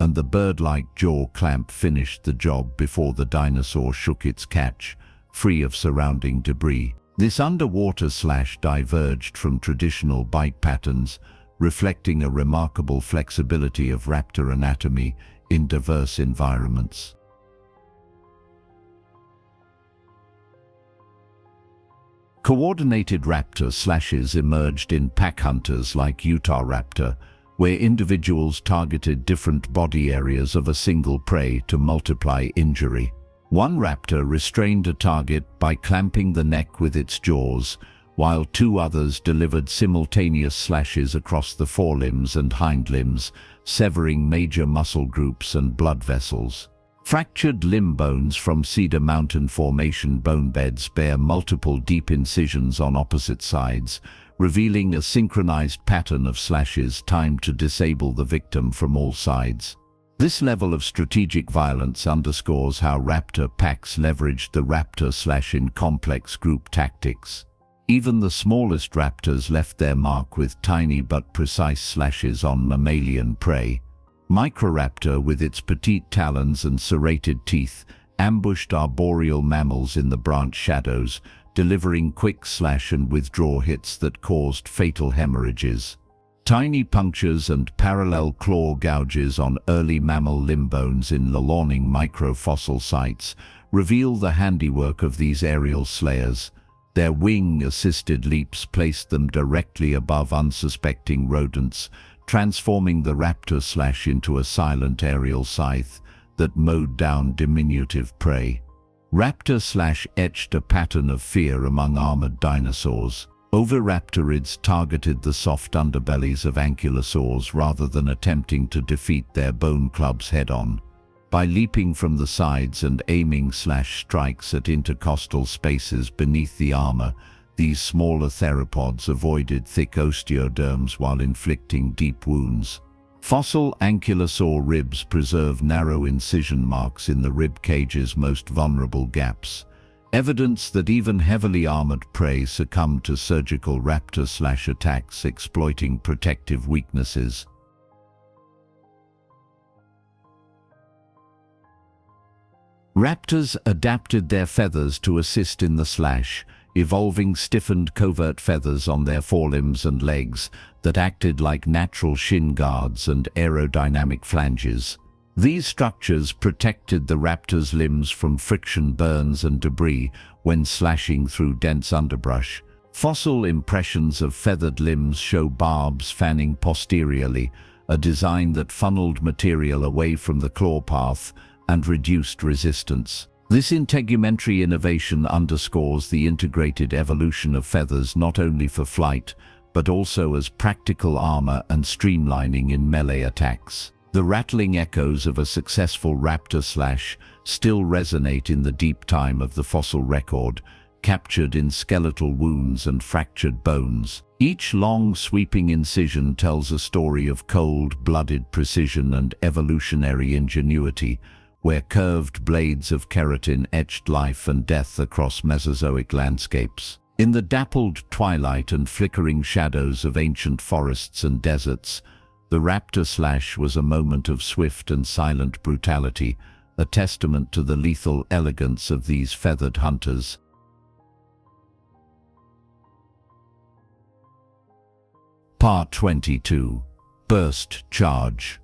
and the bird-like jaw clamp finished the job before the dinosaur shook its catch, free of surrounding debris. This underwater slash diverged from traditional bite patterns, reflecting a remarkable flexibility of raptor anatomy in diverse environments. Coordinated raptor slashes emerged in pack hunters like Utah raptor, where individuals targeted different body areas of a single prey to multiply injury. One raptor restrained a target by clamping the neck with its jaws, while two others delivered simultaneous slashes across the forelimbs and hindlimbs, severing major muscle groups and blood vessels. Fractured limb bones from Cedar Mountain Formation bone beds bear multiple deep incisions on opposite sides, revealing a synchronized pattern of slashes timed to disable the victim from all sides. This level of strategic violence underscores how raptor packs leveraged the raptor slash in complex group tactics. Even the smallest raptors left their mark with tiny but precise slashes on mammalian prey. Microraptor, with its petite talons and serrated teeth, ambushed arboreal mammals in the branch shadows, delivering quick slash and withdraw hits that caused fatal hemorrhages. Tiny punctures and parallel claw gouges on early mammal limb bones in Lalauning microfossil sites reveal the handiwork of these aerial slayers. Their wing-assisted leaps placed them directly above unsuspecting rodents, transforming the raptor slash into a silent aerial scythe that mowed down diminutive prey. Raptor slash etched a pattern of fear among armored dinosaurs. Oviraptorids targeted the soft underbellies of ankylosaurs rather than attempting to defeat their bone clubs head-on. By leaping from the sides and aiming slash strikes at intercostal spaces beneath the armor, these smaller theropods avoided thick osteoderms while inflicting deep wounds. Fossil ankylosaur ribs preserve narrow incision marks in the rib cage's most vulnerable gaps, evidence that even heavily armored prey succumbed to surgical raptor slash attacks exploiting protective weaknesses. Raptors adapted their feathers to assist in the slash, evolving stiffened covert feathers on their forelimbs and legs that acted like natural shin guards and aerodynamic flanges. These structures protected the raptor's limbs from friction burns and debris when slashing through dense underbrush. Fossil impressions of feathered limbs show barbs fanning posteriorly, a design that funneled material away from the claw path and reduced resistance. This integumentary innovation underscores the integrated evolution of feathers not only for flight, but also as practical armor and streamlining in melee attacks. The rattling echoes of a successful raptor slash still resonate in the deep time of the fossil record, captured in skeletal wounds and fractured bones. Each long, sweeping incision tells a story of cold-blooded precision and evolutionary ingenuity, where curved blades of keratin etched life and death across Mesozoic landscapes. In the dappled twilight and flickering shadows of ancient forests and deserts, the raptor slash was a moment of swift and silent brutality, a testament to the lethal elegance of these feathered hunters. Part 22. Burst Charge.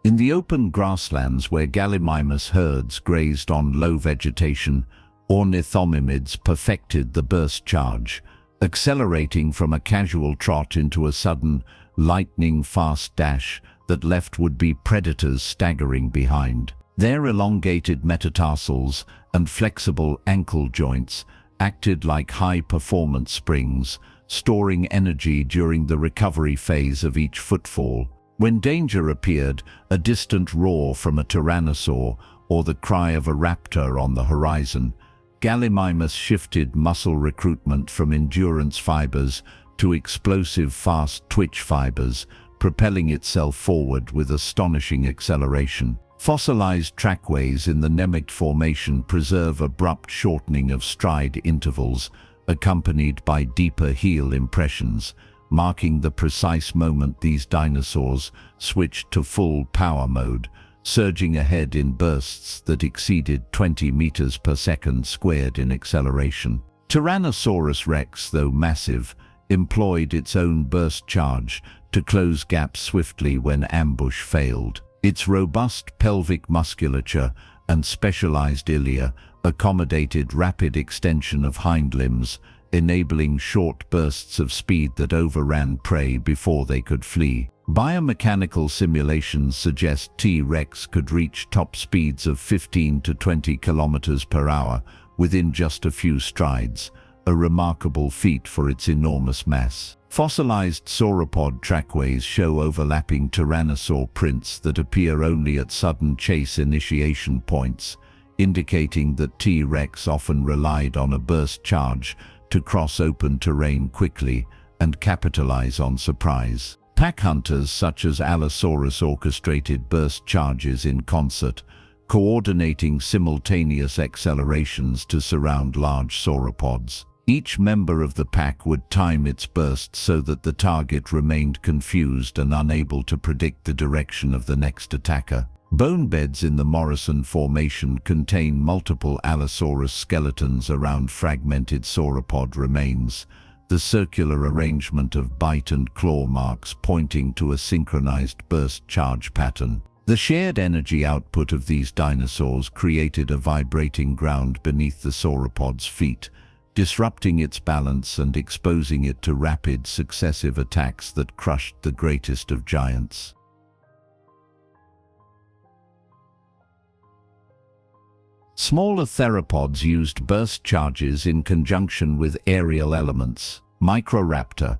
In the open grasslands where gallimimus herds grazed on low vegetation, ornithomimids perfected the burst charge, accelerating from a casual trot into a sudden, lightning-fast dash that left would-be predators staggering behind. Their elongated metatarsals and flexible ankle joints acted like high-performance springs, storing energy during the recovery phase of each footfall. When danger appeared, a distant roar from a tyrannosaur or the cry of a raptor on the horizon, Gallimimus shifted muscle recruitment from endurance fibers to explosive fast twitch fibers, propelling itself forward with astonishing acceleration. Fossilized trackways in the Nemegt Formation preserve abrupt shortening of stride intervals, accompanied by deeper heel impressions, marking the precise moment these dinosaurs switched to full power mode, surging ahead in bursts that exceeded 20 meters per second squared in acceleration. Tyrannosaurus rex, though massive, employed its own burst charge to close gaps swiftly when ambush failed. Its robust pelvic musculature and specialized ilia accommodated rapid extension of hind limbs, enabling short bursts of speed that overran prey before they could flee. Biomechanical simulations suggest T-Rex could reach top speeds of 15 to 20 kilometers per hour within just a few strides, a remarkable feat for its enormous mass. Fossilized sauropod trackways show overlapping tyrannosaur prints that appear only at sudden chase initiation points, indicating that T-Rex often relied on a burst charge to cross open terrain quickly and capitalize on surprise. Pack hunters such as Allosaurus orchestrated burst charges in concert, coordinating simultaneous accelerations to surround large sauropods. Each member of the pack would time its burst so that the target remained confused and unable to predict the direction of the next attacker. Bone beds in the Morrison Formation contain multiple Allosaurus skeletons around fragmented sauropod remains, the circular arrangement of bite and claw marks pointing to a synchronized burst charge pattern. The shared energy output of these dinosaurs created a vibrating ground beneath the sauropod's feet, disrupting its balance and exposing it to rapid, successive attacks that crushed the greatest of giants. Smaller theropods used burst charges in conjunction with aerial elements. Microraptor,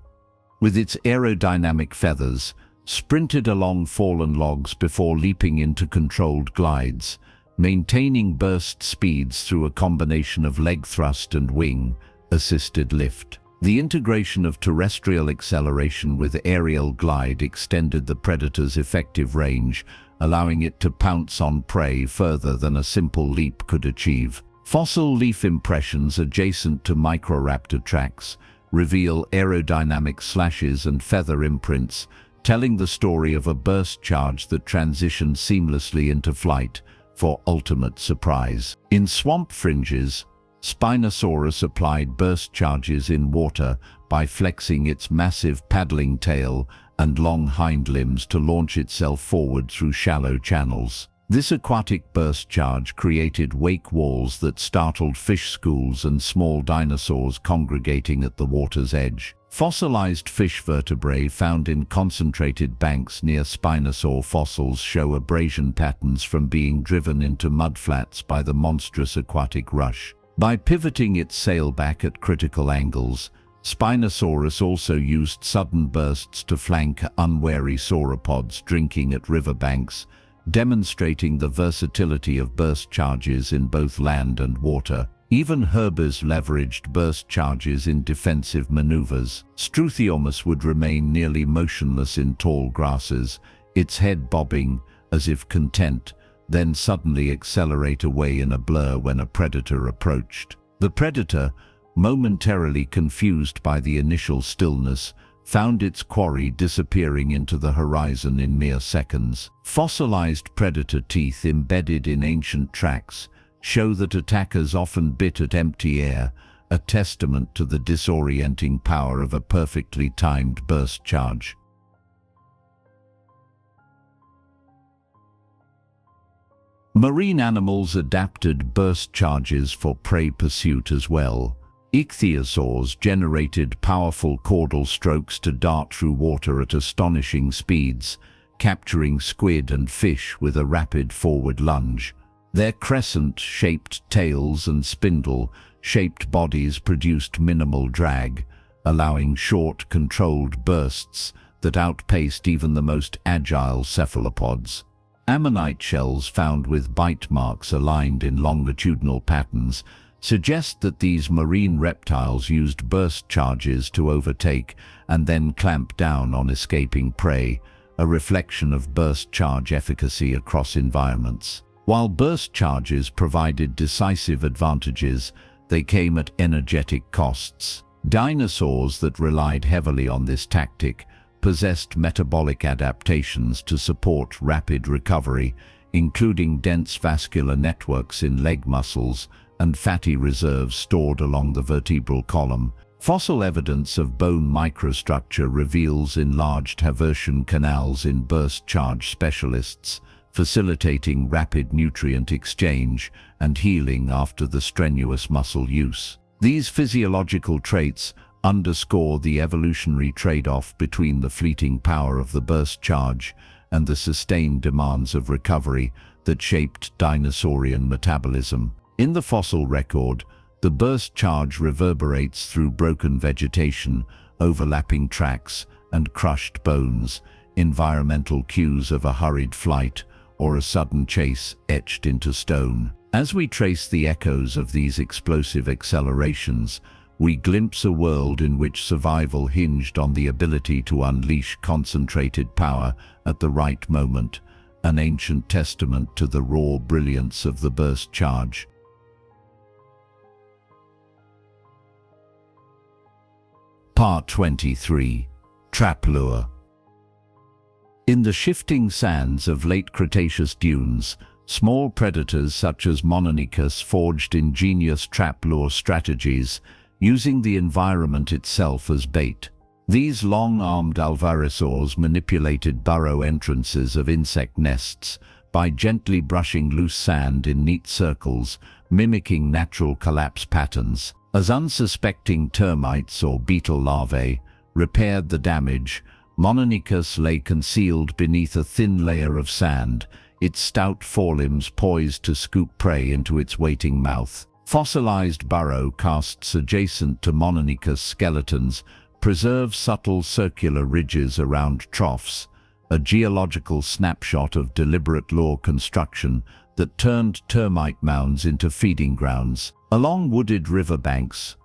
with its aerodynamic feathers, sprinted along fallen logs before leaping into controlled glides, maintaining burst speeds through a combination of leg thrust and wing-assisted lift. The integration of terrestrial acceleration with aerial glide extended the predator's effective range, allowing it to pounce on prey further than a simple leap could achieve. Fossil leaf impressions adjacent to Microraptor tracks reveal aerodynamic slashes and feather imprints, telling the story of a burst charge that transitioned seamlessly into flight for ultimate surprise. In swamp fringes, Spinosaurus applied burst charges in water by flexing its massive paddling tail and long hind limbs to launch itself forward through shallow channels. This aquatic burst charge created wake walls that startled fish schools and small dinosaurs congregating at the water's edge. Fossilized fish vertebrae found in concentrated banks near Spinosaur fossils show abrasion patterns from being driven into mudflats by the monstrous aquatic rush. By pivoting its sailback at critical angles, Spinosaurus also used sudden bursts to flank unwary sauropods drinking at riverbanks, demonstrating the versatility of burst charges in both land and water. Even herbivores leveraged burst charges in defensive maneuvers. Struthiomus would remain nearly motionless in tall grasses, its head bobbing as if content, then suddenly accelerate away in a blur when a predator approached. The predator, momentarily confused by the initial stillness, found its quarry disappearing into the horizon in mere seconds. Fossilized predator teeth embedded in ancient tracks show that attackers often bit at empty air, a testament to the disorienting power of a perfectly timed burst charge. Marine animals adapted burst charges for prey pursuit as well. Ichthyosaurs generated powerful caudal strokes to dart through water at astonishing speeds, capturing squid and fish with a rapid forward lunge. Their crescent-shaped tails and spindle-shaped bodies produced minimal drag, allowing short, controlled bursts that outpaced even the most agile cephalopods. Ammonite shells found with bite marks aligned in longitudinal patterns suggest that these marine reptiles used burst charges to overtake and then clamp down on escaping prey, a reflection of burst charge efficacy across environments. While burst charges provided decisive advantages, they came at energetic costs. Dinosaurs that relied heavily on this tactic possessed metabolic adaptations to support rapid recovery, including dense vascular networks in leg muscles and fatty reserves stored along the vertebral column. Fossil evidence of bone microstructure reveals enlarged haversian canals in burst charge specialists, facilitating rapid nutrient exchange and healing after the strenuous muscle use. These physiological traits underscore the evolutionary trade-off between the fleeting power of the burst charge and the sustained demands of recovery that shaped dinosaurian metabolism. In the fossil record, the burst charge reverberates through broken vegetation, overlapping tracks, and crushed bones, environmental cues of a hurried flight or a sudden chase etched into stone. As we trace the echoes of these explosive accelerations, we glimpse a world in which survival hinged on the ability to unleash concentrated power at the right moment, an ancient testament to the raw brilliance of the burst charge. Part 23. Trap Lure. In the shifting sands of late Cretaceous dunes, small predators such as Mononychus forged ingenious trap lure strategies, using the environment itself as bait. These long-armed alvarezsaurs manipulated burrow entrances of insect nests by gently brushing loose sand in neat circles, mimicking natural collapse patterns. As unsuspecting termites or beetle larvae repaired the damage, Mononychus lay concealed beneath a thin layer of sand, its stout forelimbs poised to scoop prey into its waiting mouth. Fossilized burrow casts adjacent to Mononychus skeletons preserve subtle circular ridges around troughs, a geological snapshot of deliberate lure construction that turned termite mounds into feeding grounds. Along wooded riverbanks,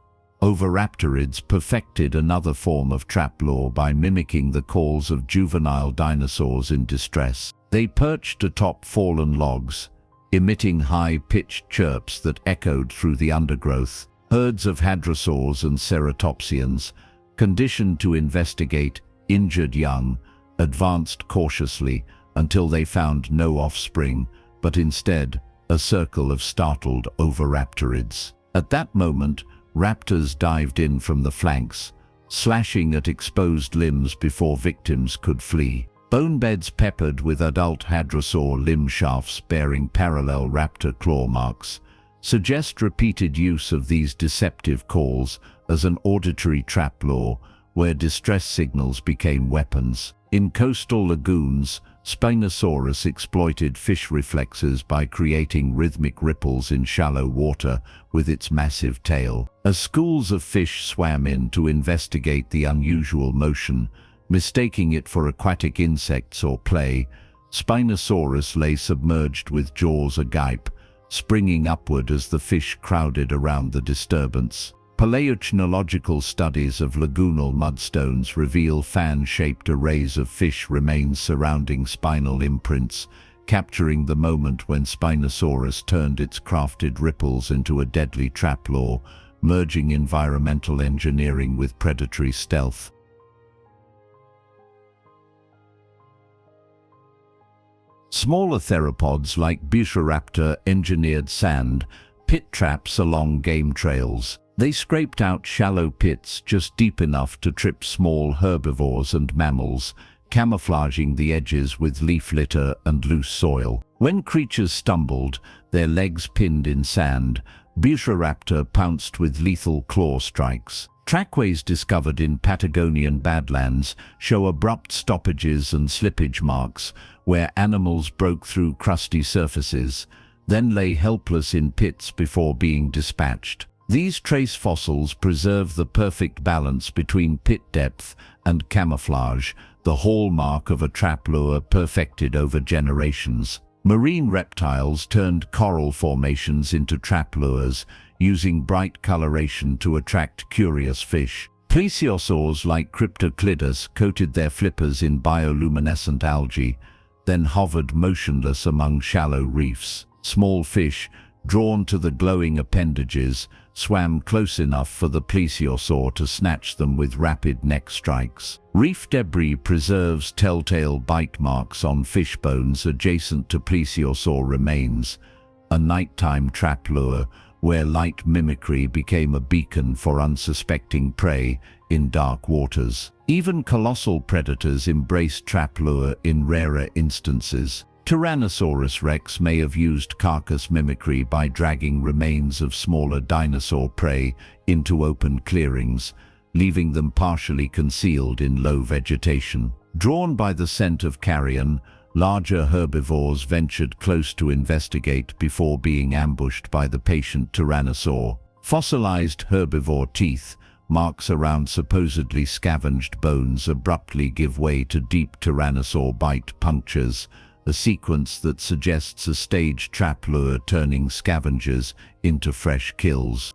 oviraptorids perfected another form of trap lure by mimicking the calls of juvenile dinosaurs in distress. They perched atop fallen logs, emitting high-pitched chirps that echoed through the undergrowth. Herds of hadrosaurs and ceratopsians, conditioned to investigate injured young, advanced cautiously until they found no offspring, but instead a circle of startled oviraptorids. At that moment, raptors dived in from the flanks, slashing at exposed limbs before victims could flee. Bone beds peppered with adult hadrosaur limb shafts bearing parallel raptor claw marks suggest repeated use of these deceptive calls as an auditory trap lure, where distress signals became weapons. In coastal lagoons, Spinosaurus exploited fish reflexes by creating rhythmic ripples in shallow water with its massive tail. As schools of fish swam in to investigate the unusual motion, mistaking it for aquatic insects or prey, Spinosaurus lay submerged with jaws agape, springing upward as the fish crowded around the disturbance. Paleochnological studies of lagoonal mudstones reveal fan-shaped arrays of fish remains surrounding spinal imprints, capturing the moment when Spinosaurus turned its crafted ripples into a deadly trap lure, merging environmental engineering with predatory stealth. Smaller theropods like Buceraptor engineered sand pit traps along game trails. They scraped out shallow pits just deep enough to trip small herbivores and mammals, camouflaging the edges with leaf litter and loose soil. When creatures stumbled, their legs pinned in sand, Raptor pounced with lethal claw strikes. Trackways discovered in Patagonian badlands show abrupt stoppages and slippage marks where animals broke through crusty surfaces, then lay helpless in pits before being dispatched. These trace fossils preserve the perfect balance between pit depth and camouflage, the hallmark of a trap lure perfected over generations. Marine reptiles turned coral formations into trap lures, using bright coloration to attract curious fish. Plesiosaurs like Cryptoclidus coated their flippers in bioluminescent algae, then hovered motionless among shallow reefs. Small fish, drawn to the glowing appendages, swam close enough for the plesiosaur to snatch them with rapid neck strikes. Reef debris preserves telltale bite marks on fish bones adjacent to plesiosaur remains, a nighttime trap lure where light mimicry became a beacon for unsuspecting prey in dark waters. Even colossal predators embraced trap lure in rarer instances. Tyrannosaurus rex may have used carcass mimicry by dragging remains of smaller dinosaur prey into open clearings, leaving them partially concealed in low vegetation. Drawn by the scent of carrion, larger herbivores ventured close to investigate before being ambushed by the patient tyrannosaur. Fossilized herbivore teeth, marks around supposedly scavenged bones, abruptly give way to deep tyrannosaur bite punctures, a sequence that suggests a staged trap lure turning scavengers into fresh kills.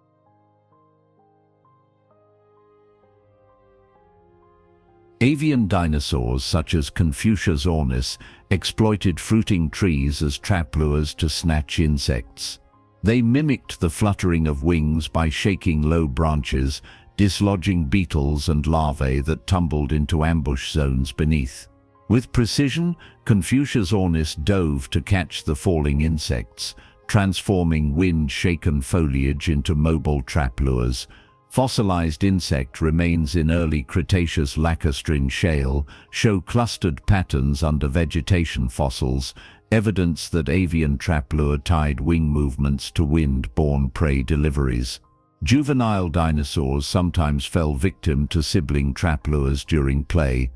Avian dinosaurs such as Confucius ornis exploited fruiting trees as trap lures to snatch insects. They mimicked the fluttering of wings by shaking low branches, dislodging beetles and larvae that tumbled into ambush zones beneath. With precision, Confucius ornis dove to catch the falling insects, transforming wind-shaken foliage into mobile trap lures. Fossilized insect remains in early Cretaceous lacustrine shale show clustered patterns under vegetation fossils, evidence that avian trap lure tied wing movements to wind-borne prey deliveries. Juvenile dinosaurs sometimes fell victim to sibling trap lures during play.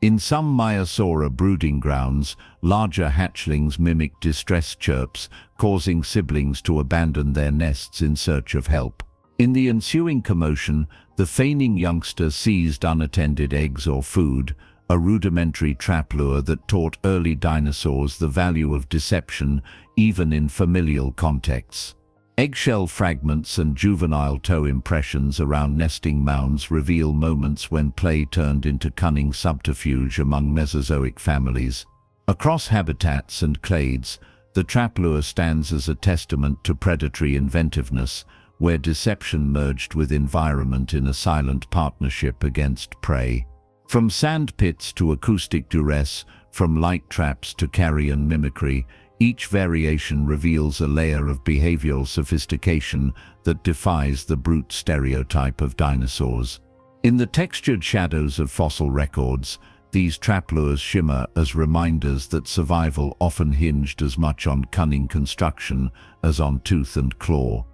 In some Maiasaura brooding grounds, larger hatchlings mimic distress chirps, causing siblings to abandon their nests in search of help. In the ensuing commotion, the feigning youngster seized unattended eggs or food, a rudimentary trap lure that taught early dinosaurs the value of deception even in familial contexts. Eggshell fragments and juvenile toe impressions around nesting mounds reveal moments when play turned into cunning subterfuge among Mesozoic families. Across habitats and clades, the trap lure stands as a testament to predatory inventiveness, where deception merged with environment in a silent partnership against prey. From sand pits to acoustic duress, from light traps to carrion mimicry, each variation reveals a layer of behavioral sophistication that defies the brute stereotype of dinosaurs. In the textured shadows of fossil records, these trap lures shimmer as reminders that survival often hinged as much on cunning construction as on tooth and claw.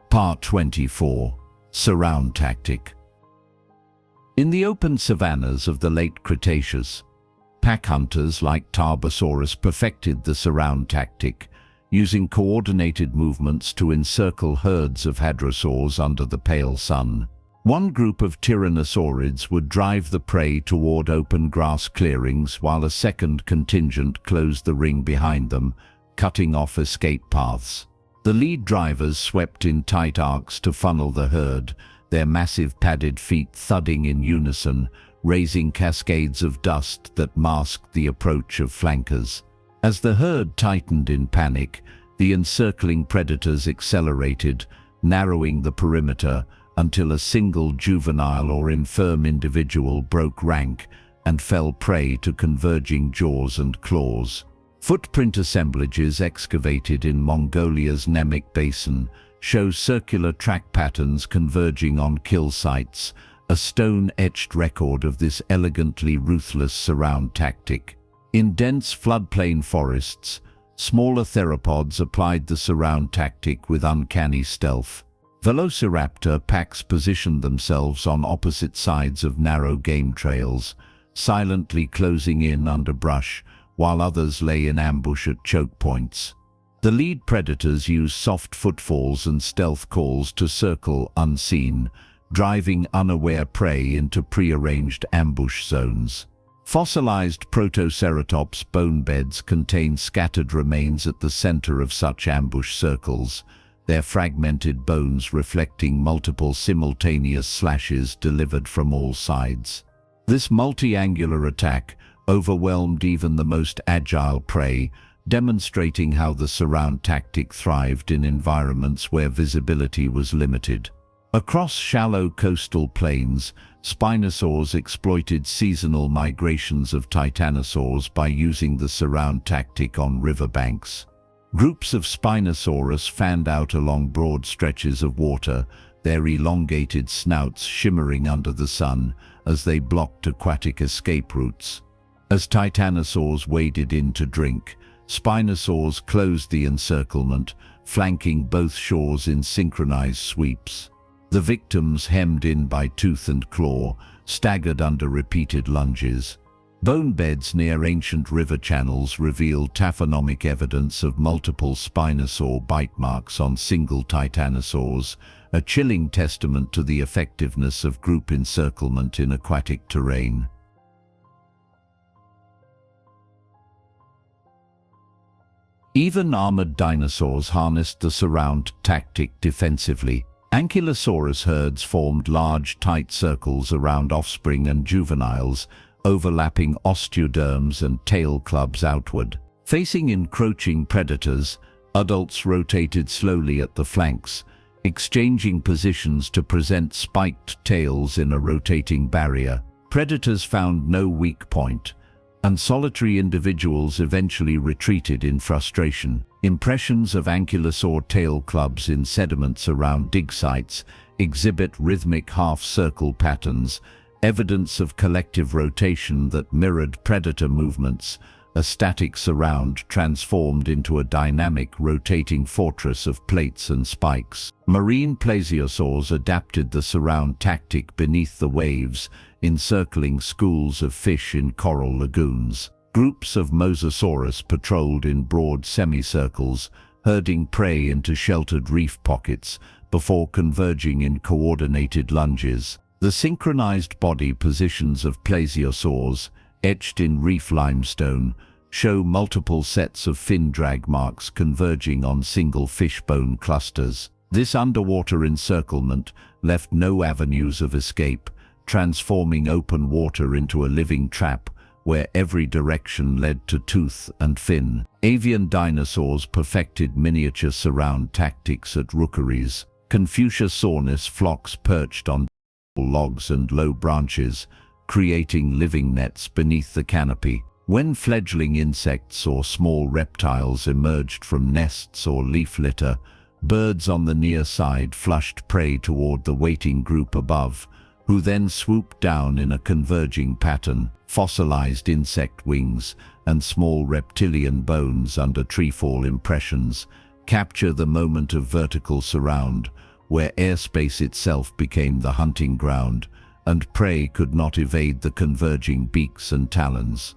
Part 24. Surround Tactic. In the open savannas of the late Cretaceous, pack hunters like Tarbosaurus perfected the surround tactic, using coordinated movements to encircle herds of hadrosaurs under the pale sun. One group of tyrannosaurids would drive the prey toward open grass clearings while a second contingent closed the ring behind them, cutting off escape paths. The lead drivers swept in tight arcs to funnel the herd, their massive padded feet thudding in unison, raising cascades of dust that masked the approach of flankers. As the herd tightened in panic, the encircling predators accelerated, narrowing the perimeter until a single juvenile or infirm individual broke rank and fell prey to converging jaws and claws. Footprint assemblages excavated in Mongolia's Nemec Basin show circular track patterns converging on kill sites, a stone-etched record of this elegantly ruthless surround tactic. In dense floodplain forests, smaller theropods applied the surround tactic with uncanny stealth. Velociraptor packs positioned themselves on opposite sides of narrow game trails, silently closing in under brush, while others lay in ambush at choke points. The lead predators use soft footfalls and stealth calls to circle unseen, driving unaware prey into prearranged ambush zones. Fossilized Protoceratops bone beds contain scattered remains at the center of such ambush circles, their fragmented bones reflecting multiple simultaneous slashes delivered from all sides. This multi-angular attack overwhelmed even the most agile prey, demonstrating how the surround tactic thrived in environments where visibility was limited. Across shallow coastal plains, Spinosaurs exploited seasonal migrations of titanosaurs by using the surround tactic on riverbanks. Groups of Spinosaurus fanned out along broad stretches of water, their elongated snouts shimmering under the sun as they blocked aquatic escape routes. As titanosaurs waded in to drink, Spinosaurs closed the encirclement, flanking both shores in synchronized sweeps. The victims, hemmed in by tooth and claw, staggered under repeated lunges. Bone beds near ancient river channels revealed taphonomic evidence of multiple Spinosaur bite marks on single titanosaurs, a chilling testament to the effectiveness of group encirclement in aquatic terrain. Even armored dinosaurs harnessed the surround tactic defensively. Ankylosaurus herds formed large, tight circles around offspring and juveniles, overlapping osteoderms and tail clubs outward. Facing encroaching predators, adults rotated slowly at the flanks, exchanging positions to present spiked tails in a rotating barrier. Predators found no weak point, and solitary individuals eventually retreated in frustration. Impressions of ankylosaur tail clubs in sediments around dig sites exhibit rhythmic half-circle patterns, evidence of collective rotation that mirrored predator movements, a static surround transformed into a dynamic rotating fortress of plates and spikes. Marine plesiosaurs adapted the surround tactic beneath the waves, encircling schools of fish in coral lagoons. Groups of Mosasaurus patrolled in broad semicircles, herding prey into sheltered reef pockets before converging in coordinated lunges. The synchronized body positions of plesiosaurs, etched in reef limestone, show multiple sets of fin drag marks converging on single fishbone clusters. This underwater encirclement left no avenues of escape, transforming open water into a living trap where every direction led to tooth and fin. Avian dinosaurs perfected miniature surround tactics at rookeries. Confuciusornis flocks perched on logs and low branches, creating living nets beneath the canopy. When fledgling insects or small reptiles emerged from nests or leaf litter, birds on the near side flushed prey toward the waiting group above, who then swooped down in a converging pattern. Fossilized insect wings and small reptilian bones under treefall impressions capture the moment of vertical surround, where airspace itself became the hunting ground, and prey could not evade the converging beaks and talons.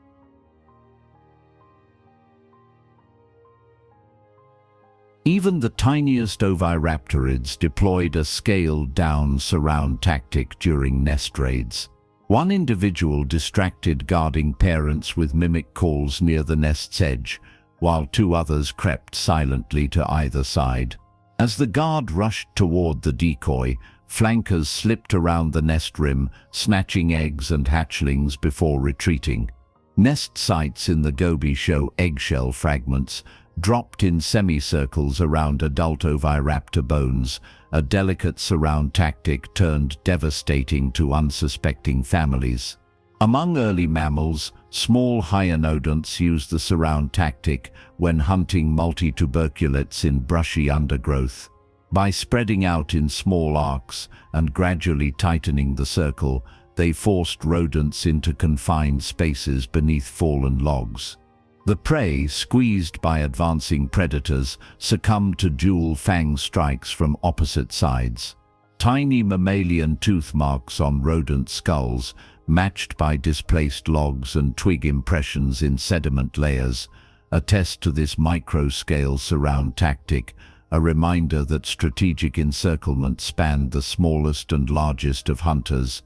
Even the tiniest oviraptorids deployed a scaled-down surround tactic during nest raids. One individual distracted guarding parents with mimic calls near the nest's edge, while two others crept silently to either side. As the guard rushed toward the decoy, flankers slipped around the nest rim, snatching eggs and hatchlings before retreating. Nest sites in the goby show eggshell fragments, dropped in semicircles around adult oviraptor bones, a delicate surround tactic turned devastating to unsuspecting families. Among early mammals, small hyenodonts used the surround tactic when hunting multituberculates in brushy undergrowth. By spreading out in small arcs and gradually tightening the circle, they forced rodents into confined spaces beneath fallen logs. The prey, squeezed by advancing predators, succumbed to dual fang strikes from opposite sides. Tiny mammalian tooth marks on rodent skulls, matched by displaced logs and twig impressions in sediment layers, attest to this micro-scale surround tactic, a reminder that strategic encirclement spanned the smallest and largest of hunters.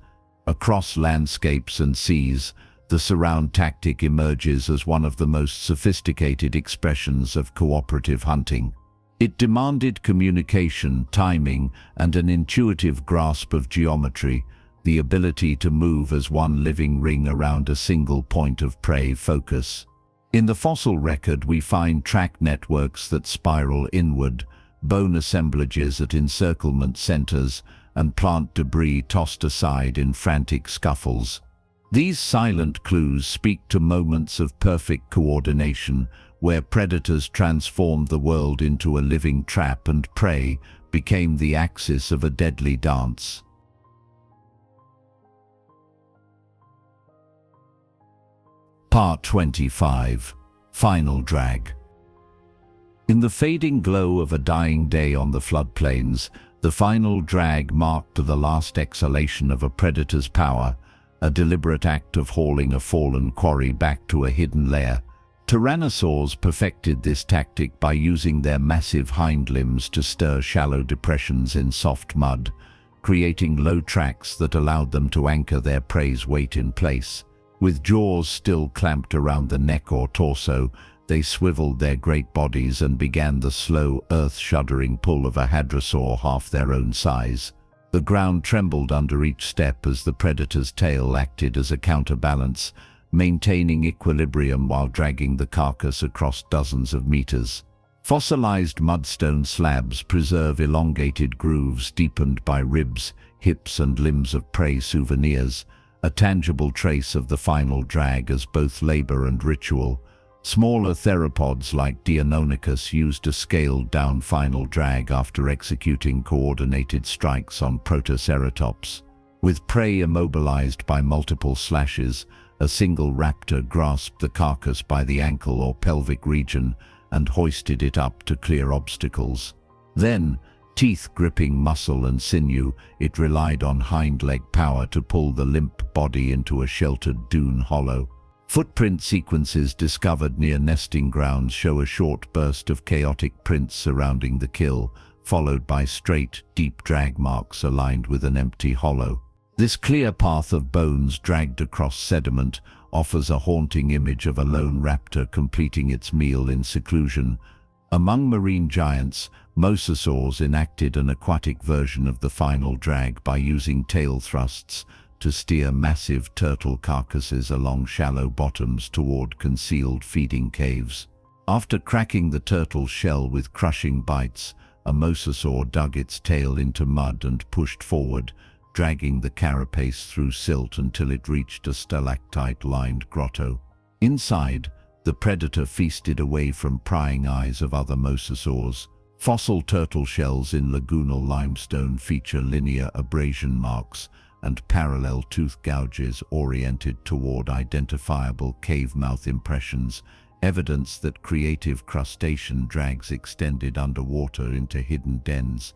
Across landscapes and seas, the surround tactic emerges as one of the most sophisticated expressions of cooperative hunting. It demanded communication, timing, and an intuitive grasp of geometry, the ability to move as one living ring around a single point of prey focus. In the fossil record, we find track networks that spiral inward, bone assemblages at encirclement centers, and plant debris tossed aside in frantic scuffles. These silent clues speak to moments of perfect coordination, where predators transformed the world into a living trap and prey became the axis of a deadly dance. Part 25. Final Drag. In the fading glow of a dying day on the floodplains, the final drag marked the last exhalation of a predator's power, a deliberate act of hauling a fallen quarry back to a hidden lair. Tyrannosaurs perfected this tactic by using their massive hind limbs to stir shallow depressions in soft mud, creating low tracks that allowed them to anchor their prey's weight in place. With jaws still clamped around the neck or torso, they swiveled their great bodies and began the slow, earth-shuddering pull of a hadrosaur half their own size. The ground trembled under each step as the predator's tail acted as a counterbalance, maintaining equilibrium while dragging the carcass across dozens of meters. Fossilized mudstone slabs preserve elongated grooves deepened by ribs, hips, and limbs of prey souvenirs, a tangible trace of the final drag as both labor and ritual. Smaller theropods like Deinonychus used a scaled-down final drag after executing coordinated strikes on Protoceratops. With prey immobilized by multiple slashes, a single raptor grasped the carcass by the ankle or pelvic region and hoisted it up to clear obstacles. Then, teeth gripping muscle and sinew, it relied on hind leg power to pull the limp body into a sheltered dune hollow. Footprint sequences discovered near nesting grounds show a short burst of chaotic prints surrounding the kill, followed by straight, deep drag marks aligned with an empty hollow. This clear path of bones dragged across sediment offers a haunting image of a lone raptor completing its meal in seclusion. Among marine giants, mosasaurs enacted an aquatic version of the final drag by using tail thrusts to steer massive turtle carcasses along shallow bottoms toward concealed feeding caves. After cracking the turtle's shell with crushing bites, a mosasaur dug its tail into mud and pushed forward, dragging the carapace through silt until it reached a stalactite-lined grotto. Inside, the predator feasted away from prying eyes of other mosasaurs. Fossil turtle shells in lagoonal limestone feature linear abrasion marks and parallel tooth gouges oriented toward identifiable cave mouth impressions, evidence that creative crustacean drags extended underwater into hidden dens.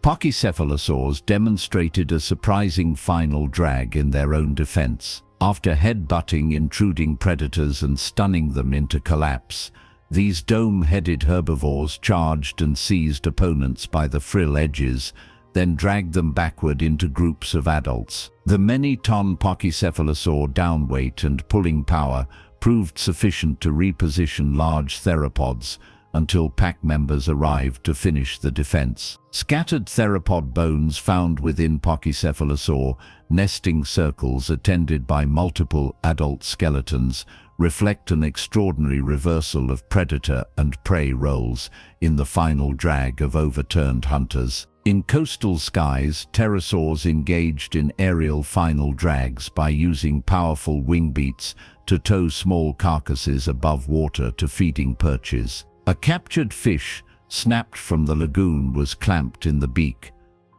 Pachycephalosaurs demonstrated a surprising final drag in their own defense. After headbutting intruding predators and stunning them into collapse, these dome-headed herbivores charged and seized opponents by the frill edges, then dragged them backward into groups of adults. The many-ton Pachycephalosaur downweight and pulling power proved sufficient to reposition large theropods until pack members arrived to finish the defense. Scattered theropod bones found within Pachycephalosaur nesting circles attended by multiple adult skeletons reflect an extraordinary reversal of predator and prey roles in the final drag of overturned hunters. In coastal skies, pterosaurs engaged in aerial final drags by using powerful wing beats to tow small carcasses above water to feeding perches. A captured fish, snapped from the lagoon was clamped in the beak.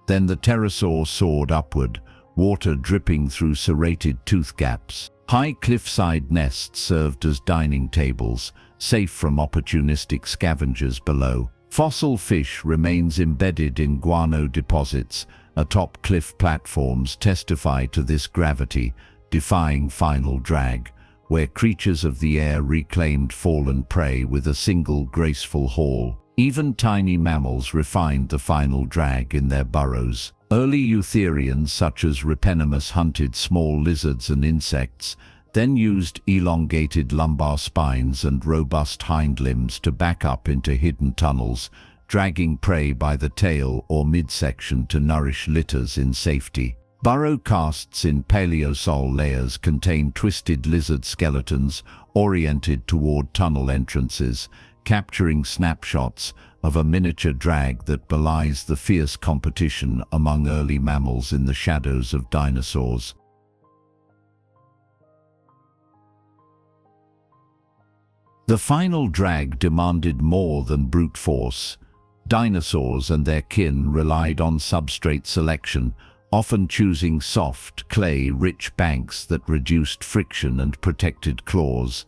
Then the pterosaur soared upward, water dripping through serrated tooth gaps. High cliffside nests served as dining tables, safe from opportunistic scavengers below. Fossil fish remains embedded in guano deposits atop cliff platforms testify to this gravity, defying final drag, where creatures of the air reclaimed fallen prey with a single graceful haul. Even tiny mammals refined the final drag in their burrows. Early eutherians such as Repenimus hunted small lizards and insects, then used elongated lumbar spines and robust hind limbs to back up into hidden tunnels, dragging prey by the tail or midsection to nourish litters in safety. Burrow casts in paleosol layers contain twisted lizard skeletons oriented toward tunnel entrances, capturing snapshots of a miniature drag that belies the fierce competition among early mammals in the shadows of dinosaurs. The final drag demanded more than brute force. Dinosaurs and their kin relied on substrate selection, often choosing soft, clay-rich banks that reduced friction and protected claws.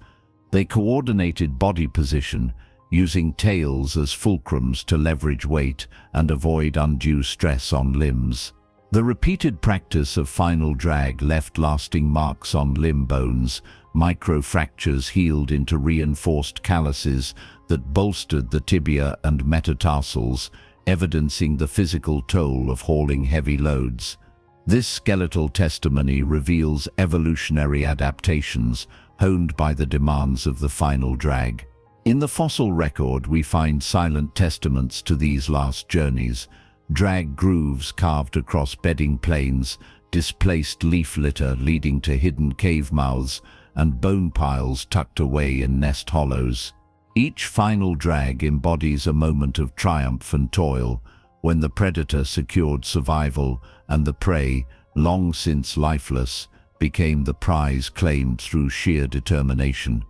They coordinated body position, using tails as fulcrums to leverage weight and avoid undue stress on limbs. The repeated practice of final drag left lasting marks on limb bones, microfractures healed into reinforced calluses that bolstered the tibia and metatarsals, evidencing the physical toll of hauling heavy loads. This skeletal testimony reveals evolutionary adaptations honed by the demands of the final drag. In the fossil record, we find silent testaments to these last journeys: drag grooves carved across bedding plains, displaced leaf litter leading to hidden cave mouths, and bone piles tucked away in nest hollows. Each final drag embodies a moment of triumph and toil, when the predator secured survival and the prey, long since lifeless, became the prize claimed through sheer determination.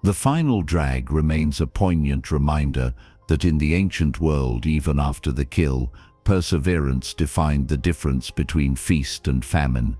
The final drag remains a poignant reminder that in the ancient world, even after the kill, perseverance defined the difference between feast and famine.